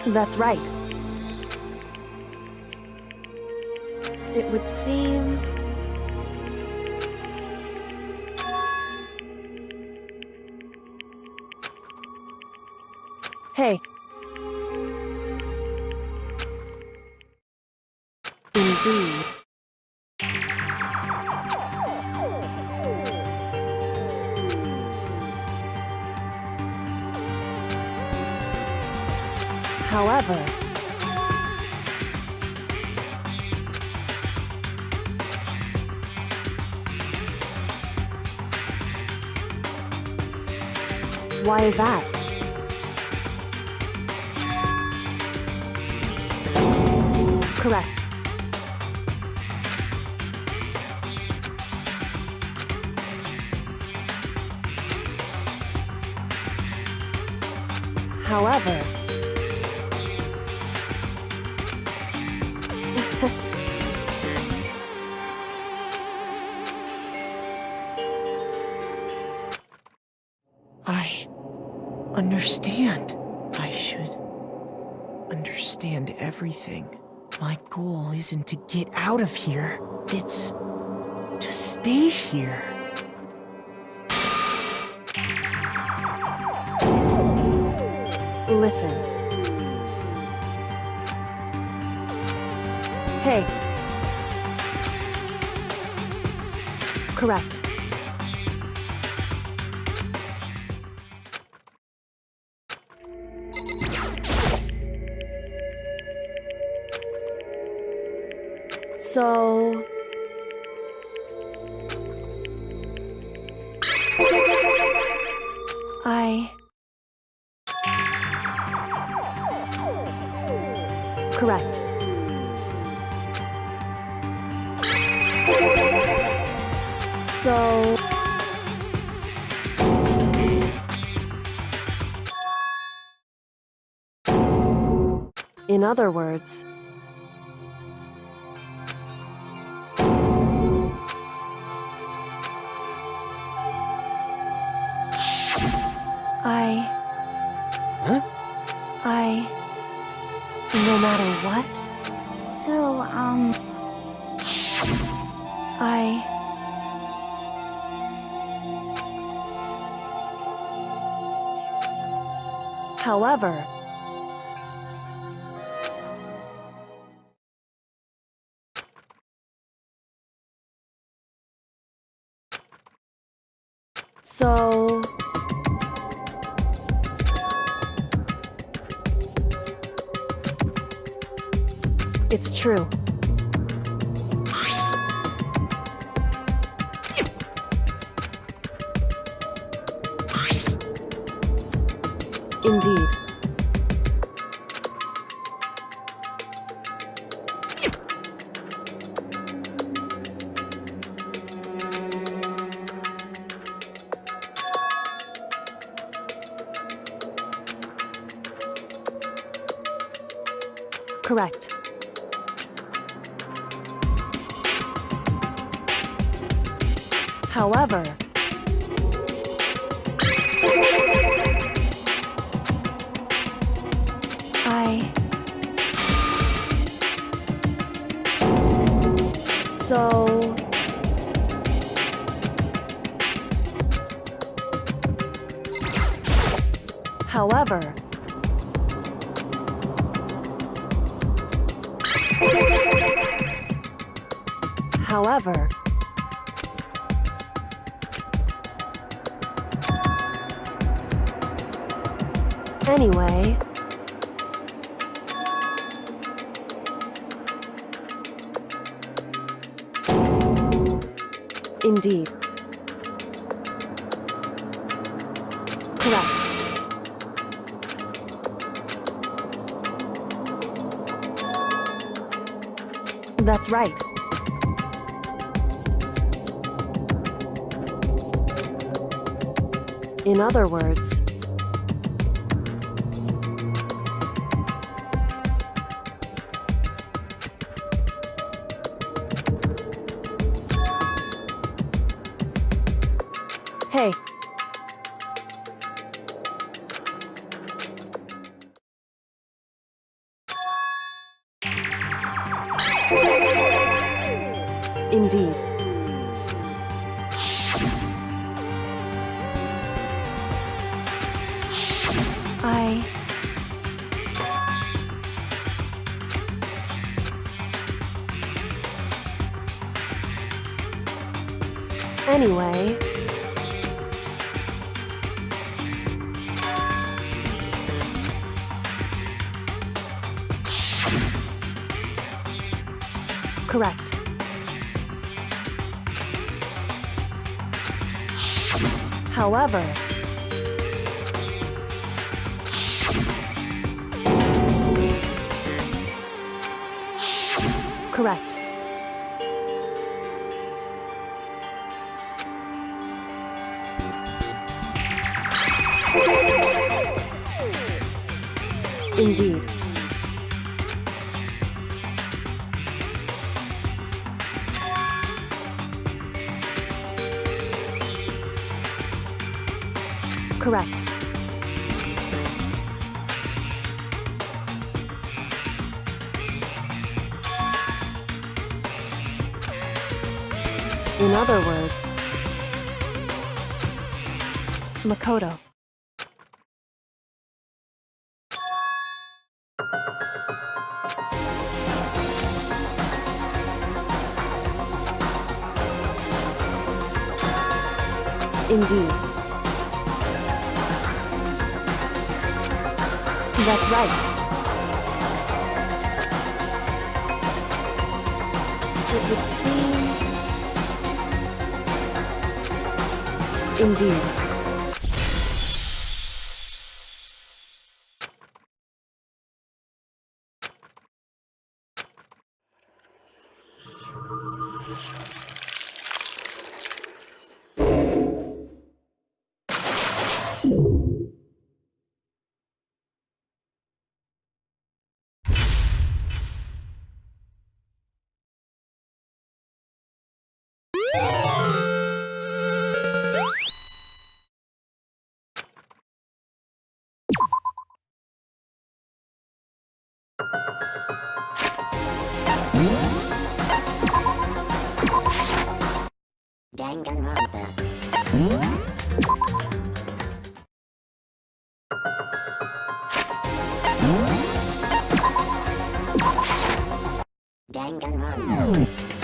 That's right. It would seem... Hey. Indeed. However... Why is that? Correct. However... I understand. I should understand everything. My goal isn't to get out of here. It's to stay here. Listen. Hey. Correct. So... Correct. So... In other words... No matter what? So, However... So... It's true. Indeed. Correct. However... So... However... However, anyway, indeed. Correct. That's right. In other words, hey. Indeed. Anyway, correct. However, correct. Indeed. Correct. In other words, Makoto. Indeed. That's right. It would seem... Indeed. Danganronpa. Danganronpa.